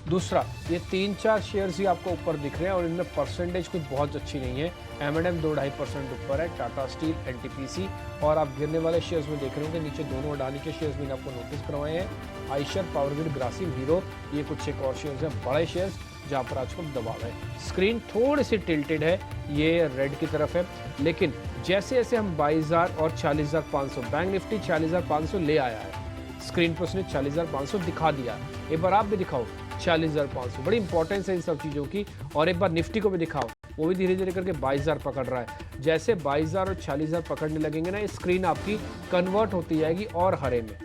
दूसरा, ये 3-4 शेयर्स ही आपको ऊपर दिख रहे हैं और इनमें परसेंटेज कुछ बहुत अच्छी नहीं है। M&M 2-2.5% ऊपर है, टाटा स्टील, NTPC। और आप गिरने वाले शेयर्स में देख रहे होंगे, नीचे दोनों अडानी के शेयर्स मैंने आपको नोटिस करवाए हैं। Eicher, power grid, Grasim, hero, ये कुछ एक और शेयर्स हैं, बड़े शेयर्स जहाँ पर आज को दबाव है। स्क्रीन थोड़ी सी टिल्टेड है, ये रेड की तरफ है, लेकिन जैसे जैसे हम 22,000 और 40,500, बैंक निफ्टी 40,500 ले आया है स्क्रीन पर, उसने 40,500 दिखा दिया। एक बार आप भी दिखाओ 40,500, बड़ी इंपॉर्टेंस है इन सब चीज़ों की। और एक बार निफ्टी को भी दिखाओ, वो भी धीरे धीरे करके 22,000 पकड़ रहा है। जैसे 22,000 और 40,000 पकड़ने लगेंगे ना, ये स्क्रीन आपकी कन्वर्ट होती जाएगी और हरे में।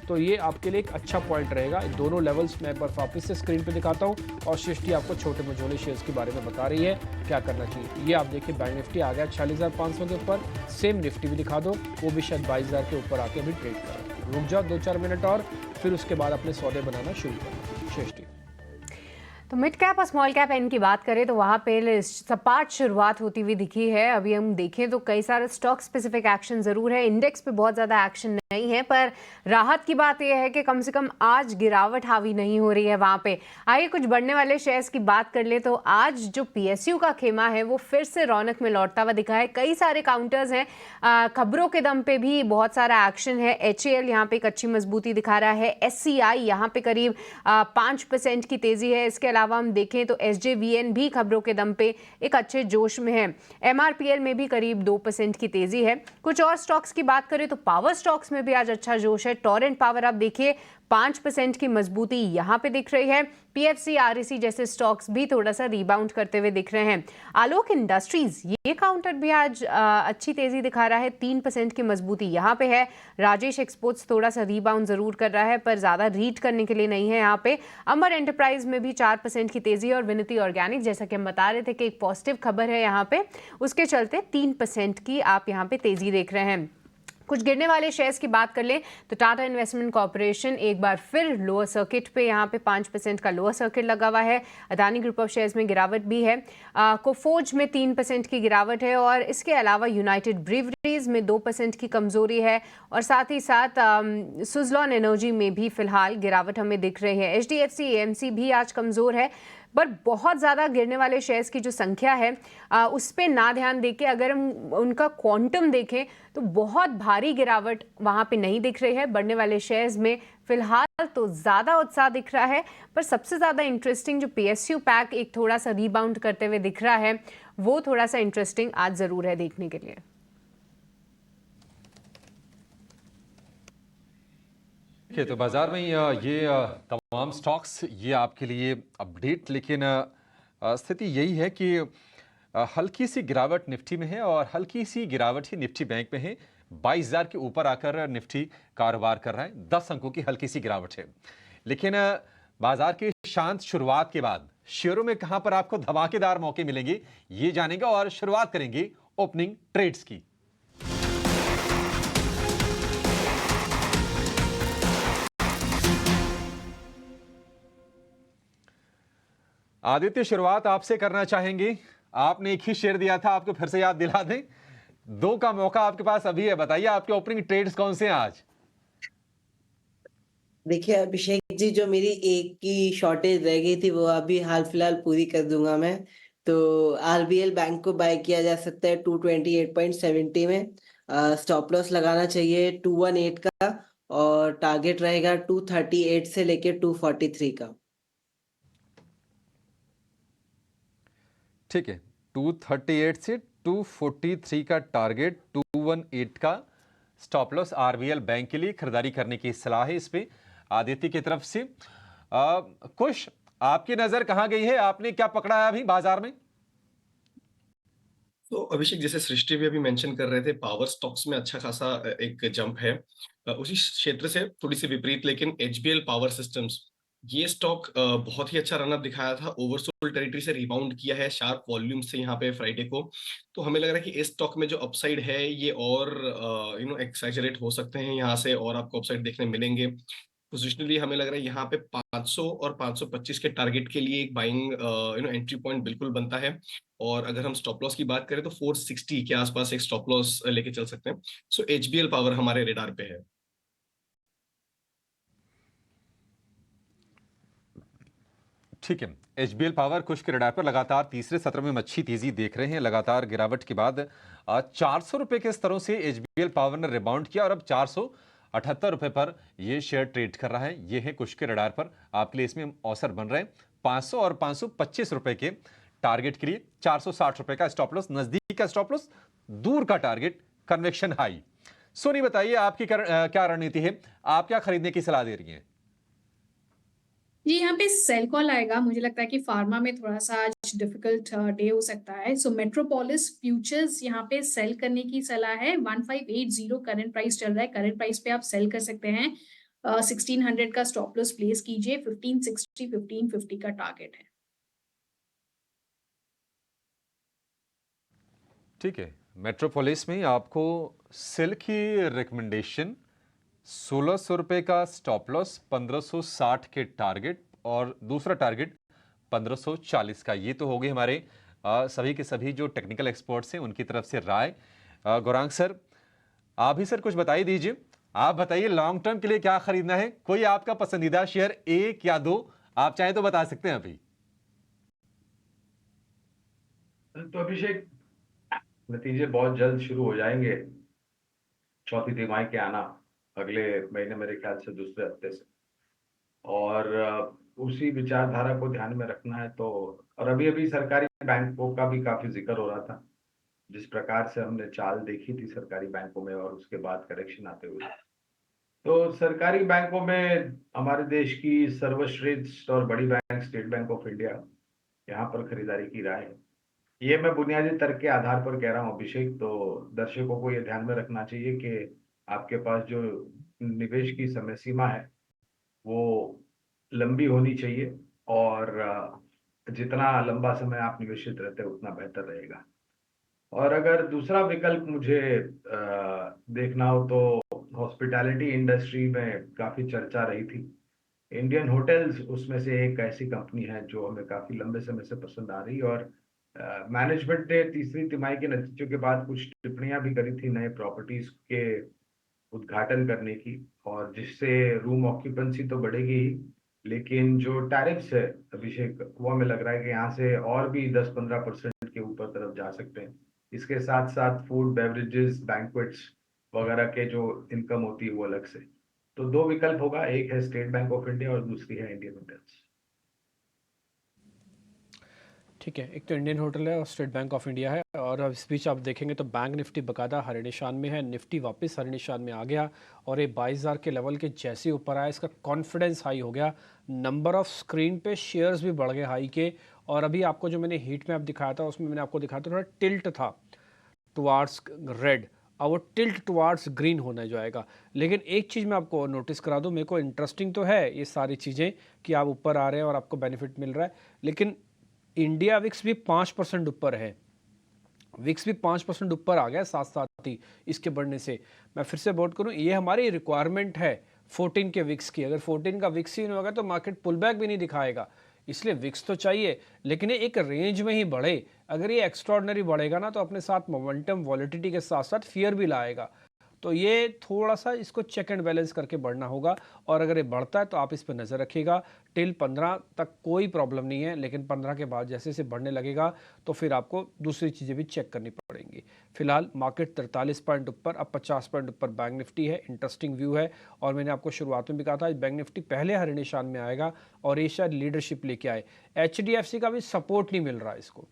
तो ये आपके लिए एक अच्छा पॉइंट रहेगा। दोनों लेवल्स मैं एक बार वापस से स्क्रीन पे दिखाता हूँ, और सृष्टि आपको छोटे मझोले शेयर्स के बारे में बता रही है क्या करना चाहिए। ये आप देखिए, बैंक निफ्टी आ गया 40,500 के ऊपर। सेम निफ्टी भी दिखा दो, वो भी शायद 22,000 के ऊपर आके अभी ट्रेड कर रहा है। रुक जाओ 2-4 मिनट और, फिर उसके बाद अपने सौदे बनाना शुरू करो। सृष्टि, तो मिड कैप और स्मॉल कैप एंड की बात करें तो वहाँ पे सपाट शुरुआत होती हुई दिखी है। अभी हम देखें तो कई सारे स्टॉक स्पेसिफिक एक्शन ज़रूर है, इंडेक्स पे बहुत ज़्यादा एक्शन नहीं है, पर राहत की बात यह है कि कम से कम आज गिरावट हावी नहीं हो रही है वहाँ पे। आइए कुछ बढ़ने वाले शेयर्स की बात कर ले तो आज जो PSU का खेमा है वो फिर से रौनक में लौटता हुआ दिखा है। कई सारे काउंटर्स हैं, खबरों के दम पे भी बहुत सारा एक्शन है। HAL यहाँ पे एक अच्छी मजबूती दिखा रहा है। SCI यहाँ पे करीब 5% की तेज़ी है। इसके अलावा हम देखें तो SJVN भी खबरों के दम पे एक अच्छे जोश में है। MRPL में भी करीब 2% की तेजी है। कुछ और स्टॉक्स की बात करें तो पावर स्टॉक्स में भी आज अच्छा जोश है। टोरेंट पावर आप देखिए 5% की मजबूती यहाँ पे दिख रही है। PFC, REC जैसे स्टॉक्स भी थोड़ा सा रिबाउंड करते हुए दिख रहे हैं। आलोक इंडस्ट्रीज ये काउंटर भी आज अच्छी तेजी दिखा रहा है, 3% की मजबूती यहाँ पे है। राजेश एक्सपोर्ट्स थोड़ा सा रिबाउंड जरूर कर रहा है, पर ज्यादा रीड करने के लिए नहीं है यहाँ पे। अमर एंटरप्राइज में भी 4% की तेजी, और विनती ऑर्गेनिक जैसा कि हम बता रहे थे कि एक पॉजिटिव खबर है यहाँ पे, उसके चलते 3% की आप यहाँ पे तेजी देख रहे हैं। कुछ गिरने वाले शेयर्स की बात कर लें तो टाटा इन्वेस्टमेंट कॉर्पोरेशन एक बार फिर लोअर सर्किट पे, यहाँ पे 5% का लोअर सर्किट लगा हुआ है। अदानी ग्रुप ऑफ शेयर्स में गिरावट भी है। कोफोर्ज में 3% की गिरावट है और इसके अलावा यूनाइटेड ब्रीवरीज में 2% की कमजोरी है और साथ ही साथ सुजलॉन एनर्जी में भी फिलहाल गिरावट हमें दिख रही है। HDFC AMC भी आज कमजोर है, पर बहुत ज़्यादा गिरने वाले शेयर्स की जो संख्या है उस पर ना ध्यान देके अगर हम उनका क्वांटम देखें तो बहुत भारी गिरावट वहाँ पे नहीं दिख रही है। बढ़ने वाले शेयर्स में फिलहाल तो ज़्यादा उत्साह दिख रहा है, पर सबसे ज़्यादा इंटरेस्टिंग जो PSU पैक एक थोड़ा सा रीबाउंड करते हुए दिख रहा है, वो थोड़ा सा इंटरेस्टिंग आज ज़रूर है देखने के लिए। ठीक है, तो बाजार में ये तमाम स्टॉक्स ये आपके लिए अपडेट, लेकिन स्थिति यही है कि हल्की सी गिरावट निफ्टी में है और हल्की सी गिरावट ही निफ्टी बैंक में है। 22,000 के ऊपर आकर निफ्टी कारोबार कर रहा है, 10 अंकों की हल्की सी गिरावट है। लेकिन बाजार की शांत शुरुआत के बाद शेयरों में कहां पर आपको धमाकेदार मौके मिलेंगे ये जानेंगे और शुरुआत करेंगे ओपनिंग ट्रेड्स की। आदित्य, शुरुआत आपसे करना चाहेंगे। आपने एक ही शेयर दिया था, आपको फिर से याद दिला दें। 2 का मौका आपके पास अभी है, बताइए आपके ओपनिंग ट्रेड्स कौन से हैं आज? देखिए अभिषेक जी, जो मेरी एक की शॉर्टेज रह गई थी वो अभी हाल फिलहाल पूरी कर दूंगा मैं। तो RBL बैंक को बाय किया जा सकता है 228.70 में। स्टॉप लॉस लगाना चाहिए 218 का और टारगेट रहेगा 238 से लेके 243 का। ठीक है, 238 से 243 का टारगेट, 218 का स्टॉप लॉस RBL बैंक के लिए खरीदारी करने की सलाह है इस पे आदित्य की तरफ से। कुछ आपकी नजर कहां गई है, आपने क्या पकड़ा है अभी बाजार में? तो अभिषेक, जैसे सृष्टि भी अभी मेंशन कर रहे थे, पावर स्टॉक्स में अच्छा खासा एक जंप है। उसी क्षेत्र से थोड़ी सी विपरीत लेकिन HBL पावर सिस्टम्स, ये स्टॉक बहुत ही अच्छा रनअप दिखाया था, ओवरसोल्ड टेरिटरी से रिबाउंड किया है शार्प वॉल्यूम से यहाँ पे फ्राइडे को। तो हमें लग रहा है कि इस स्टॉक में जो अपसाइड है ये और एक्सैजरेट हो सकते हैं यहाँ से, और आपको अपसाइड देखने मिलेंगे। पोजिशनली हमें लग रहा है यहाँ पे 500 और 525 के टारगेट के लिए एक बाइंग एंट्री पॉइंट बिल्कुल बनता है। और अगर हम स्टॉप लॉस की बात करें तो 460 के आसपास एक स्टॉप लॉस लेके चल सकते हैं। सो HBL पावर हमारे रेडार पे है। ठीक है, HBL पावर कुछ के रडार पर लगातार तीसरे सत्र में अच्छी तेजी देख रहे हैं। लगातार गिरावट के बाद 400 रुपए के स्तरों से HBL पावर ने रिबाउंड किया और अब 478 रुपए पर यह शेयर ट्रेड कर रहा है। यह है कुछ के रडार पर आपके लिए इसमें अवसर बन रहे हैं 500 और 525 रुपए के टारगेट के लिए। 460 रुपए का स्टॉप लॉस, नजदीक का स्टॉप लॉस, दूर का टारगेट, कन्वेक्शन हाई। सोनी, बताइए आपकी क्या रणनीति है, आप क्या खरीदने की सलाह दे रही हैं? जी, यहाँ पे सेल कॉल आएगा। मुझे लगता है कि फार्मा में थोड़ा सा आज डिफिकल्ट डे हो सकता है। सो मेट्रोपोलिस फ्यूचर्स यहाँ पे सेल करने की सलाह है। 1580 करंट प्राइस चल रहा है। करंट प्राइस पे आप सेल कर सकते हैं। 1600 का स्टॉप लॉस प्लेस कीजिए। 1560 1550 का टारगेट है। ठीक है, मेट्रोपोलिस में आपको सेल की रिकमेंडेशन, 1600 रुपए का स्टॉप लॉस, 1560 के टारगेट और दूसरा टारगेट 1540 का। ये तो हो गए हमारे सभी के सभी जो टेक्निकल एक्सपर्ट्स हैं उनकी तरफ से राय। गौरांग सर, आप भी सर कुछ बताइए दीजिए। आप बताइए लॉन्ग टर्म के लिए क्या खरीदना है, कोई आपका पसंदीदा शेयर 1 या 2 आप चाहें तो बता सकते हैं अभी। तो अभिषेक, नतीजे बहुत जल्द शुरू हो जाएंगे। चौथी तिमाही के आना अगले महीने, मेरे ख्याल से दूसरे हफ्ते से, और उसी विचारधारा को ध्यान में रखना है। तो और अभी अभी सरकारी बैंकों का भी काफी जिक्र हो रहा था, जिस प्रकार से हमने चाल देखी थी सरकारी बैंकों में और उसके बाद करेक्शन आते हुए। तो सरकारी बैंकों में हमारे देश की सर्वश्रेष्ठ और बड़ी bank state bank of India, यहाँ पर खरीदारी की राय है। ये मैं बुनियादी तर्क के आधार पर कह रहा हूँ अभिषेक। तो दर्शकों को ये ध्यान में रखना चाहिए कि आपके पास जो निवेश की समय सीमा है वो लंबी होनी चाहिए, और जितना लंबा समय आप निवेशित रहते हैं उतना बेहतर रहेगा। और अगर दूसरा विकल्प मुझे देखना हो तो हॉस्पिटैलिटी इंडस्ट्री में काफी चर्चा रही थी। इंडियन होटल्स उसमें से एक ऐसी कंपनी है जो हमें काफी लंबे समय से पसंद आ रही, और मैनेजमेंट ने तीसरी तिमाही के नतीजों के बाद कुछ टिप्पणियां भी करी थी नए प्रॉपर्टीज के उद्घाटन करने की, और जिससे रूम ऑक्यूपेंसी तो बढ़ेगी ही, लेकिन जो टैरिफ्स है अभिषेक, वो हमें लग रहा है कि यहाँ से और भी 10-15% के ऊपर तरफ जा सकते हैं। इसके साथ साथ फूड बेवरेजेस बैंक्वेट्स वगैरह के जो इनकम होती है वो अलग से। तो दो विकल्प होगा, एक है स्टेट बैंक ऑफ इंडिया और दूसरी है इंडियन होटल्स। ठीक है, एक तो इंडियन होटल है और स्टेट बैंक ऑफ इंडिया है, और अब इस बीच आप देखेंगे तो बैंक निफ्टी बकायदा हरे निशान में है। निफ्टी वापस हरे निशान में आ गया और ये 22,000 के लेवल के जैसे ऊपर आया इसका कॉन्फिडेंस हाई हो गया। नंबर ऑफ स्क्रीन पे शेयर्स भी बढ़ गए हाई के, और अभी आपको जो मैंने हीट मैप दिखाया था उसमें मैंने आपको दिखाया था थोड़ा टिल्ट था टुवार्ड्स रेड, और वो टिल्ट टुवार्ड्स ग्रीन होने जाएगा। लेकिन एक चीज़ मैं आपको नोटिस करा दूं, मेरे को इंटरेस्टिंग तो है ये सारी चीज़ें कि आप ऊपर आ रहे हैं और आपको बेनिफिट मिल रहा है, लेकिन इंडिया विक्स भी 5% ऊपर है। विक्स भी 5% ऊपर आ गया साथ साथ ही इसके बढ़ने से। मैं फिर से बोर्ड करूं, ये हमारी रिक्वायरमेंट है 14 के विक्स की। अगर 14 का विक्स ही नहीं होगा तो मार्केट पुल बैक भी नहीं दिखाएगा, इसलिए विक्स तो चाहिए, लेकिन ये एक रेंज में ही बढ़े। अगर ये एक्स्ट्रॉर्डनरी बढ़ेगा ना तो अपने साथ मोमेंटम वॉलिटिलिटी के साथ साथ फियर भी लाएगा। तो ये थोड़ा सा इसको चेक एंड बैलेंस करके बढ़ना होगा, और अगर ये बढ़ता है तो आप इस पर नज़र रखिएगा। टिल 15 तक कोई प्रॉब्लम नहीं है, लेकिन 15 के बाद जैसे जैसे बढ़ने लगेगा तो फिर आपको दूसरी चीज़ें भी चेक करनी पड़ेंगी। फिलहाल मार्केट 43 पॉइंट ऊपर, अब 50 पॉइंट ऊपर बैंक निफ्टी है। इंटरेस्टिंग व्यू है, और मैंने आपको शुरुआत में भी कहा था बैंक निफ्टी पहले हरे निशान में आएगा और ये शायद लीडरशिप लेके आए। HDFC का भी सपोर्ट नहीं मिल रहा है इसको,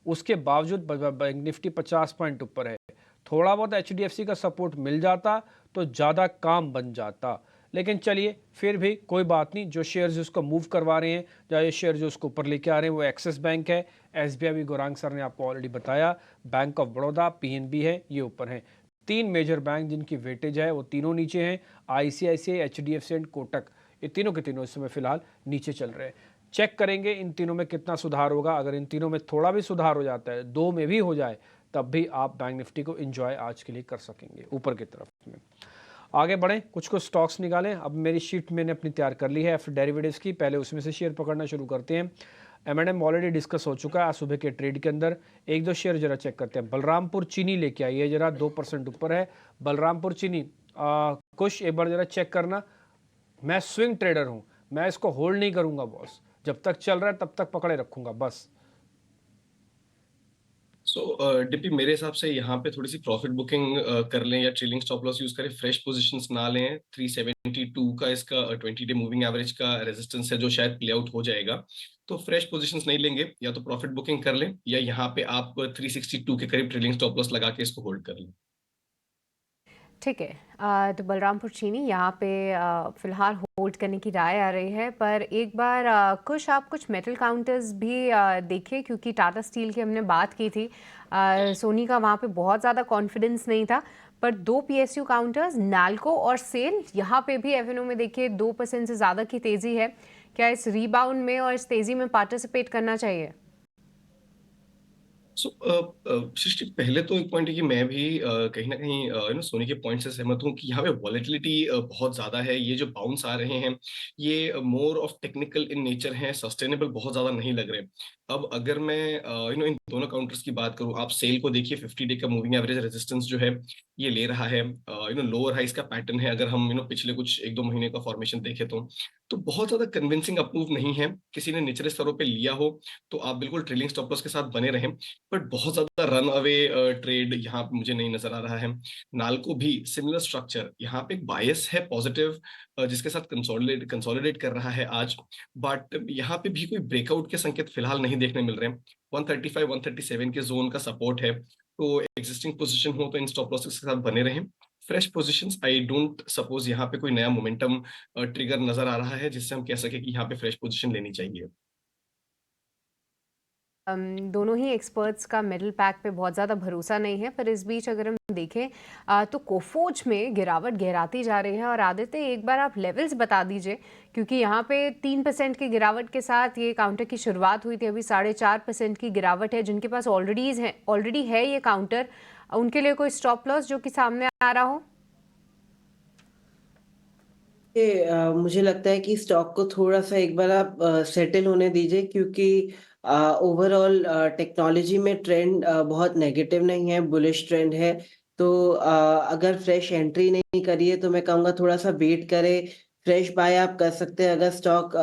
उसके बावजूद बैंक निफ्टी 50 पॉइंट ऊपर है। थोड़ा बहुत HDFC का सपोर्ट मिल जाता तो ज़्यादा काम बन जाता, लेकिन चलिए फिर भी कोई बात नहीं। जो शेयर्स उसको मूव करवा रहे हैं, या ये शेयर जो उसको ऊपर लेके आ रहे हैं, वो एक्सिस बैंक है, SBI भी गौरांग सर ने आपको ऑलरेडी बताया, बैंक ऑफ बड़ौदा, PNB है, ये ऊपर हैं। 3 मेजर बैंक जिनकी वेटेज है वो तीनों नीचे हैं, ICICI, HDFC एंड कोटक, ये तीनों के तीनों इस समय फिलहाल नीचे चल रहे हैं। चेक करेंगे इन तीनों में कितना सुधार होगा। अगर इन तीनों में थोड़ा भी सुधार हो जाता है, 2 में भी हो जाए, तब भी आप बैंक निफ्टी को एंजॉय आज के लिए कर सकेंगे ऊपर की तरफ में। आगे बढ़ें, कुछ स्टॉक्स निकालें। अब मेरी शीट मैंने अपनी तैयार कर ली है डेरिवेटिव्स की, पहले उसमें से शेयर पकड़ना शुरू करते हैं। M&M ऑलरेडी डिस्कस हो चुका है आज सुबह के ट्रेड के अंदर। एक दो शेयर जरा चेक करते हैं। बलरामपुर चीनी लेके आइए जरा, 2% ऊपर है बलरामपुर चीनी। कुछ एक बार जरा चेक करना। मैं स्विंग ट्रेडर हूँ, मैं इसको होल्ड नहीं करूँगा बॉस, जब तक चल रहा है तब तक पकड़े रखूँगा बस। डिपी मेरे हिसाब से यहाँ पे थोड़ी सी प्रॉफिट बुकिंग कर लें या ट्रेलिंग स्टॉप लॉस यूज करें, फ्रेश पोजीशंस ना लें। 372 का इसका 20 डे मूविंग एवरेज का रेजिस्टेंस है जो शायद प्ले आउट हो जाएगा, तो फ्रेश पोजीशंस नहीं लेंगे, या तो प्रॉफिट बुकिंग कर लें या यहाँ पे आप 362 के करीब ट्रेलिंग स्टॉप लॉस लगा के इसको होल्ड कर लें। ठीक है, तो बलरामपुर चीनी यहाँ पे फिलहाल होल्ड करने की राय आ रही है, पर एक बार कुछ मेटल काउंटर्स भी देखिए, क्योंकि टाटा स्टील की हमने बात की थी, सोनी का वहाँ पे बहुत ज़्यादा कॉन्फिडेंस नहीं था, पर 2 PSU काउंटर्स नाल्को और सेल, यहाँ पे भी एफएनओ में देखिए 2% से ज़्यादा की तेज़ी है। क्या इस रीबाउंड में और इस तेज़ी में पार्टिसिपेट करना चाहिए? सृष्टि, पहले तो एक पॉइंट है कि मैं भी कहीं ना कहीं सोनी के पॉइंट से सहमत हूँ कि यहाँ पे वॉलेटिलिटी बहुत ज्यादा है। ये जो बाउंस आ रहे हैं ये more of technical in nature हैं, सस्टेनेबल बहुत ज्यादा नहीं लग रहे। अब अगर मैं इन दोनों काउंटर्स की बात करूँ, आप सेल को देखिए, 50 डे का मूविंग एवरेज रेजिस्टेंस जो है ये ले रहा है, लोअर हाइस का पैटर्न है। अगर हम पिछले कुछ 1-2 महीने का फॉर्मेशन देखें तो बहुत ज्यादा कन्विंसिंग अप्रूव नहीं है। किसी ने निचले स्तरों पे लिया हो तो आप बिल्कुल ट्रेलिंग स्टॉप लॉस के साथ बने रहें, बट बहुत ज्यादा रन अवे ट्रेड यहाँ पे मुझे नहीं नजर आ रहा है। नाल्को भी सिमिलर स्ट्रक्चर, यहाँ पे एक बायस है पॉजिटिव जिसके साथ कंसोलिडेट कर रहा है आज, बट यहाँ पे भी कोई ब्रेकआउट के संकेत फिलहाल नहीं देखने मिल रहे हैं। 135-137 के जोन का सपोर्ट है, तो एग्जिस्टिंग पोजीशन हो तो इन स्टॉप लॉसेस के साथ बने रहें। Fresh positions I don't suppose यहाँ पे कोई नया मोमेंटम ट्रिगर नजर आ रहा है जिससे हम कह सके कि यहाँ पे फ्रेश पोजीशन लेनी चाहिए। दोनों ही एक्सपर्ट्स का मिडिल पैक पे बहुत ज़्यादा भरोसा नहीं है, पर इस बीच अगर हम देखें तो कोफोज में गिरावट गहराती जा रही है। और आदित्य, एक बार आप लेवल्स बता दीजिए, क्योंकि यहाँ पे 3% की गिरावट के साथ ये काउंटर की शुरुआत हुई थी। अभी 4.5% की गिरावट है। जिनके पास ऑलरेडी है ये काउंटर, उनके लिए कोई स्टॉप लॉस जो कि सामने आ रहा हो? मुझे लगता है कि स्टॉक को थोड़ा सा एक बार आप सेटल होने दीजिए, क्योंकि ओवरऑल टेक्नोलॉजी में ट्रेंड बहुत नेगेटिव नहीं है, बुलिश ट्रेंड है। तो अगर फ्रेश एंट्री नहीं करी है तो मैं कहूँगा थोड़ा सा वेट करें। फ्रेश बाय आप कर सकते हैं, अगर स्टॉक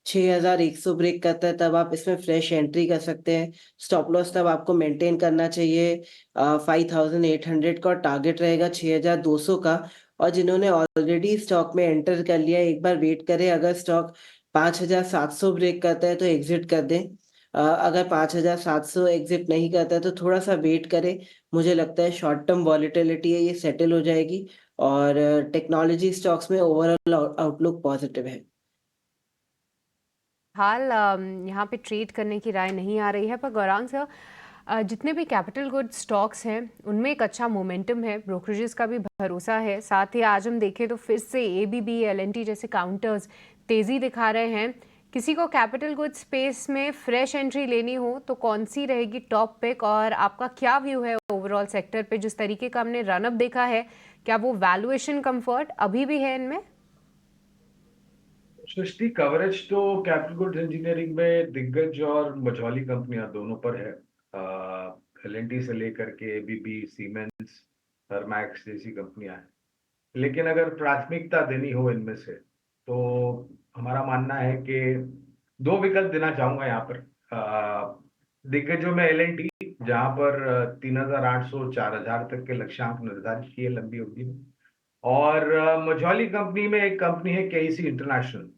6100 ब्रेक करता है तब आप इसमें फ्रेश एंट्री कर सकते हैं। स्टॉप लॉस तब आपको मेंटेन करना चाहिए 5800 का, टारगेट रहेगा 6200 का। और जिन्होंने ऑलरेडी स्टॉक में एंटर कर लिया है, एक बार वेट करें। अगर स्टॉक 5700 ब्रेक करता है तो एग्जिट कर दें। अगर 5700 एग्जिट नहीं करता है तो थोड़ा सा वेट करें। मुझे लगता है शॉर्ट टर्म वॉलेटिलिटी है, ये सेटल हो जाएगी। और टेक्नोलॉजी स्टॉक्स में ओवरऑल आउटलुक पॉजिटिव है। हाल यहाँ पे ट्रेड करने की राय नहीं आ रही है। पर गौरांग सर, जितने भी कैपिटल गुड स्टॉक्स हैं उनमें एक अच्छा मोमेंटम है, ब्रोकरेजेस का भी भरोसा है। साथ ही आज हम देखें तो फिर से एबीबी, एलएनटी जैसे काउंटर्स तेज़ी दिखा रहे हैं। किसी को कैपिटल गुड स्पेस में फ्रेश एंट्री लेनी हो तो कौन सी रहेगी टॉप पिक? और आपका क्या व्यू है ओवरऑल सेक्टर पे? जिस तरीके का हमने रनअप देखा है, क्या वो वैल्यूएशन कंफर्ट अभी भी है इनमें? सृष्टि, कवरेज तो कैपिटल गुड्स इंजीनियरिंग में दिग्गज और मझौली कंपनियां दोनों पर है। एलएनटी से लेकर के एबीबी, सीमेंस, थर्मैक्स जैसी कंपनियां हैं। लेकिन अगर प्राथमिकता देनी हो इनमें से, तो हमारा मानना है कि दो विकल्प देना चाहूंगा यहाँ पर। दिग्गजों में एलएनटी, जहां पर 3800 4000 तक के लक्ष्यांक निर्धारित किए लंबी अवधि में। और मझौली कंपनी में एक कंपनी है केईसी इंटरनेशनल।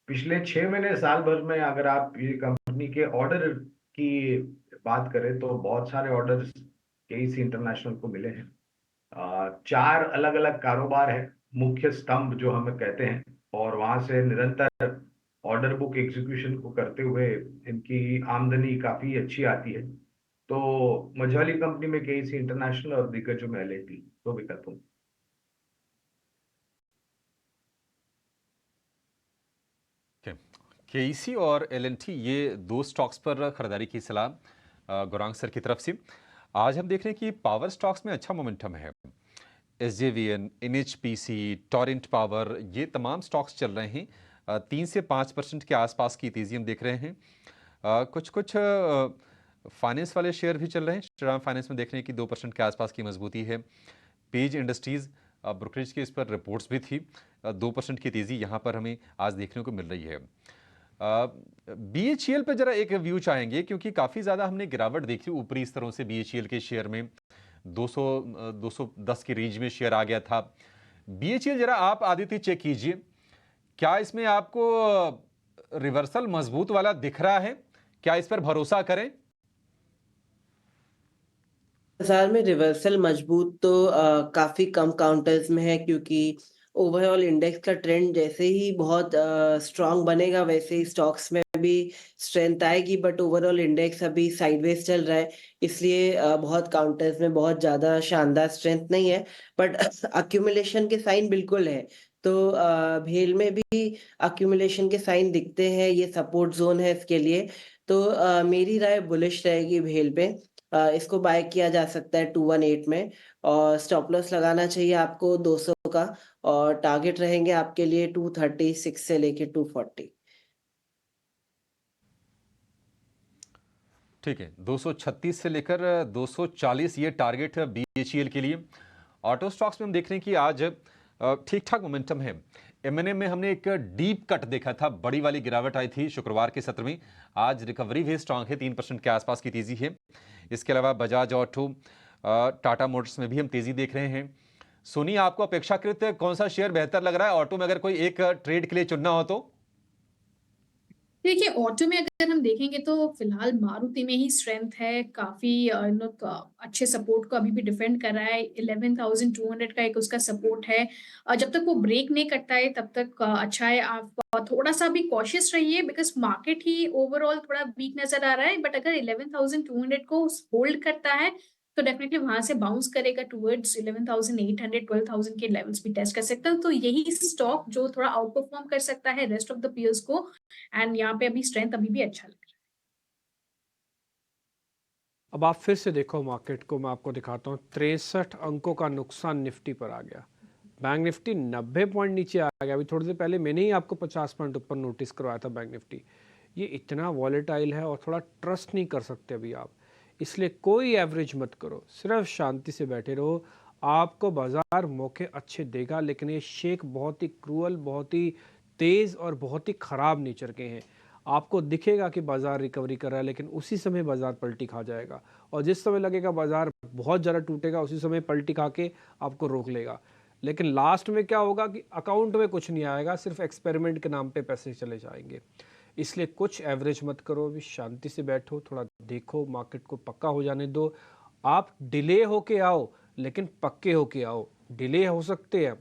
पिछले 6 महीने साल भर में अगर आप ये कंपनी के ऑर्डर की बात करें तो बहुत सारे ऑर्डर्स केईसी इंटरनेशनल को मिले हैं। 4 अलग अलग कारोबार है, मुख्य स्तंभ जो हमें कहते हैं, और वहां से निरंतर ऑर्डर बुक एग्जीक्यूशन को करते हुए इनकी आमदनी काफी अच्छी आती है। तो मझौली कंपनी में केईसी इंटरनेशनल और दिग्गजों में एलएनटी, दो विकल्प होंगे। केईसी और एलएनटी, ये दो स्टॉक्स पर खरीदारी की सलाह गौरांग सर की तरफ से। आज हम देख रहे हैं कि पावर स्टॉक्स में अच्छा मोमेंटम है। एसजेवीएन, एनएचपीसी, टोरेंट पावर, ये तमाम स्टॉक्स चल रहे हैं 3 से 5% के आसपास की तेजी हम देख रहे हैं। कुछ फाइनेंस वाले शेयर भी चल रहे हैं। श्रीराम फाइनेंस में देख रहे हैं कि 2% के आसपास की मजबूती है। पेज इंडस्ट्रीज ब्रोकरेज के इस पर रिपोर्ट्स भी थी, 2% की तेज़ी यहाँ पर हमें आज देखने को मिल रही है। बीएचईएल पे जरा एक व्यू चाहेंगे, क्योंकि काफ़ी ज़्यादा हमने गिरावट देखी ऊपरी स्तरों से। बीएचईएल के शेयर में 210 की रेंज में शेयर आ गया था। बीएचईएल जरा आप आदित्य चेक कीजिए, क्या इसमें आपको रिवर्सल मजबूत वाला दिख रहा है? क्या इस पर भरोसा करें? बाजार में रिवर्सल मजबूत तो काफी कम काउंटर्स में है, क्योंकि ओवरऑल इंडेक्स का ट्रेंड जैसे ही बहुत स्ट्रांग बनेगा वैसे ही स्टॉक्स में भी स्ट्रेंथ आएगी। बट ओवरऑल इंडेक्स अभी साइडवेज चल रहा है, इसलिए बहुत काउंटर्स में बहुत ज्यादा शानदार स्ट्रेंथ नहीं है। बट अक्यूमुलेशन के साइन बिल्कुल है। तो भेल में भी अक्यूमुलेशन के साइन दिखते हैं, ये सपोर्ट जोन है इसके लिए। तो मेरी राय बुलिश रहेगी भेल पे। इसको बाय किया जा सकता है 218 में, और स्टॉप लॉस लगाना चाहिए आपको 200 का, और टारगेट रहेंगे आपके लिए 236 से लेके 240। ठीक है, 236 से लेकर 240 ये टारगेट है बीएचईएल के लिए। ऑटो स्टॉक्स में हम देख रहे हैं कि आज ठीक ठाक मोमेंटम है। एमएनएम में हमने एक डीप कट देखा था, बड़ी वाली गिरावट आई थी शुक्रवार के सत्र में। आज रिकवरी भी स्ट्रांग है, 3% के आसपास की तेजी है। इसके अलावा बजाज ऑटो, टाटा मोटर्स में भी हम तेजी देख रहे हैं। सोनी, आपको अपेक्षाकृत कौन सा शेयर बेहतर लग रहा है ऑटो में, अगर कोई एक ट्रेड के लिए चुनना हो तो? देखिए, ऑटो में अगर हम देखेंगे तो फिलहाल मारुति में ही स्ट्रेंथ है काफी। लोग अच्छे सपोर्ट को अभी भी डिफेंड कर रहा है। 11,200 का एक उसका सपोर्ट है। जब तक वो ब्रेक नहीं करता है तब तक अच्छा है। आप थोड़ा सा भी कॉशियस रहिए, बिकॉज मार्केट ही ओवरऑल थोड़ा वीक नजर आ रहा है। बट अगर 11,200 को होल्ड करता है तो डेफिनेटली वहां से बाउंस करेगा टुवर्ड्स 11,800 12,000 के लेवल्स भी टेस्ट कर सकता है। तो यही स्टॉक जो थोड़ा आउट परफॉर्म कर सकता है रेस्ट ऑफ द पीयर्स को, एंड यहाँ पे अभी स्ट्रेंथ अभी भी अच्छा लग रहा है। अब आप फिर से देखो मार्केट को, मैं आपको दिखाता हूँ। 63 अंकों का नुकसान निफ्टी पर आ गया। बैंक निफ्टी 90 पॉइंट नीचे आ गया। अभी थोड़ी देर पहले मैंने ही आपको 50 पॉइंट ऊपर नोटिस करवाया था बैंक निफ्टी। ये इतना वॉलेटाइल है और थोड़ा ट्रस्ट नहीं कर सकते अभी आप, इसलिए कोई एवरेज मत करो, सिर्फ शांति से बैठे रहो। आपको बाजार मौके अच्छे देगा, लेकिन ये शेक बहुत ही क्रूअल, बहुत ही तेज़ और बहुत ही ख़राब नेचर के हैं। आपको दिखेगा कि बाजार रिकवरी कर रहा है, लेकिन उसी समय बाजार पलटी खा जाएगा, और जिस समय लगेगा बाजार बहुत ज़्यादा टूटेगा उसी समय पलटी खा के आपको रोक लेगा। लेकिन लास्ट में क्या होगा कि अकाउंट में कुछ नहीं आएगा, सिर्फ एक्सपेरिमेंट के नाम पे पैसे चले जाएंगे। इसलिए कुछ एवरेज मत करो, अभी शांति से बैठो, थोड़ा देखो, मार्केट को पक्का हो जाने दो। आप डिले होके आओ लेकिन पक्के होके आओ। डिले हो सकते हैं,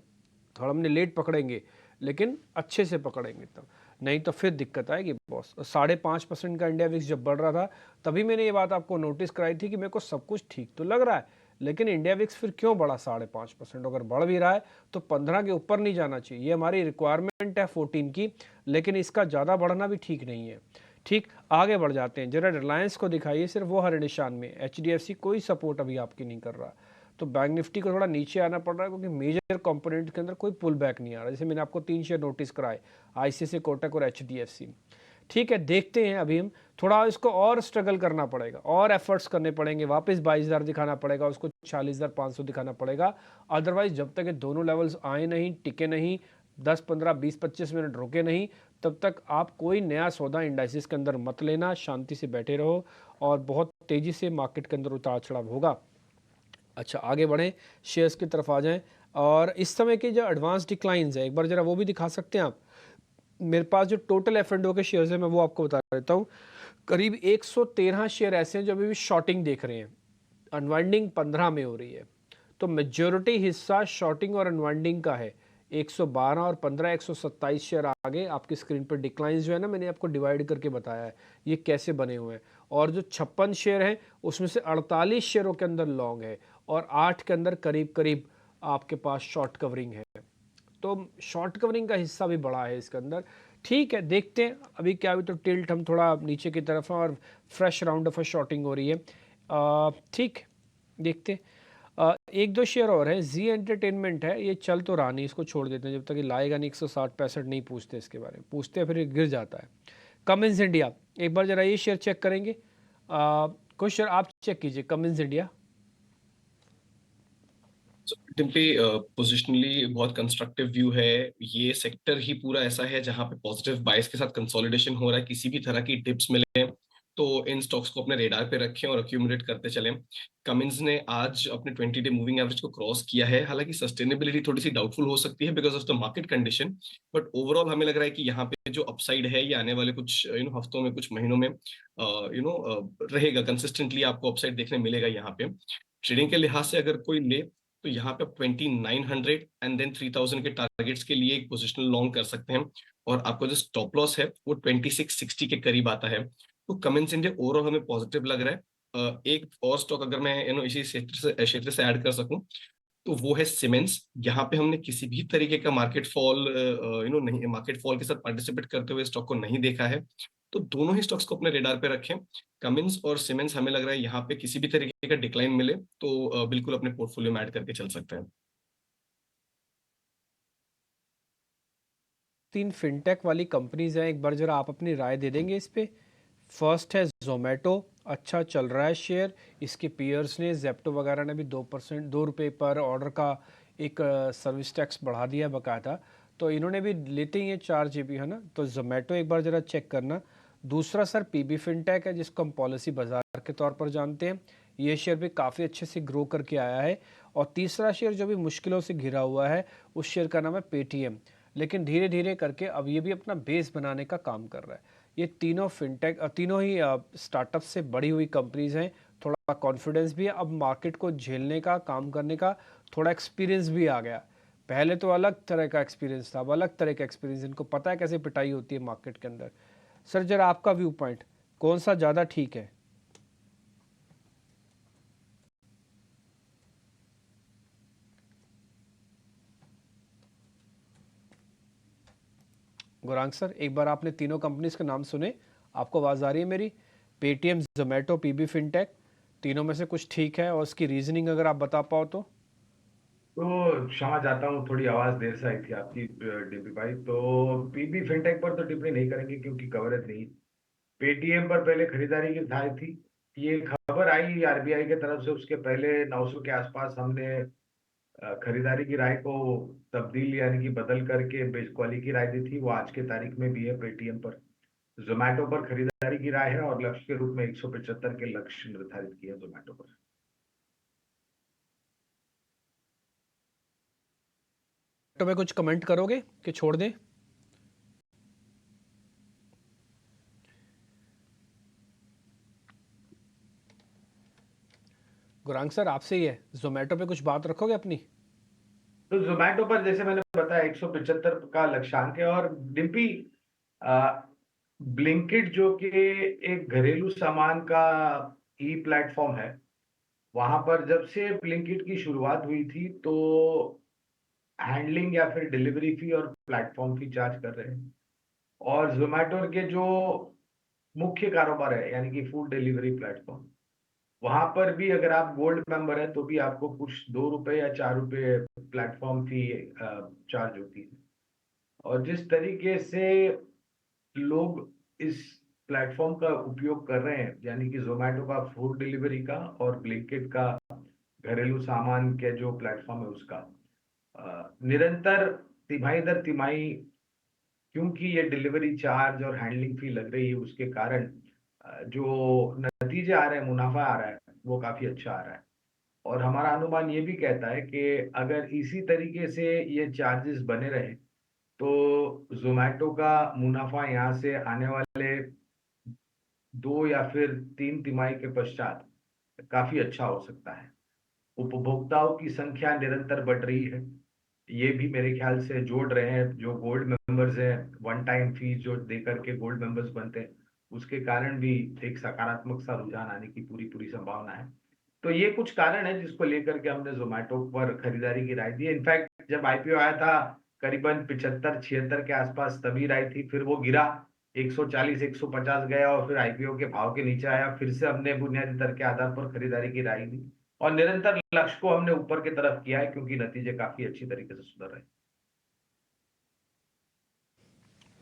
थोड़ा हमने लेट पकड़ेंगे लेकिन अच्छे से पकड़ेंगे तब, नहीं तो फिर दिक्कत आएगी बॉस। 5.5% का इंडिया विक्स जब बढ़ रहा था तभी मैंने ये बात आपको नोटिस कराई थी कि मेरे को सब कुछ ठीक तो लग रहा है, लेकिन इंडिया विक्स फिर क्यों बढ़ा 5.5%? अगर बढ़ भी रहा है तो 15 के ऊपर नहीं जाना चाहिए। ये हमारी रिक्वायरमेंट है 14 की, लेकिन इसका ज़्यादा बढ़ना भी ठीक नहीं है। ठीक, आगे बढ़ जाते हैं। जरा रिलायंस को दिखाइए, सिर्फ वो हरे निशान में। HDFC कोई सपोर्ट अभी आपकी नहीं कर रहा, तो बैंक निफ्टी को थोड़ा नीचे आना पड़ रहा है, क्योंकि मेजर कंपोनेंट के अंदर कोई पुल बैक नहीं आ रहा। जैसे मैंने आपको 3 शेयर नोटिस कराए, ICICI, कोटक और HDFC। ठीक है, देखते हैं। अभी हम थोड़ा इसको और स्ट्रगल करना पड़ेगा, और एफर्ट्स करने पड़ेंगे, वापस 22,000 दिखाना पड़ेगा, उसको 40,500 दिखाना पड़ेगा। अदरवाइज जब तक ये दोनों लेवल्स आए नहीं, टिके नहीं, 10, 15, 20, 25 मिनट रुके नहीं, तब तक आप कोई नया सौदा इंडाइसिस के अंदर मत लेना। शांति से बैठे रहो, और बहुत तेज़ी से मार्केट के अंदर उतार चढ़ाव होगा। अच्छा, आगे बढ़ें, शेयर्स की तरफ आ जाएं। और इस समय के जो एडवांस डिक्लाइंस है, एक बार जरा वो भी दिखा सकते हैं आप। मेरे पास जो टोटल F&O के शेयर्स हैं मैं वो आपको बता देता हूँ। करीब 113 शेयर ऐसे हैं जो अभी भी शॉर्टिंग देख रहे हैं। अनवाइंडिंग 15 में हो रही है, तो मेजॉरिटी हिस्सा शॉर्टिंग और अनवाइंडिंग का है। 112 और 15, 127 शेयर आगे आपकी स्क्रीन पर डिक्लाइंस जो है ना, मैंने आपको डिवाइड करके बताया है ये कैसे बने हुए हैं। और जो 56 शेयर हैं उसमें से 48 शेयरों के अंदर लॉन्ग है, और 8 के अंदर करीब करीब आपके पास शॉर्ट कवरिंग है। तो शॉर्ट कवरिंग का हिस्सा भी बड़ा है इसके अंदर। ठीक है, देखते हैं अभी क्या। अभी तो टिल्ट हम थोड़ा नीचे की तरफ है और फ्रेश राउंड ऑफ शॉर्टिंग हो रही है। ठीक, देखते हैं। एक दो शेयर और है। जी एंटरटेनमेंट है, ये चल तो रहा नहीं, इसको छोड़ देते हैं जब तक ये लाएगा नहीं। 160-65 नहीं पूछते इसके बारे में, पूछते हैं फिर गिर जाता है। कमिंस इंडिया, एक बार जरा ये शेयर चेक करेंगे। कुछ शेयर आप चेक कीजिए। कमिंस इंडिया डिम्पी, पोजिशनली बहुत कंस्ट्रक्टिव व्यू है। ये सेक्टर ही पूरा ऐसा है जहां पे पॉजिटिव बायस के साथ कंसोलिडेशन हो रहा है। किसी भी तरह की टिप्स मिले तो इन स्टॉक्स को अपने रेडार पे रखें और अक्यूमुलेट करते चलें। कमिंस ने आज अपने 20 डे मूविंग एवरेज को क्रॉस किया है। हालांकि सस्टेनेबिलिटी थोड़ी सी डाउटफुल हो सकती है because of the market condition, but overall हमें लग रहा है कि यहाँ पे जो अपसाइड है ये आने वाले कुछ हफ्तों में, कुछ महीनों में रहेगा। कंसिस्टेंटली आपको अपसाइड देखने मिलेगा। यहाँ पे ट्रेडिंग के लिहाज से अगर कोई ले तो यहाँ पे 2900 एंड देन 3000 के टारगेट्स के लिए एक पोजिशनल लॉन्ग कर सकते हैं, और आपको जो स्टॉप लॉस है वो 2660 के करीब आता है। तो कमिंस इंडिया ओवरऑल हमें पॉजिटिव लग रहा है। एक और स्टॉक अगर मैं इसी क्षेत्र से ऐड कर सकूं तो वो है सीमेंस। यहाँ पे हमने किसी भी तरीके का मार्केट फॉल नहीं, मार्केट फॉल के साथ पार्टिसिपेट करते हुए स्टॉक को नहीं देखा है। तो दोनों ही स्टॉक्स को अपने रेडार पे रखें। कमिंस और सीमेंस हमें लग रहा है यहाँ पे किसी भी तरीके का डिक्लाइन मिले तो बिल्कुल अपने पोर्टफोलियो में ऐड करके चल सकते हैं। 3 फिनटेक वाली कंपनीज हैं, एक बार जरा आप अपनी राय दे देंगे इस पे। फर्स्ट है जोमेटो, अच्छा चल रहा है शेयर। इसके पीयर्स ने, जेप्टो वगैरह ने भी 2% 2 रुपये पर ऑर्डर का एक सर्विस टैक्स बढ़ा दिया बकायदा, तो इन्होंने भी लेते ही है 4 GB, है ना। तो जोमेटो एक बार ज़रा चेक करना। दूसरा सर PB फिनटेक है, जिसको हम पॉलिसी बाजार के तौर पर जानते हैं। ये शेयर भी काफ़ी अच्छे से ग्रो करके आया है। और तीसरा शेयर जो भी मुश्किलों से घिरा हुआ है, उस शेयर का नाम है पेटीएम, लेकिन धीरे धीरे करके अब ये भी अपना बेस बनाने का काम कर रहा है। ये तीनों फिनटेक, तीनों ही स्टार्टअप से बड़ी हुई कंपनीज हैं। थोड़ा कॉन्फिडेंस भी है, अब मार्केट को झेलने का, काम करने का थोड़ा एक्सपीरियंस भी आ गया। पहले तो अलग तरह का एक्सपीरियंस था, अब अलग तरह का एक्सपीरियंस, इनको पता है कैसे पिटाई होती है मार्केट के अंदर। सर जरा आपका व्यू पॉइंट, कौन सा ज़्यादा ठीक है? गुरांग सर, एक बार आपने तीनों कंपनीज के नाम सुने, आपको आवाज़ आ रही है मेरी? पेटीएम, जोमेटो, पीबी फिनटेक, तीनों में से कुछ ठीक है और उसकी रीजनिंग अगर आप बता पाओ तो? तो क्षमा चाहता हूँ, थोड़ी आवाज देर से आई थी आपकी डीपी भाई। तो पीबी फिनटेक पर तो टिप्पणी नहीं करेंगे क्योंकि कवरेज नहीं। पेटीएम पर पहले खरीदारी की था थी, ये खबर आई आरबीआई की तरफ से, उसके पहले 900 के आसपास हमने खरीदारी की राय को तब्दील यानी कि बदल करके बेच क्वाली की राय दी थी। वो आज के तारीख में भी है पेटीएम पर। जोमेटो पर खरीदारी की राय है और लक्ष्य के रूप में 175 के लक्ष्य निर्धारित किया जोमेटो पर। तो में कुछ कमेंट करोगे कि छोड़ दें? गुरांग सर, आपसे ही है, जोमेटो पे कुछ बात रखोगे अपनी? तो जोमेटो पर जैसे मैंने बताया 175 का लक्ष्यांक है। और डिम्पी, ब्लिंकिट जो कि एक घरेलू सामान का ई प्लेटफॉर्म है, वहां पर जब से ब्लिंकिट की शुरुआत हुई थी तो हैंडलिंग या फिर डिलीवरी फी और प्लेटफॉर्म फी चार्ज कर रहे हैं। और जोमेटो के जो मुख्य कारोबार है यानी कि फूड डिलीवरी प्लेटफॉर्म, वहां पर भी अगर आप गोल्ड मेंबर है तो भी आपको कुछ 2 रुपए या 4 रुपए प्लेटफॉर्म फी चार्ज होती है। और जिस तरीके से लोग इस प्लेटफॉर्म का उपयोग कर रहे हैं, यानी कि जोमेटो का फूड डिलीवरी का और ब्लिंकिट का घरेलू सामान के जो प्लेटफॉर्म है उसका, निरंतर तिमाही दर तिमाही क्योंकि ये डिलीवरी चार्ज और हैंडलिंग फी लग रही है, उसके कारण जो नतीजे आ रहे हैं, मुनाफा आ रहा है, वो काफी अच्छा आ रहा है। और हमारा अनुमान ये भी कहता है कि अगर इसी तरीके से ये चार्जेस बने रहे तो जोमेटो का मुनाफा यहाँ से आने वाले 2 या फिर 3 तिमाही के पश्चात काफी अच्छा हो सकता है। उपभोक्ताओं की संख्या निरंतर बढ़ रही है, ये भी मेरे ख्याल से जोड़ रहे हैं। जो गोल्ड मेंबर्स हैं, वन टाइम फीस जो दे करके गोल्ड मेंबर्स बनते हैं, उसके कारण भी एक सकारात्मक सा रुझान आने की पूरी पूरी संभावना है। तो ये कुछ कारण है जिसको लेकर के हमने जोमेटो पर खरीदारी की राय दी है। इनफैक्ट जब आईपीओ आया था करीबन 75-76 के आसपास तभी राय थी, फिर वो गिरा 140-150 गया और फिर आईपीओ के भाव के नीचे आया। फिर से हमने बुनियादी दर के आधार पर खरीदारी की राय दी और निरंतर लक्ष्य को हमने ऊपर की तरफ किया है क्योंकि नतीजे काफी अच्छी तरीके से सुधर रहे हैं।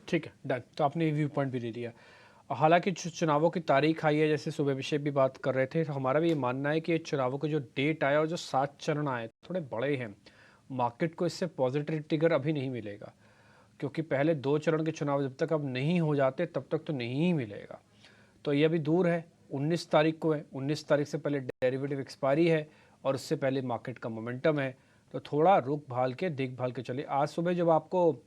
ठीक है, डन। तो आपने व्यू पॉइंट भी दे दिया। हालांकि चुनावों की तारीख आई है, जैसे सुबह विषय भी बात कर रहे थे, तो हमारा भी ये मानना है कि चुनावों के जो डेट आया और जो 7 चरण आए थोड़े बड़े हैं। मार्केट को इससे पॉजिटिव ट्रिगर अभी नहीं मिलेगा, क्योंकि पहले 2 चरण के चुनाव जब तक अब नहीं हो जाते तब तक तो नहीं ही मिलेगा। तो ये अभी दूर है, 19 तारीख को है, 19 तारीख से पहले डेरिवेटिव एक्सपायरी है और उससे पहले मार्केट का मोमेंटम है। तो थोड़ा रुक भाल के देखभाल के चले। आज सुबह जब आपको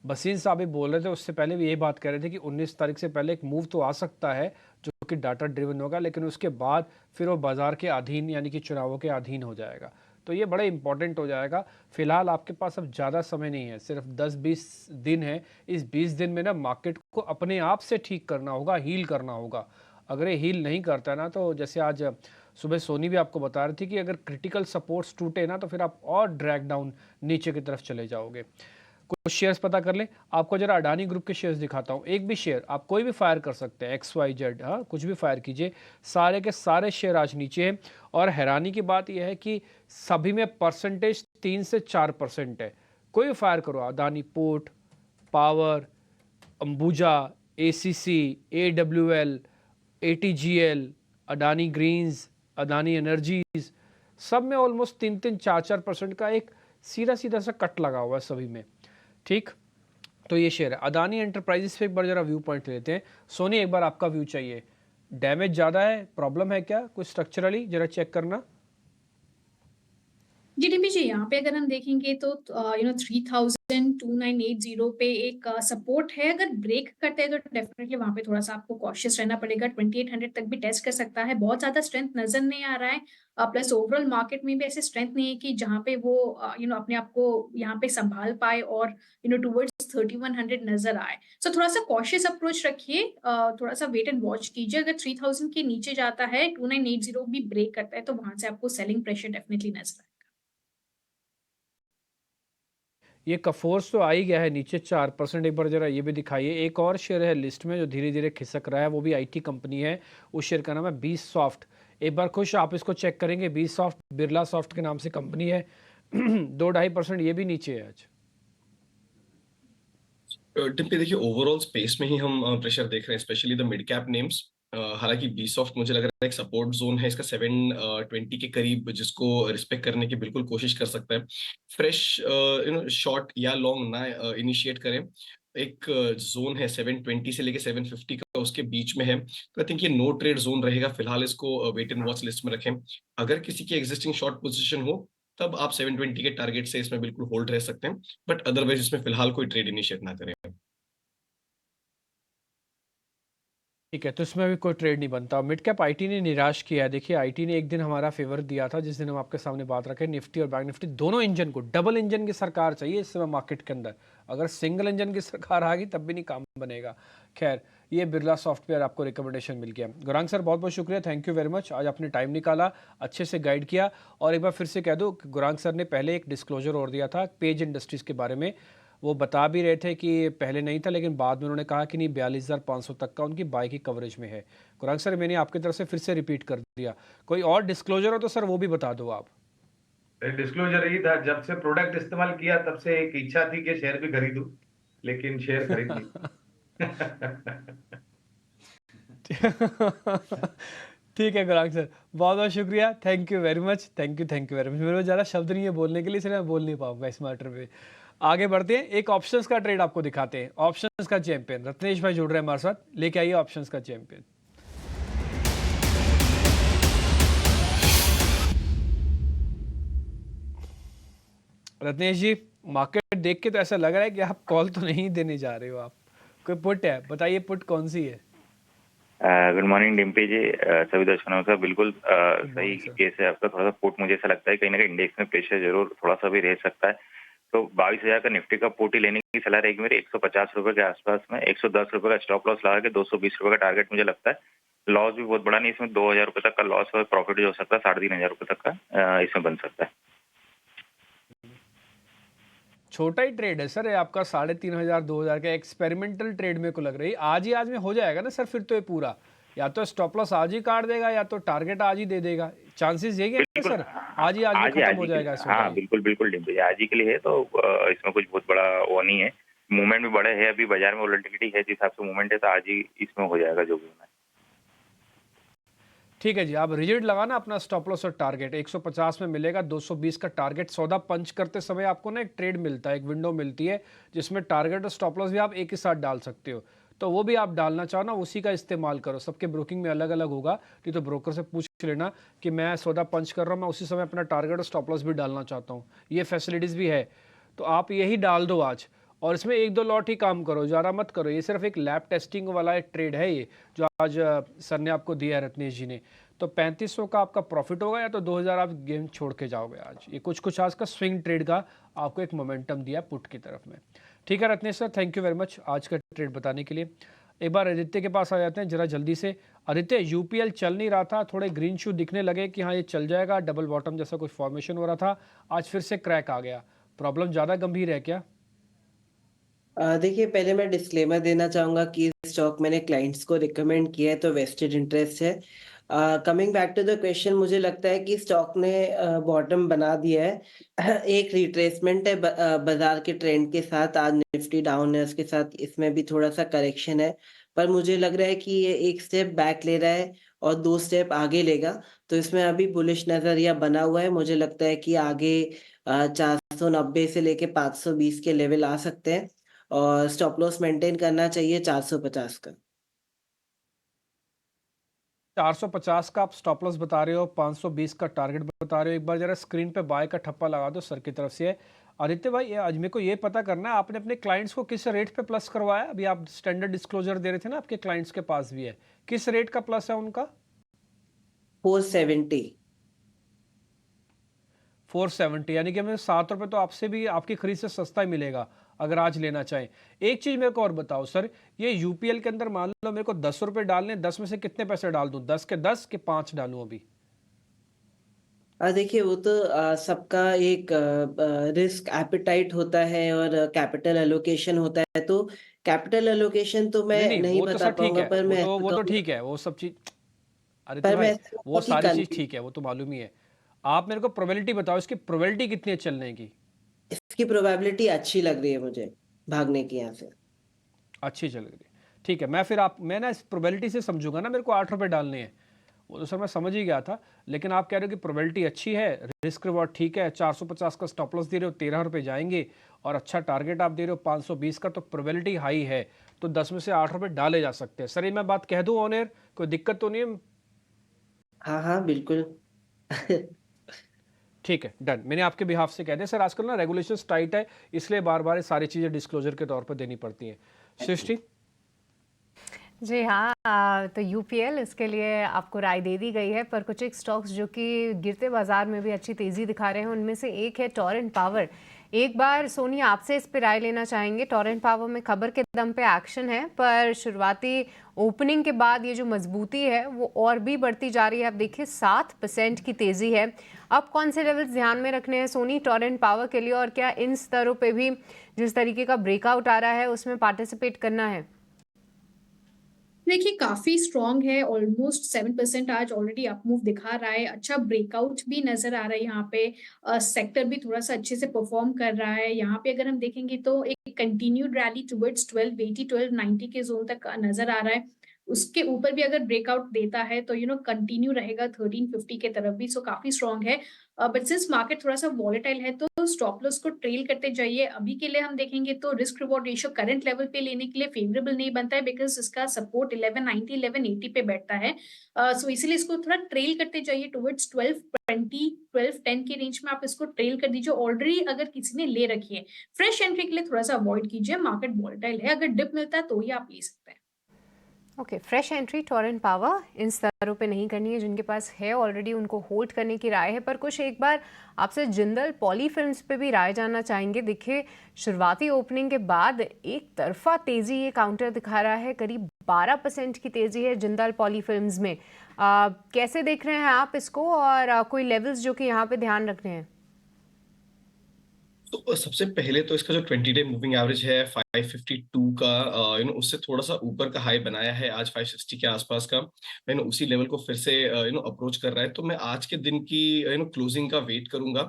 बसीन साहब भी बोल रहे थे, उससे पहले भी यही बात कर रहे थे कि 19 तारीख से पहले एक मूव तो आ सकता है जो कि डाटा ड्रिवन होगा, लेकिन उसके बाद फिर वो बाजार के अधीन यानी कि चुनावों के अधीन हो जाएगा। तो ये बड़ा इंपॉर्टेंट हो जाएगा। फिलहाल आपके पास अब ज़्यादा समय नहीं है, सिर्फ 10-20 दिन है। इस 20 दिन में ना मार्केट को अपने आप से ठीक करना होगा, हील करना होगा। अगर ये हील नहीं करता ना, तो जैसे आज सुबह सोनी भी आपको बता रही थी कि अगर क्रिटिकल सपोर्ट्स टूटे ना तो फिर आप और ड्रैग डाउन नीचे की तरफ चले जाओगे। कुछ शेयर्स पता कर लें। आपको जरा अडानी ग्रुप के शेयर्स दिखाता हूँ। एक भी शेयर आप कोई भी फायर कर सकते हैं, XYZ, हाँ कुछ भी फायर कीजिए, सारे के सारे शेयर आज नीचे हैं। और हैरानी की बात यह है कि सभी में परसेंटेज 3 से 4% है। कोई भी फायर करो, Adani port, power, Ambuja, ACC, AWL, ATGL, Adani greens, Adani energies, सब में ऑलमोस्ट 3-3, 4-4% का एक सीधा सीधा सा कट लगा हुआ है सभी में। ठीक, तो ये शेयर है। अडानी एंटरप्राइजेस पे एक बार जरा व्यू पॉइंट लेते हैं। सोनी, एक बार आपका व्यू चाहिए। डैमेज ज़्यादा है, प्रॉब्लम है क्या कुछ स्ट्रक्चरली, जरा चेक करना। जी टीपी जी, यहाँ पे अगर हम देखेंगे तो 3280 पे एक सपोर्ट है। अगर ब्रेक करते हैं तो डेफिनेटली वहां पे थोड़ा सा आपको कॉशियस रहना पड़ेगा। 2800 तक भी टेस्ट कर सकता है। बहुत ज्यादा स्ट्रेंथ नजर नहीं आ रहा है। प्लस ओवरऑल मार्केट में भी ऐसे स्ट्रेंथ नहीं है कि जहाँ पे वो अपने आप को यहाँ पे संभाल पाए और टुवर्ड्स 3100 नजर आए। सो थोड़ा सा कॉशियस अप्रोच रखिए, थोड़ा सा वेट एंड वॉच कीजिए। अगर 3000 के नीचे जाता है, 2980 भी ब्रेक करता है, तो वहां से आपको सेलिंग प्रेशर डेफिनेटली नजर आए। ये कफोर्स तो आ ही गया है नीचे 4%। एक बार जरा ये भी दिखाइए। एक और शेयर है लिस्ट में जो धीरे धीरे खिसक रहा है, वो भी आईटी कंपनी है। उस शेयर का नाम है बी सॉफ्ट। एक बार खुश आप इसको चेक करेंगे, बी सॉफ्ट बिरला सॉफ्ट के नाम से कंपनी है। 2-2.5% ये भी नीचे है आज। टिप्पी देखिए, ओवरऑल स्पेस में ही हम प्रेशर देख रहे हैं, specially the mid cap names. हालांकि बीसॉफ्ट मुझे लग रहा है एक सपोर्ट जोन है इसका 720 के करीब, जिसको रिस्पेक्ट करने की बिल्कुल कोशिश कर सकता है। फ्रेश शॉर्ट या लॉन्ग ना इनिशिएट करें। एक जोन है 720 से लेके 750 का, उसके बीच में है, तो आई थिंक ये नो ट्रेड जोन रहेगा। फिलहाल इसको वेट एंड वॉच लिस्ट में रखें। अगर किसी की एग्जिस्टिंग शॉर्ट पोजीशन हो तब आप 720 के टारगेट से इसमें बिल्कुल होल्ड रह सकते हैं, बट अदरवाइज इसमें फिलहाल कोई ट्रेड इनिशिएट ना करें। ठीक है, तो इसमें अभी कोई ट्रेड नहीं बनता। मिड कैप आईटी ने निराश किया है। देखिए आईटी ने एक दिन हमारा फेवर दिया था, जिस दिन हम आपके सामने बात रखे। निफ्टी और बैंक निफ्टी दोनों इंजन को, डबल इंजन की सरकार चाहिए इस समय मार्केट के अंदर। अगर सिंगल इंजन की सरकार आ गई तब भी नहीं काम बनेगा। खैर, ये बिरला सॉफ्टवेयर आपको रिकमेंडेशन मिल गया। गौरांग सर बहुत बहुत शुक्रिया, थैंक यू वेरी मच। आज आपने टाइम निकाला, अच्छे से गाइड किया। और एक बार फिर से कह दूँ, गौरांग सर ने पहले एक डिस्क्लोजर और दिया था पेज इंडस्ट्रीज़ के बारे में। वो बता भी रहे थे कि पहले नहीं था, लेकिन बाद में उन्होंने कहा कि नहीं, 42,500 तक का उनकी बाई की कवरेज में है। कुरांग सर, मैंने आपकी तरफ से फिर से रिपीट कर दिया। कोई और डिस्क्लोजर हो तो सर वो भी बता दो आप। डिस्क्लोजर यही था, जब से प्रोडक्ट इस्तेमाल किया तब से एक इच्छा थी कि शेयर भी खरीदूं, लेकिन शेयर खरीद ली। ठीक है गुरांग सर, बहुत बहुत शुक्रिया, thank you very much. Thank you very much. मेरे को ज़्यादा शब्द नहीं है बोलने के लिए, इसलिए मैं बोल नहीं पाऊंगा इस मैटर पे। आगे बढ़ते हैं, एक ऑप्शंस का ट्रेड आपको दिखाते हैं। ऑप्शंस का चैंपियन रत्नेश भाई जुड़ रहे हैं हमारे साथ, लेके आइए ऑप्शंस का चैंपियन। रत्नेश जी, मार्केट देख के तो ऐसा लग रहा है कि आप कॉल तो नहीं देने जा रहे हो। आप कोई पुट है, बताइए पुट कौन सी है? गुड मॉर्निंग डिम्पी जी, सभी दर्शकों का बिल्कुल सही केस है आपका। थोड़ा सा पुट मुझे ऐसा लगता है कहीं ना कहीं इंडेक्स में प्रेशर जरूर थोड़ा सा भी रह सकता है। तो 22,000 का निफ्टी का पुट ही लेने की सलाह रहेगी मेरी 150 रुपए के आसपास में। 110 रुपए का स्टॉप लॉस लगा के 220 रुपए का टारगेट मुझे लगता है। लॉस भी बहुत बड़ा नहीं, इसमें 2,000 रुपए तक का लॉस और प्रॉफिट जो हो सकता है 3,500 रुपए तक का इसमें बन सकता है। छोटा ही ट्रेड है सर, ये आपका 3,500 2,000 का एक्सपेरिमेंटल ट्रेड मेरे को लग रही है। आज में हो जाएगा ना सर फिर तो ये पूरा, या तो स्टॉप लॉस आज ही काट देगा या तो टारगेट आज ही दे देगा। चांसेस यही है सर, आज ही खत्म हो जाएगा। हाँ बिल्कुल डिम्पी, आज ही के लिए है, तो इसमें कुछ बहुत बड़ा वो नहीं है। मूवमेंट भी बड़े है, अभी बाजार में वोलेटिलिटी है, जिस हिसाब से मूवमेंट है, तो आज ही इसमें हो जाएगा जो भी है। ठीक है जी, आप रिजिड लगाना अपना स्टॉप लॉस और टारगेट 150 में मिलेगा। 220 का टारगेट सौदा पंच करते समय आपको ना एक ट्रेड मिलता है, एक विंडो मिलती है, जिसमें टारगेट और स्टॉप लॉस भी आप एक ही साथ डाल सकते हो। तो वो भी आप डालना चाहो ना, उसी का इस्तेमाल करो। सबके ब्रोकिंग में अलग अलग होगा, नहीं तो ब्रोकर से पूछ लेना कि मैं सौदा पंच कर रहा हूँ, मैं उसी समय अपना टारगेट और स्टॉप लॉस भी डालना चाहता हूँ। ये फैसिलिटीज़ भी है, तो आप यही डाल दो आज। और इसमें 1-2 लॉट ही काम करो, ज़्यादा मत करो। ये सिर्फ एक लैब टेस्टिंग वाला एक ट्रेड है, ये जो आज सर ने आपको दिया है, रत्नेश जी ने। तो 3500 का आपका प्रॉफिट होगा, या तो 2,000 आप गेम छोड़ के जाओगे आज। ये कुछ आज का स्विंग ट्रेड का आपको एक मोमेंटम दिया पुट की तरफ में। ठीक है Ratnesh sir, thank you very much आज का ट्रेड बताने के लिए। एक बार आदित्य के पास आ जाते हैं जरा जल्दी से। आदित्य, यूपीएल चल नहीं रहा था, थोड़े ग्रीन शू दिखने लगे कि हाँ ये चल जाएगा, डबल बॉटम जैसा कुछ फॉर्मेशन हो रहा था, आज फिर से क्रैक आ गया। प्रॉब्लम ज़्यादा गंभीर है क्या? देखिए, पहले मैं डिस्क्लेमर देना चाहूंगा कि स्टॉक मैंने क्लाइंट्स को रिकमेंड किया है, तो वेस्टेड इंटरेस्ट है। Coming back to the question, मुझे लगता है कि स्टॉक ने बॉटम बना दिया है। एक रिट्रेसमेंट है बाजार के ट्रेंड के साथ। आज निफ्टी डाउन है, उसके साथ इसमें भी थोड़ा सा करेक्शन है, पर मुझे लग रहा है कि ये एक स्टेप बैक ले रहा है और 2 स्टेप आगे लेगा। तो इसमें अभी बुलिश नजरिया बना हुआ है। मुझे लगता है कि आगे 490 से लेके 520 के लेवल आ सकते हैं, और स्टॉप लॉस मेंटेन करना चाहिए 450 का। 450 का आप स्टॉप लॉस बता रहे हो, 520 का टारगेट बता रहे हो। एक बार जरा स्क्रीन पे बाय का ठप्पा लगा दो सर की तरफ से। आदित्य भाई, आज मेरे को ये पता करना है, आपने अपने क्लाइंट्स को किस रेट पे प्लस करवाया? अभी आप स्टैंडर्ड डिस्क्लोजर दे रहे थे ना, आपके क्लाइंट्स के पास भी है, किस रेट का प्लस है उनका? 470। 470, यानी कि हमें 7 रुपये तो आपसे भी, आपकी खरीद से सस्ता ही मिलेगा अगर आज लेना चाहें। एक चीज़ मेरे को और बताओ सर, ये यूपीएल के अंदर मान लो मेरे को 10 रुपये डालने, 10 में से कितने पैसे डाल दूं? 10 के 10 के 5 डालूं अभी? देखिए वो तो सबका एक रिस्क एपेटाइट होता है और कैपिटल एलोकेशन होता है, तो कैपिटल एलोकेशन तो नहीं मैं नहीं, नहीं वो तो बता सर ठीक पाऊंगा, है, पर मैं वो ऐसा तो कहूंगा ठीक है, वो सब चीज। आदित्य पर मैं भाई, ऐसा वो कहूंगा कि सारी चीज ठीक है, वो तो मालूम ही है। आप मेरे को प्रोबेबिलिटी बताओ, इसकी प्रोबेबिलिटी कितनी है चलने की? इसकी प्रोबेबिलिटी अच्छी लग रही है मुझे भागने की यहाँ से। अच्छी चल रही है, ठीक है। मैं ना इस प्रोबेबिलिटी से समझूंगा ना, मेरे को 8 रुपए डालने हैं, वो तो सर मैं समझ ही गया था। लेकिन आप कह रहे हो कि प्रोबेबिलिटी अच्छी है, रिस्क रिवॉर्ड ठीक है, 450 का स्टॉप लॉस दे रहे हो, 13 रुपए जाएंगे, और अच्छा टारगेट आप दे रहे हो 520 का, तो प्रोबेबिलिटी हाई है, तो 10 में से 8 रुपए डाले जा सकते हैं। सर ये मैं बात कह दूं ऑन एयर, कोई दिक्कत तो नहीं है? हाँ हाँ बिल्कुल। ठीक है, डन। मैंने आपके बिहाफ से कह दिया। सर आजकल ना रेगुलेशंस टाइट है, इसलिए बार बार ये सारी चीज़ें डिस्क्लोजर के तौर पर देनी पड़ती हैं। सृष्टि? जी हाँ, तो यूपीएल इसके लिए आपको राय दे दी गई है, पर कुछ एक स्टॉक्स जो कि गिरते बाजार में भी अच्छी तेज़ी दिखा रहे हैं, उनमें से एक है टोरेंट पावर। एक बार सोनी आपसे इस पे राय लेना चाहेंगे। टोरेंट पावर में खबर के दम पे एक्शन है, पर शुरुआती ओपनिंग के बाद ये जो मजबूती है वो और भी बढ़ती जा रही है। आप देखिए 7% की तेज़ी है। अब कौन से लेवल्स ध्यान में रखने हैं सोनी टोरेंट पावर के लिए, और क्या इन स्तरों पे भी जिस तरीके का ब्रेकआउट आ रहा है उसमें पार्टिसिपेट करना है? देखिए काफी स्ट्रांग है, ऑलमोस्ट 7% आज ऑलरेडी अप मूव दिखा रहा है। अच्छा ब्रेकआउट भी नजर आ रहा है यहाँ पे। सेक्टर भी थोड़ा सा अच्छे से परफॉर्म कर रहा है। यहाँ पे अगर हम देखेंगे तो एक कंटिन्यूड रैली टुवर्ड्स 1280 1290 के जोन तक नजर आ रहा है। उसके ऊपर भी अगर ब्रेकआउट देता है तो कंटिन्यू रहेगा 1350 के तरफ भी, सो काफी स्ट्रांग है। बट सिंस मार्केट थोड़ा सा वॉलेटाइल है तो स्टॉप लॉस को ट्रेल करते जाइए। अभी के लिए हम देखेंगे तो risk reward ratio current level पे लेने के लिए फेवरेबल नहीं बनता है, बिकॉज इसका सपोर्ट 1190 1180 पे बैठता है। सो इसीलिए इसको थोड़ा ट्रेल करते जाइए टुवर्ड्स 1220 1210 के रेंज में। आप इसको ट्रेल कर दीजिए। ऑलरेडी अगर किसी ने ले रखी है, फ्रेश एंट्री के लिए थोड़ा सा अवॉइड कीजिए। मार्केट वॉलेटाइल है, अगर डिप मिलता है तो ही आप ले सकते हैं। Okay, fresh entry Torrent power in स्तरों पे नहीं करनी है। जिनके पास है ऑलरेडी उनको होल्ड करने की राय है। पर कुछ एक बार आपसे जिंदल पॉली फिल्म्स पे भी राय जानना चाहेंगे। देखिए शुरुआती ओपनिंग के बाद एक तरफा तेजी ये काउंटर दिखा रहा है, करीब 12% की तेजी है जिंदल पॉली फिल्म्स में। कैसे देख रहे हैं आप इसको, और कोई लेवल्स जो कि यहाँ पे ध्यान रखने हैं? तो सबसे पहले तो इसका जो 20 डे मूविंग एवरेज है 552 का, उससे थोड़ा सा ऊपर का हाई बनाया है आज 560 के आसपास का। उसी लेवल को फिर से अप्रोच कर रहा है। तो मैं आज के दिन की क्लोजिंग का वेट करूंगा।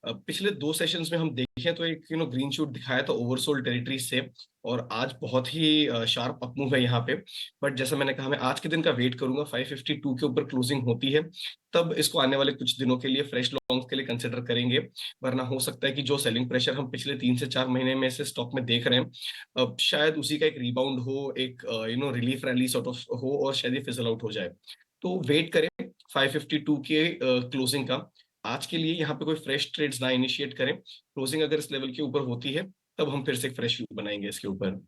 पिछले 2 सेशंस में हम देखें तो एक ग्रीन शूट दिखाया था ओवरसोल्ड टेरिटरी से, और आज बहुत ही शार्प अप मूव है यहाँ पे। बट जैसा मैंने कहा, मैं आज के दिन का वेट करूंगा। 552 के ऊपर क्लोजिंग होती है तब इसको आने वाले कुछ दिनों के लिए फ्रेश लॉन्ग्स के लिए कंसिडर करेंगे। वरना हो सकता है कि जो सेलिंग प्रेशर हम पिछले 3 से 4 महीने में से स्टॉक में देख रहे हैं, अब शायद उसी का एक रिबाउंड हो, एक रिलीफ रैली सॉर्ट ऑफ हो, और शायद ये फिजल आउट हो जाए। तो वेट करें 552 के क्लोजिंग का। आज के लिए यहाँ पे कोई फ्रेश ट्रेड्स ना इनिशिएट करें। क्लोजिंग अगर इस लेवल के ऊपर होती है तब हम फिर से एक फ्रेश व्यू बनाएंगे इसके ऊपर।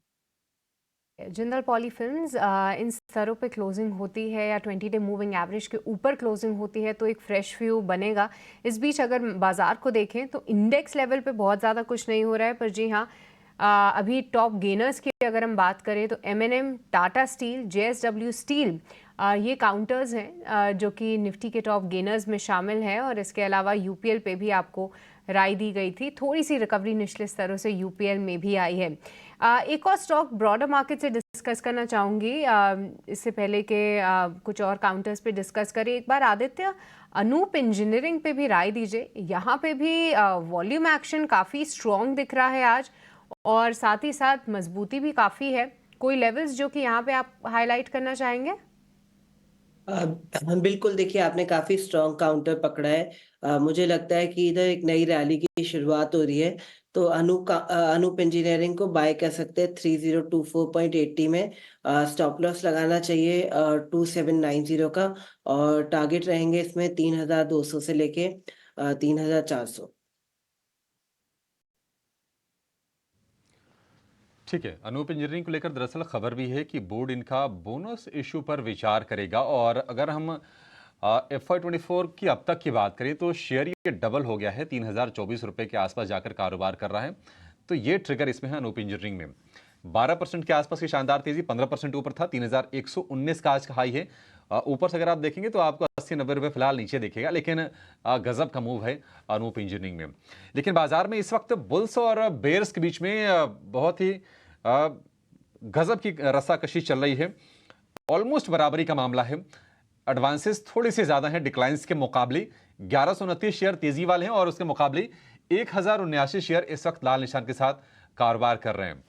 जिंदल पॉली फिल्म्स इन स्तरों पे क्लोजिंग होती है या 20 डे मूविंग एवरेज के ऊपर क्लोजिंग होती है तो एक फ्रेश व्यू बनेगा। इस बीच अगर बाजार को देखें तो इंडेक्स लेवल पे बहुत ज़्यादा कुछ नहीं हो रहा है, पर जी हाँ अभी टॉप गेनर्स की अगर हम बात करें तो M&M, Tata steel, JSW steel ये काउंटर्स हैं जो कि निफ्टी के टॉप गेनर्स में शामिल है। और इसके अलावा यूपीएल पे भी आपको राय दी गई थी। थोड़ी सी रिकवरी निचले स्तरों से यूपीएल में भी आई है। एक और स्टॉक ब्रॉडर मार्केट से डिस्कस करना चाहूँगी इससे पहले कि कुछ और काउंटर्स पे डिस्कस करें। एक बार आदित्य, अनूप इंजीनियरिंग पे भी राय दीजिए। यहाँ पे भी वॉल्यूम एक्शन काफ़ी स्ट्रॉन्ग दिख रहा है आज, और साथ ही साथ मजबूती भी काफ़ी है। कोई लेवल्स जो कि यहाँ पे आप हाईलाइट करना चाहेंगे? बिल्कुल, देखिए आपने काफी स्ट्रॉन्ग काउंटर पकड़ा है। मुझे लगता है कि इधर एक नई रैली की शुरुआत हो रही है, तो अनूप इंजीनियरिंग को बाय कर सकते हैं 3024.80 में। स्टॉप लॉस लगाना चाहिए 2790 का, और टारगेट रहेंगे इसमें 3200 से लेके 3400। ठीक है, अनूप इंजीनियरिंग को लेकर दरअसल खबर भी है कि बोर्ड इनका बोनस इशू पर विचार करेगा। और अगर हम FY24 की अब तक की बात करें तो शेयर ये डबल हो गया है, 3024 रुपये के आसपास जाकर कारोबार कर रहा है। तो ये ट्रिगर इसमें है अनूप इंजीनियरिंग में। 12% के आसपास की शानदार तेजी, 15% ऊपर था, 3119 का आज का हाई है। ऊपर से अगर आप देखेंगे तो आपको 80-90 रुपये फिलहाल नीचे दिखेगा, लेकिन गजब का मूव है अनूप इंजीनियरिंग में। लेकिन बाजार में इस वक्त बुल्स और बेयर्स के बीच में बहुत ही गजब की रस्साकशी चल रही है। ऑलमोस्ट बराबरी का मामला है। एडवांसेस थोड़ी सी ज़्यादा हैं डिक्लाइंस के मुकाबले। 1129 शेयर तेजी वाले हैं और उसके मुकाबले 1079 शेयर इस वक्त लाल निशान के साथ कारोबार कर रहे हैं।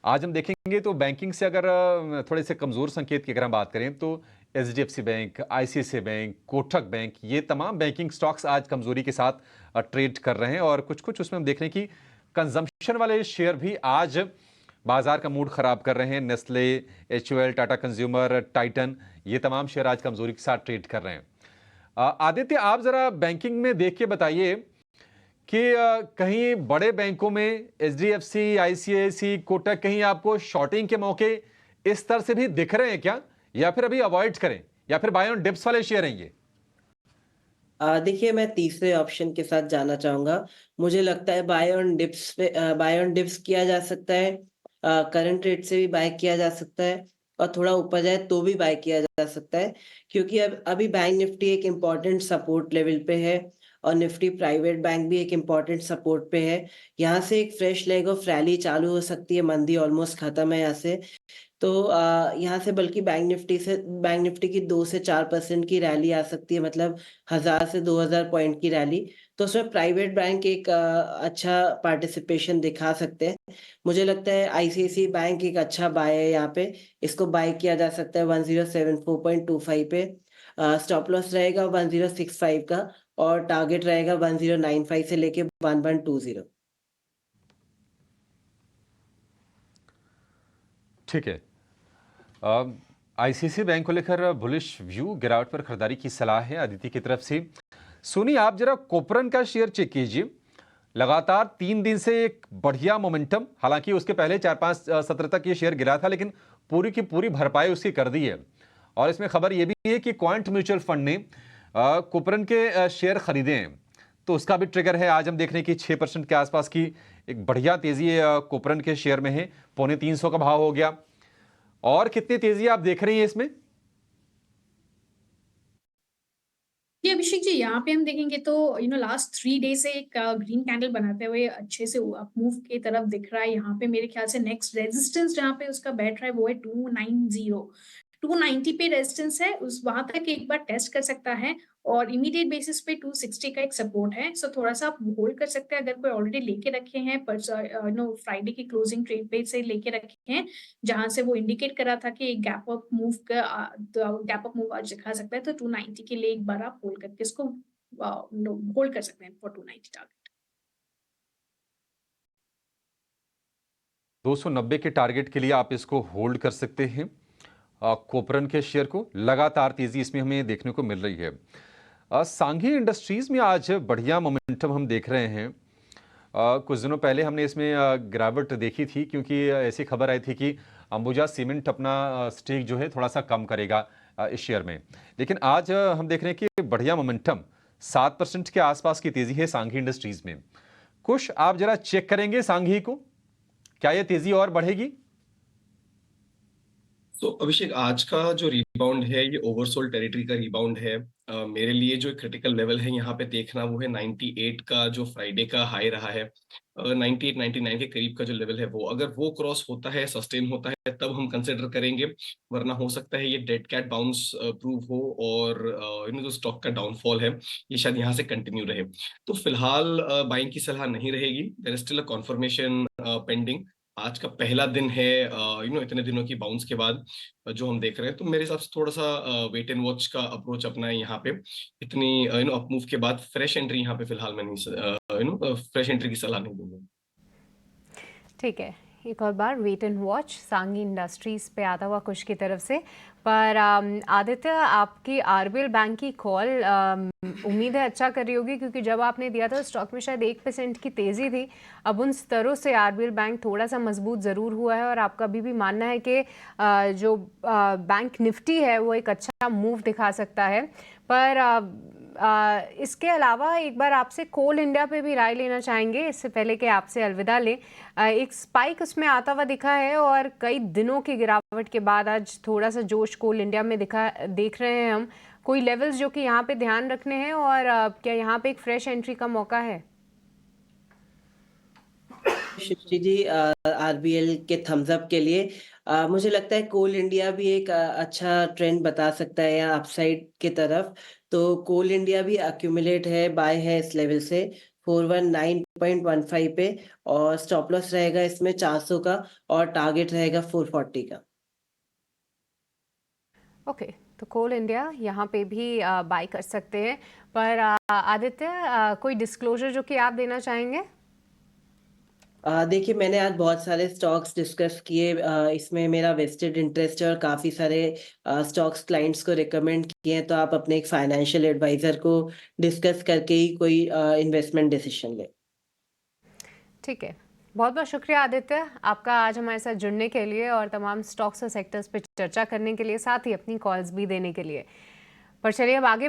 आज हम देखेंगे तो बैंकिंग से अगर थोड़े से कमज़ोर संकेत की अगर हम बात करें तो HDFC bank, ICICI bank, Kotak bank, ये तमाम बैंकिंग स्टॉक्स आज कमजोरी के साथ ट्रेड कर रहे हैं और कुछ कुछ उसमें हम देख रहे हैं कि कंजम्पशन वाले शेयर भी आज बाजार का मूड खराब कर रहे हैं। Nestle, HUL, Tata consumer, Titan, ये तमाम शेयर आज कमजोरी के साथ ट्रेड कर रहे हैं। आदित्य, आप जरा बैंकिंग में देख के बताइए कि कहीं बड़े बैंकों में HDFC, ICICI, कोटक, कहीं आपको शॉर्टिंग के मौके इस तरह से भी दिख रहे हैं क्या, या फिर अभी अवॉइड करें, या फिर बाय ऑन डिप्स वाले शेयर हैं ये? देखिए, मैं तीसरे ऑप्शन के साथ जाना चाहूंगा। मुझे लगता है बाय ऑन डिप्स किया जा सकता है, करंट रेट से भी बाय किया जा सकता है और थोड़ा ऊपर जाए तो भी बाय किया जा सकता है, क्योंकि अभी बैंक निफ्टी एक इम्पॉर्टेंट सपोर्ट लेवल पे है और निफ्टी प्राइवेट बैंक भी एक इम्पॉर्टेंट सपोर्ट पे है। यहाँ से एक फ्रेश लेग ऑफ रैली चालू हो सकती है। मंदी ऑलमोस्ट खत्म है यहाँ से, तो यहाँ से बल्कि बैंक निफ्टी की 2 से 4% की रैली आ सकती है, मतलब 1000 से 2000 पॉइंट की रैली। तो उसमें प्राइवेट बैंक एक अच्छा पार्टिसिपेशन दिखा सकते हैं। मुझे लगता है ICICI बैंक एक अच्छा बाय है यहाँ पे। इसको बाय किया जा सकता है 1074.25 पे। स्टॉप लॉस रहेगा 1065 का और टारगेट रहेगा 1095 से लेके 1120। ठीक है। ICICI बैंक को लेकर बुलिश व्यू, गिरावट पर खरीदारी की सलाह है आदित्य की तरफ से। सोनी, आप जरा कोपरन का शेयर चेक कीजिए। लगातार 3 दिन से एक बढ़िया मोमेंटम, हालांकि उसके पहले 4-5 सत्र तक ये शेयर गिरा था, लेकिन पूरी की पूरी भरपाई उसकी कर दी है। और इसमें खबर यह भी है कि क्वांट म्यूचुअल फंड ने कोपरन के शेयर खरीदे हैं, तो उसका भी ट्रिगर है। आज हम देख रहे हैं कि 6% के आसपास की एक बढ़िया तेजी कोपरन के शेयर में है। 350 का भाव हो गया। और कितनी तेजी आप देख रही हैं इसमें? जी अभिषेक जी, यहाँ पे हम देखेंगे तो लास्ट 3 डे से एक ग्रीन कैंडल बनाते हुए अच्छे से अप मूव की तरफ दिख रहा है। यहाँ पे मेरे ख्याल से नेक्स्ट रेजिस्टेंस जहाँ पे उसका बैठ रहा है वो है 290। 290 पे रेजिस्टेंस है, उस वहां तक एक बार टेस्ट कर सकता है और इमीडिएट बेसिस पे 260 का एक सपोर्ट है। सो थोड़ा सा आप होल्ड कर सकते हैं अगर कोई ऑलरेडी लेके रखे हैं, पर फ्राइडे की क्लोजिंग ट्रेड पे से लेके रखे हैं, जहां से वो इंडिकेट करा था कि एक गैप अप मूव आज दिखा सकता है। तो 290 के लिए एक बार आप होल्ड करके इसको होल्ड कर सकते हैं फॉर 290 टारगेट। 290 के टारगेट के लिए आप इसको होल्ड कर सकते हैं। कोपरन के शेयर को लगातार तेजी इसमें हमें देखने को मिल रही है। सांघी इंडस्ट्रीज में आज बढ़िया मोमेंटम हम देख रहे हैं। कुछ दिनों पहले हमने इसमें गिरावट देखी थी, क्योंकि ऐसी खबर आई थी कि अंबुजा सीमेंट अपना स्टेक जो है थोड़ा सा कम करेगा इस शेयर में। लेकिन आज हम देख रहे हैं कि बढ़िया मोमेंटम, 7% के आसपास की तेजी है सांघी इंडस्ट्रीज में। कुछ आप जरा चेक करेंगे सांघी को, क्या ये तेजी और बढ़ेगी? तो अभिषेक, आज का जो रिबाउंड है ये ओवरसोल्ड टेरिटरी का रिबाउंड है। मेरे लिए जो क्रिटिकल लेवल है यहाँ पे देखना वो है 98 का, जो फ्राइडे का हाई रहा है। 98-99 के करीब का जो लेवल है वो अगर वो क्रॉस होता है, सस्टेन होता है, तब हम कंसिडर करेंगे। वरना हो सकता है ये डेड कैट बाउंस प्रूव हो और जो स्टॉक का डाउनफॉल है ये शायद यहाँ से कंटिन्यू रहे। तो फिलहाल बाइंग की सलाह नहीं रहेगी। There is still a confirmation pending. आज का पहला दिन है इतने दिनों की बाउंस के बाद जो हम देख रहे हैं। तो मेरे हिसाब से थोड़ा सा वेट एंड वॉच का अप्रोच अपना है यहाँ पे। इतनी अप मूव के बाद फ्रेश एंट्री यहाँ पे फिलहाल मैं नहीं फ्रेश एंट्री की सलाह नहीं दूंगा। ठीक है, एक और बार वेट एंड वॉच सांगी इंडस्ट्रीज पे आता हुआ कुछ की तरफ से। पर आदित्य, आपकी RBL बैंक की कॉल उम्मीद है अच्छा कर रही होगी, क्योंकि जब आपने दिया था स्टॉक में शायद 1% की तेज़ी थी। अब उन स्तरों से RBL बैंक थोड़ा सा मजबूत ज़रूर हुआ है और आपका अभी भी मानना है कि जो बैंक निफ्टी है वो एक अच्छा मूव दिखा सकता है। पर इसके अलावा एक बार आपसे कोल इंडिया पे भी राय लेना चाहेंगे, इससे पहले कि आपसे अलविदा लें। एक स्पाइक उसमें आता हुआ दिखा है और कई दिनों की गिरावट के बाद आज थोड़ा सा जोश कोल इंडिया में देख रहे हैं हम। कोई लेवल्स जो कि यहाँ पे ध्यान रखने हैं और क्या यहाँ पे एक फ्रेश एंट्री का मौका है? सृष्टि जी, आरबीएल के थम्स अप के लिए मुझे लगता है कोल इंडिया भी एक अच्छा ट्रेंड बता सकता है या अपसाइड की तरफ। तो कोल इंडिया भी अक्यूमुलेट है, बाय है इस लेवल से 419.15 पे, और स्टॉप लॉस रहेगा इसमें 400 का और टारगेट रहेगा 440 का। ओके, तो कोल इंडिया यहाँ पे भी बाय कर सकते हैं। पर आदित्य, कोई डिस्क्लोजर जो कि आप देना चाहेंगे? देखिए, मैंने आज बहुत सारे स्टॉक्स डिस्कस किए, इसमें मेरा वेस्टेड इंटरेस्ट है और काफ़ी सारे स्टॉक्स क्लाइंट्स को रिकमेंड किए हैं, तो आप अपने एक फाइनेंशियल एडवाइज़र को डिस्कस करके ही कोई इन्वेस्टमेंट डिसीजन लें। ठीक है, बहुत बहुत शुक्रिया आदित्य आपका आज हमारे साथ जुड़ने के लिए और तमाम स्टॉक्स और सेक्टर्स पे चर्चा करने के लिए, साथ ही अपनी कॉल्स भी देने के लिए। पर चलिए अब आगे